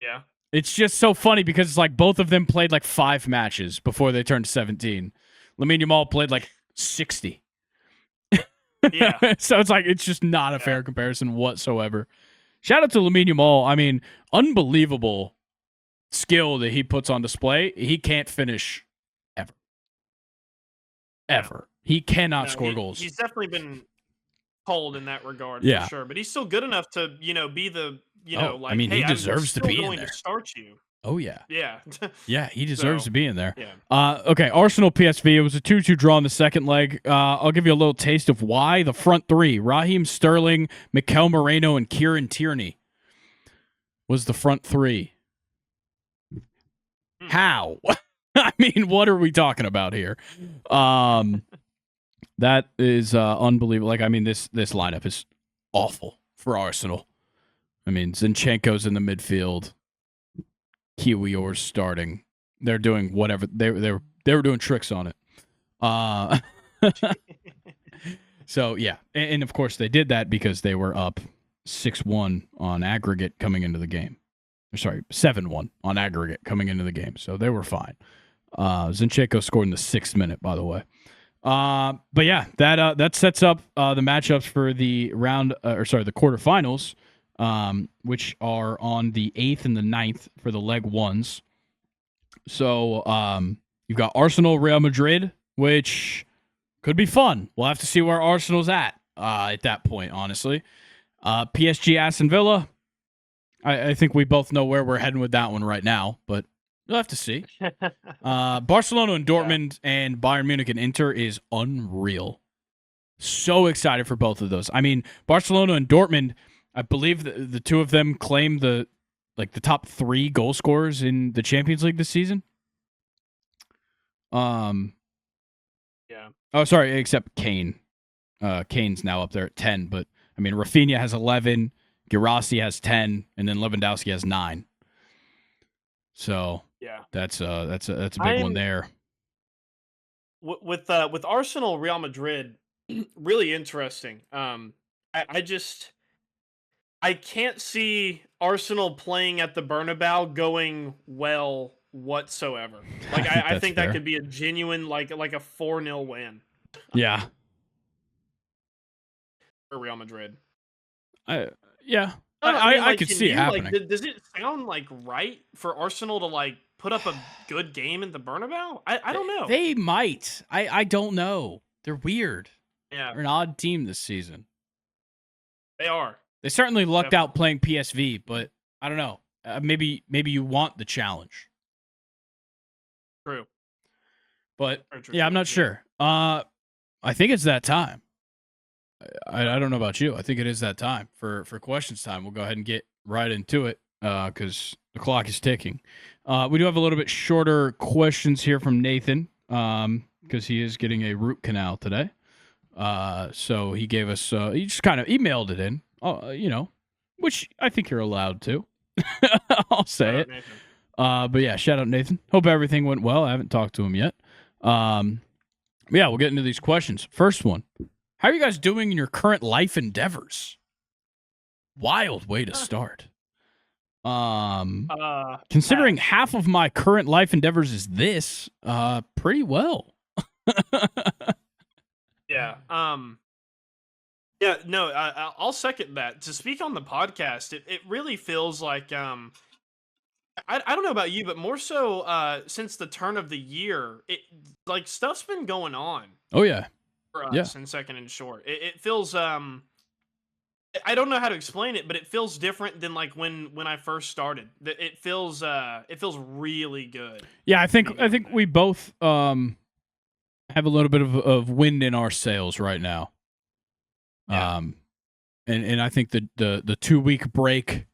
Yeah. It's just so funny because it's like both of them played like 5 matches before they turned 17. Lamine Yamal played like 60. Yeah. So it's like, it's just not a fair comparison whatsoever. Shout out to Lamine Yamal. I mean, unbelievable skill that he puts on display. He can't finish ever. Ever. He cannot score goals. He's definitely been cold in that regard, for sure. But he's still good enough to, be the, like, I mean, hey, he deserves to be in going there. To start you. Oh, yeah. Yeah. Yeah, he deserves to be in there. Yeah. Okay, Arsenal PSV. It was a 2-2 draw in the second leg. I'll give you a little taste of why. The front three, Raheem Sterling, Mikel Moreno, and Kieran Tierney was the front three. How? I mean, what are we talking about here? That is unbelievable. Like, I mean, this lineup is awful for Arsenal. I mean, Zinchenko's in the midfield. Kiwior's starting. They're doing whatever they were doing tricks on it. So yeah, and of course they did that because they were up 6-1 on aggregate coming into the game. Sorry, 7-1 on aggregate coming into the game. So they were fine. Zinchenko scored in the 6th minute, by the way. But yeah, that sets up the matchups for the the quarterfinals. Which are on the 8th and the 9th for the leg ones. So you've got Arsenal, Real Madrid, which could be fun. We'll have to see where Arsenal's at that point, honestly. PSG, Aston Villa. I think we both know where we're heading with that one right now, but we'll have to see. Barcelona and Dortmund and Bayern Munich and Inter is unreal. So excited for both of those. I mean, Barcelona and Dortmund, I believe the two of them claim the top 3 goal scorers in the Champions League this season. Yeah. Oh, sorry, except Kane. Kane's now up there at 10, but I mean Rafinha has 11, Guirassy has 10, and then Lewandowski has 9. So yeah, that's a big one there. with Arsenal, Real Madrid, really interesting. I just I can't see Arsenal playing at the Bernabeu going well whatsoever. Like I That's think that fair. could be a genuine like a 4-0 win Yeah. for Real Madrid. Yeah. I don't know. I mean, I like, could can see it you like? happening. Does it sound like right for Arsenal to like put up a good game in the Bernabeu? I don't know. They might. I don't know. They're weird. Yeah, They're an odd team this season. they are They certainly lucked definitely out playing PSV, but I don't know. Maybe you want the challenge. true. But Very true, yeah, I'm not yeah. sure. I think it's that time. I don't know about you. I think it is that time for questions time. We'll go ahead and get right into it because the clock is ticking. We do have a little bit shorter questions here from Nathan because he is getting a root canal today. So he gave us he just kind of emailed it in, which I think you're allowed to. I'll say it. But yeah, shout out Nathan. Hope everything went well. I haven't talked to him yet. Yeah, we'll get into these questions. First one. How are you guys doing in your current life endeavors? Wild way to start. Considering half of my current life endeavors is this, pretty well. Yeah. Yeah. No, I'll second that. To speak on the podcast, it really feels like I don't know about you, but more so since the turn of the year, it like stuff's been going on Oh yeah. for Yeah. us in second and short. It feels I don't know how to explain it, but it feels different than like when I first started. It feels really good. Yeah, I think we both have a little bit of wind in our sails right now. Yeah. And I think the 2-week break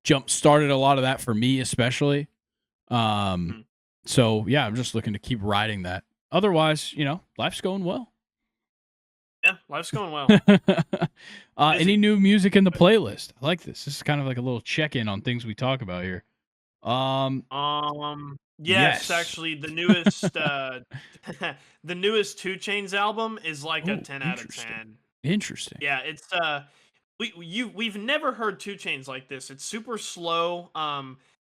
jump started a lot of that for me especially. So yeah, I'm just looking to keep riding that. Otherwise, life's going well. Yeah, life's going well. Any new music in the playlist? I like this. This is kind of like a little check-in on things we talk about here. Yes, actually the newest the newest 2 Chainz album is like a 10 out of 10. Interesting. Yeah, it's we've never heard 2 Chainz like this. It's super slow.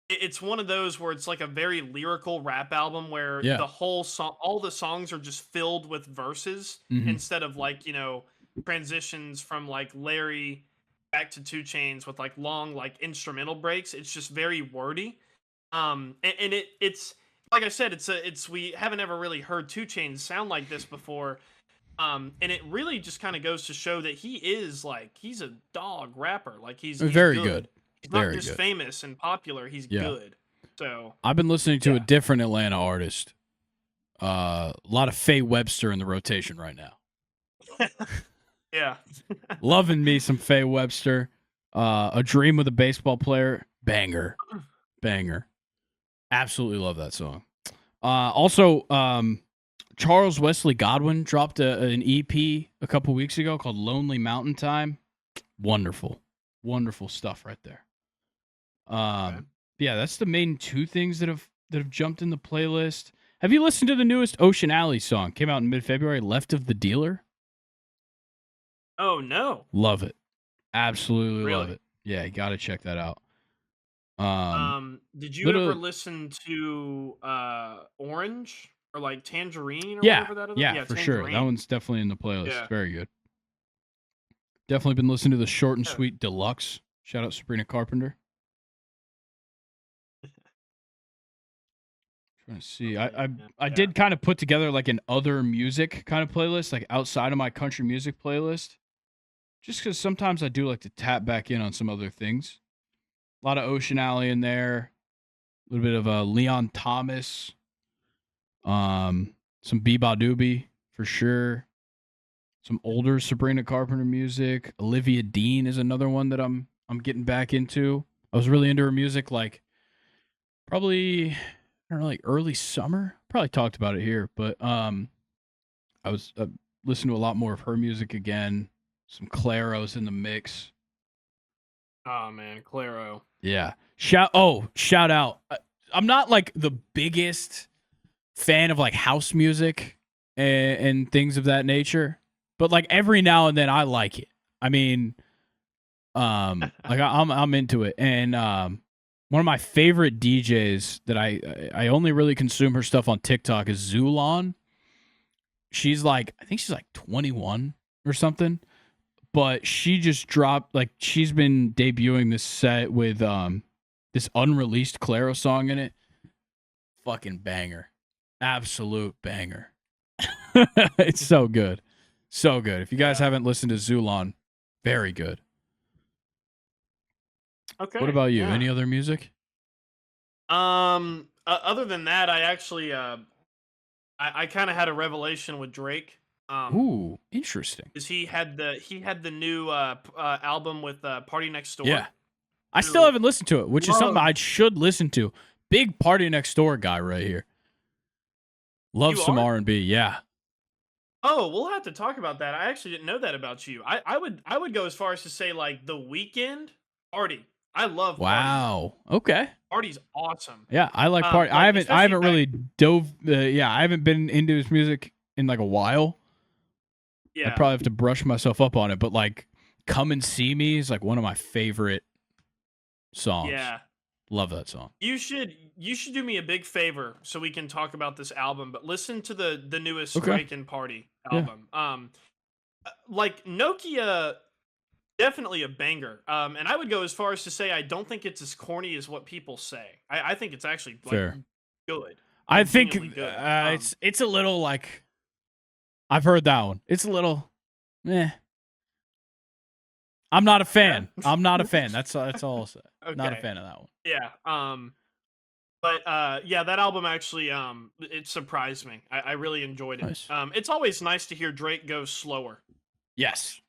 It's one of those where it's like a very lyrical rap album where the whole song, all the songs are just filled with verses instead of like, transitions from like Larry back to 2 Chainz with like long like instrumental breaks. It's just very wordy. And it's like I said, it's we haven't ever really heard 2 Chainz sound like this before. And it really just kind of goes to show that he's a dog rapper. Like he's very good. He's not just famous and popular. He's good. So I've been listening to a different Atlanta artist. A lot of Faye Webster in the rotation right now. Yeah. Loving me some Faye Webster. A Dream with a Baseball Player. Banger. Absolutely love that song. Also, Charles Wesley Godwin dropped an EP a couple weeks ago called Lonely Mountain Time. Wonderful stuff right there. Yeah, that's the main 2 things that have jumped in the playlist. Have you listened to the newest Ocean Alley song? Came out in mid-February, Left of the Dealer. Oh no. Love it. Absolutely love it. Yeah, you got to check that out. Did you ever listen to Orange or like Tangerine or whatever that is? Yeah, for sure. That one's definitely in the playlist. Yeah. Very good. Definitely been listening to the Short and Sweet Deluxe. Shout out Sabrina Carpenter. Trying to see. I did kind of put together like an other music kind of playlist, like outside of my country music playlist. Just because sometimes I do like to tap back in on some other things. A lot of Ocean Alley in there. A little bit of Leon Thomas. Some Beba Doobie for sure. Some older Sabrina Carpenter music. Olivia Dean is another one that I'm getting back into. I was really into her music like probably, I don't know, like early summer. Probably talked about it here, but I was listening to a lot more of her music again. Some Claro's in the mix. Oh man, Claro. Yeah. Shout out. I'm not like the biggest fan of like house music. and things of that nature. But like every now and then I like it. I mean, like I'm into it. And one of my favorite DJs that I only really consume her stuff on TikTok is Zulon. She's like, I think she's like 21 or something. But she just dropped, like, she's been debuting this set with this unreleased Claro song in it. Fucking banger. Absolute banger. It's so good. So good. If you guys haven't listened to Zulon, very good. Okay. What about you? Any other music? Other than that, I actually I kind of had a revelation with Drake. Ooh, interesting. Because he had the new album with Party Next Door. Yeah. I still haven't listened to it, which is something I should listen to. Big Party Next Door guy right here. Love some R&B, yeah. Oh, we'll have to talk about that. I actually didn't know that about you. I would go as far as to say like The Weeknd, Party. I love Party. Wow. Okay. Party's awesome. Yeah, I like Party. Like, I haven't really dove. I haven't been into his music in like a while. Yeah. I probably have to brush myself up on it. But like, Come and See Me is like one of my favorite songs. Yeah. Love that song. You should do me a big favor so we can talk about this album. But listen to the newest Drake and Party album. Yeah. Like Nokia. Definitely a banger. And I would go as far as to say I don't think it's as corny as what people say. I think it's actually like, fair, good. I think it's a little like, I've heard that one. It's a little, I'm not a fan. Yeah. I'm not a fan. That's all I'll say. Okay. Not a fan of that one. Yeah. But yeah, that album actually it surprised me. I really enjoyed it. Nice. It's always nice to hear Drake go slower. Yes.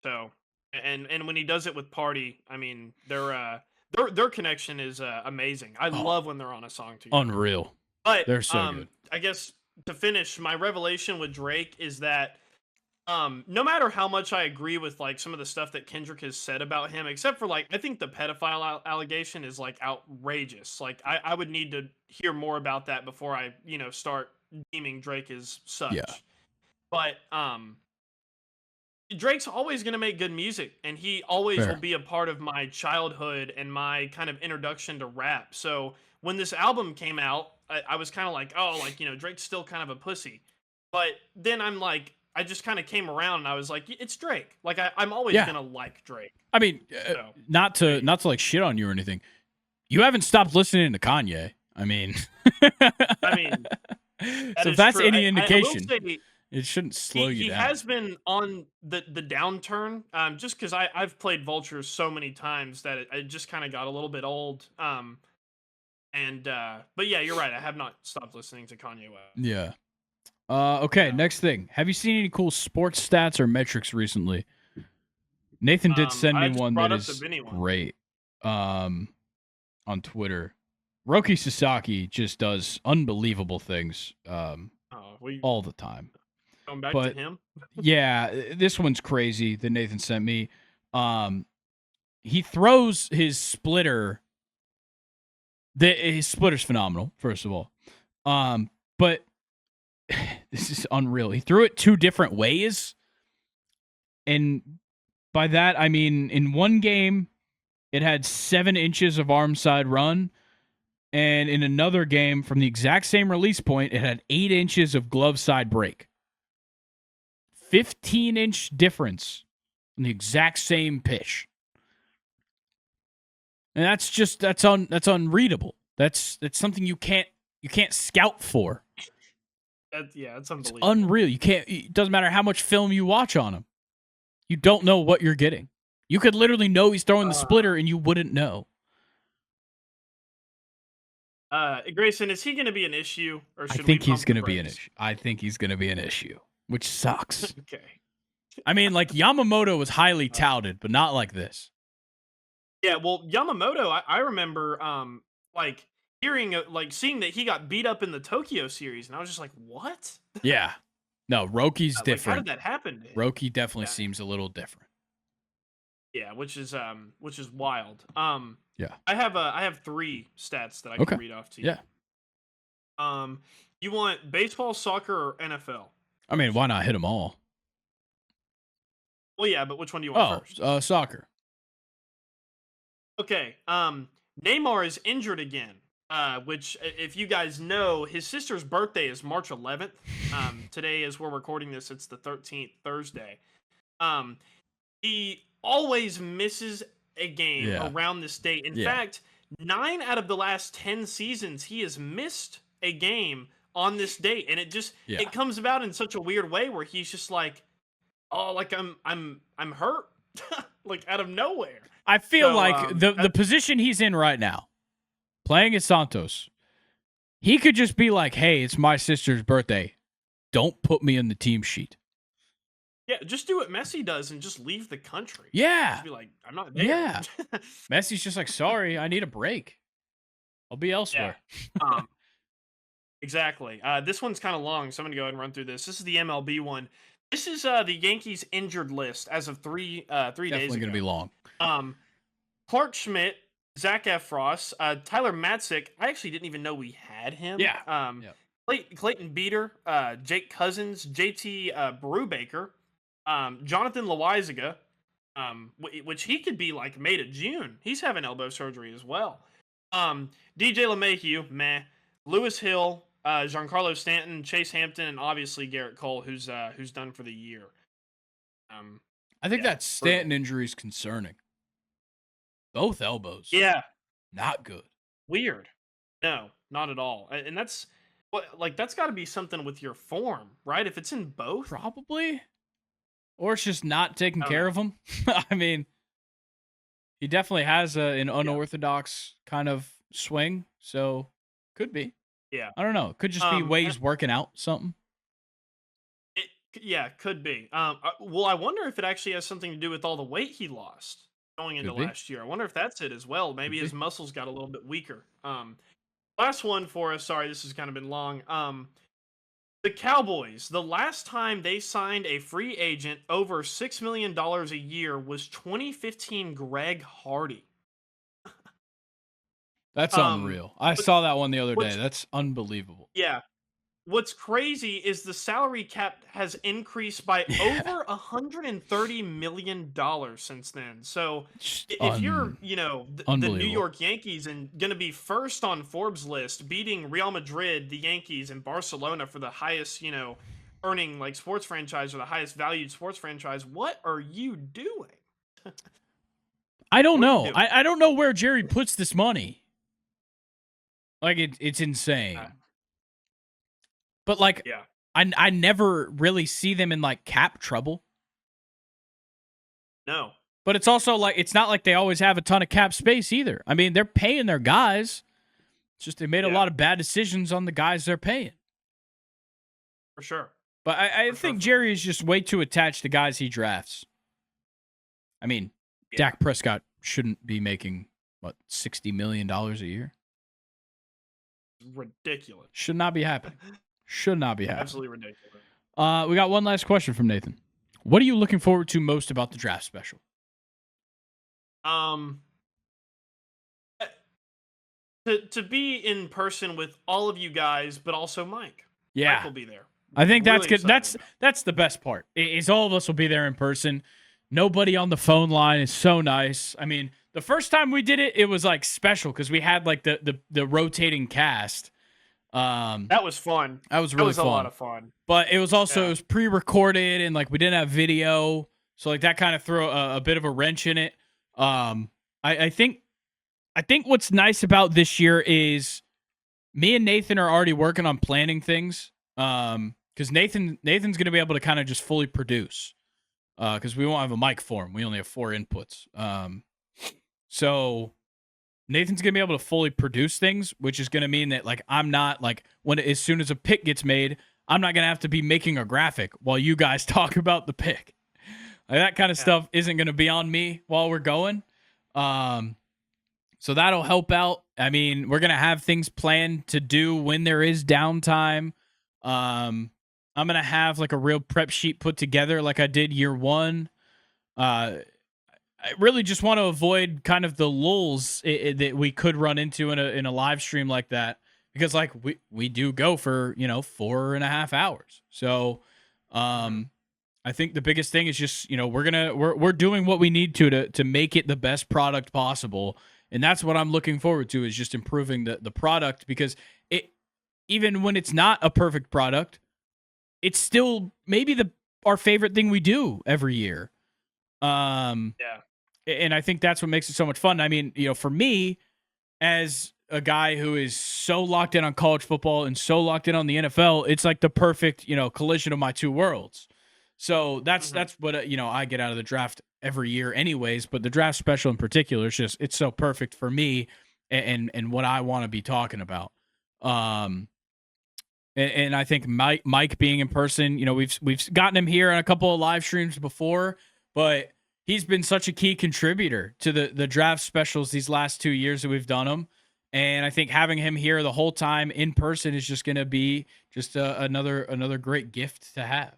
So. And when he does it with Party, I mean, their connection is amazing. I love when they're on a song together. Unreal. But they're so good. I guess to finish, my revelation with Drake is that no matter how much I agree with like some of the stuff that Kendrick has said about him, except for like I think the pedophile allegation is like outrageous. Like I would need to hear more about that before I start deeming Drake as such. Yeah. But Drake's always going to make good music, and he always will be a part of my childhood and my kind of introduction to rap. So when this album came out, I was kind of like, oh, like, Drake's still kind of a pussy. But then I'm like, I just kind of came around and I was like, it's Drake. Like I'm always going to like Drake. I mean, not to like shit on you or anything. You haven't stopped listening to Kanye. I mean, so if that's true. Any indication. It shouldn't slow you down. He has been on the downturn, just because I've played Vultures so many times that it just kind of got a little bit old. But yeah, you're right. I have not stopped listening to Kanye West. Yeah. Okay, next thing. Have you seen any cool sports stats or metrics recently? Nathan did send me one that is great on Twitter. Roki Sasaki just does unbelievable things all the time. Going back to him? Yeah, this one's crazy that Nathan sent me. He throws his splitter. His splitter's phenomenal, first of all. But this is unreal. He threw it 2 different ways. And by that, I mean, in one game, it had 7 inches of arm side run. And in another game, from the exact same release point, it had 8 inches of glove side break. 15-inch difference in the exact same pitch. And that's unreadable. That's something you can't scout for. It's unbelievable. It's unreal. It doesn't matter how much film you watch on him. You don't know what you're getting. You could literally know he's throwing the splitter and you wouldn't know. Grayson, is he going to be an issue, or should I think he's going to be an issue. I think he's going to be an issue, which sucks. Okay. I mean, like, Yamamoto was highly touted, but not like this. Yeah, well, Yamamoto, I remember, like, seeing that he got beat up in the Tokyo series, and I was just like, what? Yeah. No, Roki's different. How did that happen? Roki definitely seems a little different. Yeah, which is wild. Yeah. I have 3 stats that I can read off to you. Yeah. You want baseball, soccer, or NFL? I mean, why not hit them all? Well, yeah, but which one do you want first? Soccer. Okay. Neymar is injured again. Which, if you guys know, his sister's birthday is March 11th. Today, as we're recording this, it's the 13th, Thursday. Um, he always misses a game around this date. In fact, 9 out of the last 10 seasons, he has missed a game on this date, and it comes about in such a weird way where he's just like, oh, like I'm hurt, like out of nowhere. I feel like the position he's in right now, playing at Santos, he could just be like, hey, it's my sister's birthday. Don't put me in the team sheet. Yeah, just do what Messi does and just leave the country. Yeah. Just be like, I'm not there. Yeah. Messi's just like, sorry, I need a break. I'll be elsewhere. Yeah. Exactly. This one's kind of long, so I'm going to go ahead and run through this. This is the MLB one. This is the Yankees injured list as of 3 days ago. Definitely going to be long. Clark Schmidt, Zach Efros, Tyler Matzik. I actually didn't even know we had him. Yeah. Clayton Beater, Jake Cousins, JT Brubaker, Jonathan Loizaga, which he could be like May to June. He's having elbow surgery as well. DJ LeMahieu, meh. Lewis Hill, Giancarlo Stanton, Chase Hampton, and obviously Garrett Cole, who's done for the year. I think that Stanton injury is concerning. Both elbows. Yeah. Not good. Weird. No, not at all. And that's that's got to be something with your form, right? If it's in both, probably. Or it's just not taking care of him. I mean, he definitely has an unorthodox kind of swing, so could be. Yeah. I don't know. Could just be way he's working out something. Could be. Well, I wonder if it actually has something to do with all the weight he lost going into last year. I wonder if that's it as well. Maybe his muscles got a little bit weaker. Last one for us. Sorry, this has kind of been long. The Cowboys, the last time they signed a free agent over $6 million a year was 2015 Greg Hardy. That's unreal. I saw that one the other day. That's unbelievable. Yeah. What's crazy is the salary cap has increased by over $130 million since then. So if you're, the New York Yankees and going to be first on Forbes list, beating Real Madrid, the Yankees, and Barcelona for the highest, earning like sports franchise or the highest valued sports franchise, what are you doing? I don't know. I don't know where Jerry puts this money. Like it's insane. But like, I never really see them in like cap trouble. No. But it's also like, it's not like they always have a ton of cap space either. I mean, they're paying their guys. It's just they made a lot of bad decisions on the guys they're paying. For sure. But I think Jerry is just way too attached to guys he drafts. I mean, Dak Prescott shouldn't be making, $60 million a year? Ridiculous. Should not be happening. Should not be happening. Absolutely ridiculous. We got one last question from Nathan. What are you looking forward to most about the draft special? To be in person with all of you guys, but also Mike. Yeah, Mike will be there. I think that's good. That's the best part. Is all of us will be there in person. Nobody on the phone line is so nice. I mean, the first time we did it, it was like special because we had like the rotating cast. That was fun. That was really fun. A lot of fun. But it was also it was pre-recorded and like we didn't have video, so like that kind of threw a bit of a wrench in it. I think what's nice about this year is me and Nathan are already working on planning things. Because Nathan's going to be able to kind of just fully produce. Because we won't have a mic for him. We only have 4 inputs. So Nathan's going to be able to fully produce things, which is going to mean that like I'm not like as soon as a pick gets made, I'm not going to have to be making a graphic while you guys talk about the pick. Like, that kind of stuff isn't going to be on me while we're going. So that'll help out. I mean, we're going to have things planned to do when there is downtime. I'm going to have like a real prep sheet put together like I did year 1. I really just want to avoid kind of the lulls that we could run into in a live stream like that because like we do go for 4.5 hours. So Mhm. I think the biggest thing is just we're doing what we need to make it the best product possible, and that's what I'm looking forward to, is just improving the product, because it, even when it's not a perfect product, it's still maybe the our favorite thing we do every year. Um, Yeah. and I think that's what makes it so much fun. I mean, for me, as a guy who is so locked in on college football and so locked in on the NFL, it's like the perfect, collision of my two worlds. So Mhm. that's what I get out of the draft every year, anyways. But the draft special in particular, it's so perfect for me and what I want to be talking about. Um, and I think Mike being in person, we've gotten him here on a couple of live streams before, but he's been such a key contributor to the draft specials these last 2 years that we've done them. And I think having him here the whole time in person is just going to be just another great gift to have.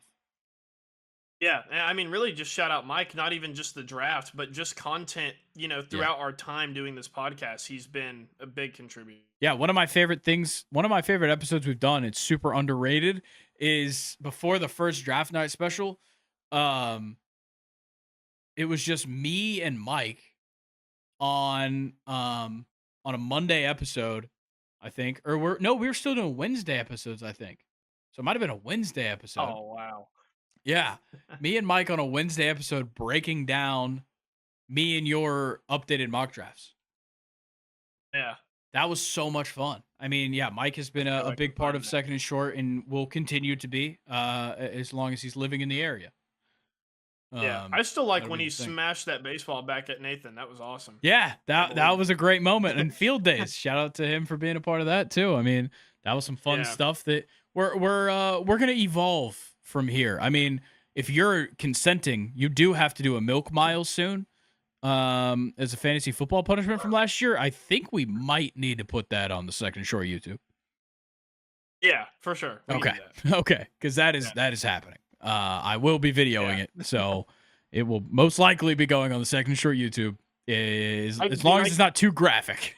Yeah, I mean, really, just shout out Mike. Not even just the draft, but just content. Yeah. Throughout our time doing this podcast, he's been a big contributor. Yeah, one of my favorite episodes we've done, it's super underrated, is before the first draft night special. Um, it was just me and Mike on a Monday episode, I think. Or we were still doing Wednesday episodes, I think. So it might have been a Wednesday episode. Oh wow. Yeah. Me and Mike on a Wednesday episode breaking down me and your updated mock drafts. Yeah. That was so much fun. I mean, yeah, Mike has been a I can big part find of that. Second and Short and will continue to be as long as he's living in the area. Yeah, I still like That'll when be he the thing. smashed that baseball back at Nathan. That was awesome. Yeah, that Unbelievable. was a great moment. And field days, shout out to him for being a part of that too. I mean, that was some fun Yeah. stuff that we're gonna evolve from here. I mean, if you're consenting, you do have to do a milk mile soon. As a fantasy football punishment from last year, I think we might need to put that on the Second Shore YouTube. Yeah, for sure. We can Okay, do that. okay, because that is Yeah. happening. I will be videoing Yeah. it, so it will most likely be going on the Second Shore YouTube. Is I as dude, long as I it's not too graphic.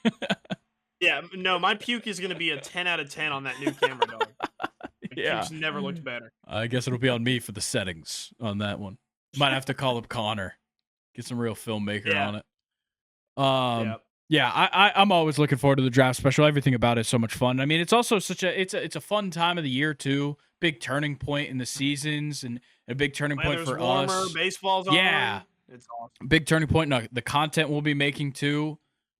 yeah, no, my puke is gonna be a 10 out of 10 on that new camera, dog. My Yeah. puke's never looked better. I guess it'll be on me for the settings on that one. Might have to call up Connor, get some real filmmaker Yeah. on it. Um, Yeah. yeah, I'm always looking forward to the draft special. Everything about it is so much fun. I mean, it's also it's a fun time of the year too. Big turning point in the seasons, and a big turning point Weather's for warmer, us. baseball's Yeah, on. It's awesome. big turning point in the content we'll be making too.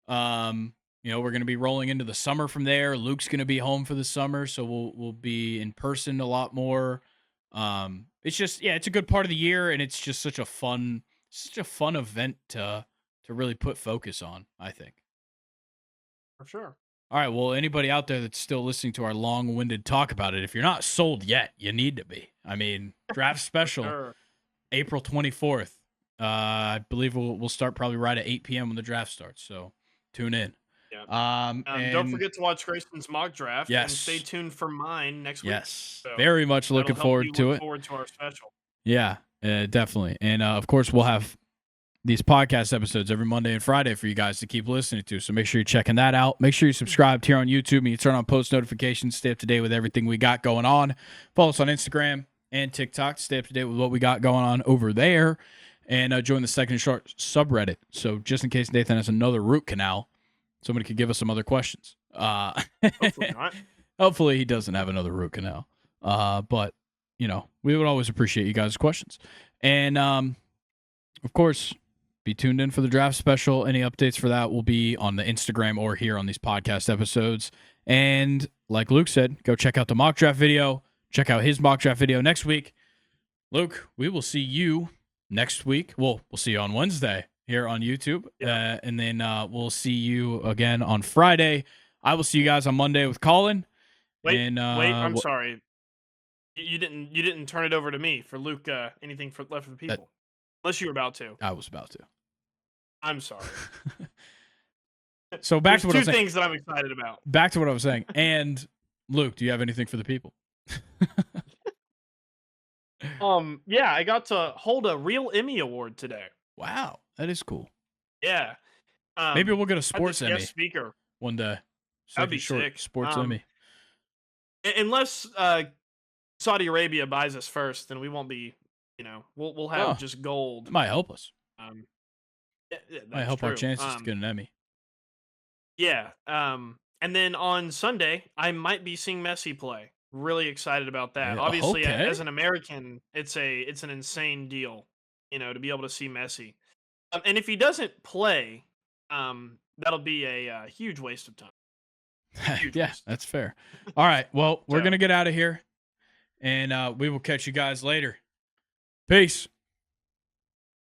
We're going to be rolling into the summer from there. Luke's going to be home for the summer, so we'll be in person a lot more. It's just, yeah, it's a good part of the year, and it's just such a fun event to really put focus on, I think. For sure. All right, well, anybody out there that's still listening to our long-winded talk about it, if you're not sold yet, you need to be. I mean, draft special, Sure. April 24th. I believe we'll start probably right at 8 p.m. when the draft starts. So tune in. Yeah. Don't And forget to watch Grayson's mock draft and stay yes, tuned for mine next week. yes, So very much that'll looking help forward you to look it. forward to our special. Yeah, definitely. And of course, we'll have these podcast episodes every Monday and Friday for you guys to keep listening to. So make sure you're checking that out. Make sure you're subscribed here on YouTube and you turn on post notifications. Stay up to date with everything we got going on. Follow us on Instagram and TikTok to stay up to date with what we got going on over there. And join the Second Short subreddit. So just in case Nathan has another root canal, somebody could give us some other questions. Hopefully not. Hopefully he doesn't have another root canal. But we would always appreciate you guys' questions. And of course, be tuned in for the draft special. Any updates for that will be on the Instagram or here on these podcast episodes. And like Luke said, go check out the mock draft video. Check out his mock draft video next week. Luke, we will see you next week. We'll see you on Wednesday here on YouTube. Yeah. And then we'll see you again on Friday. I will see you guys on Monday with Colin. Wait, And, I'm sorry. You didn't turn it over to me for Luke. Anything left for the people? Unless you were about to. I was about to. I'm sorry. So back There's to what I two was saying. things that I'm excited about. Back to what I was saying. And Luke, do you have anything for the people? Yeah, I got to hold a real Emmy award today. Wow, that is cool. Yeah. Maybe we'll get a Had sports this Emmy guest speaker. one day. That'd be short sick. sports Emmy. Unless Saudi Arabia buys us first, then we won't be. We'll have just gold. It might help us. That's Help our true. chances to get an Emmy. Yeah. And then on Sunday, I might be seeing Messi play. Really excited about that. Yeah, Obviously, okay. as an American, it's an insane deal, to be able to see Messi. And if he doesn't play, that'll be a huge waste of time. Yeah, that's fair. All right. Well, we're going to get out of here, and we will catch you guys later. Peace.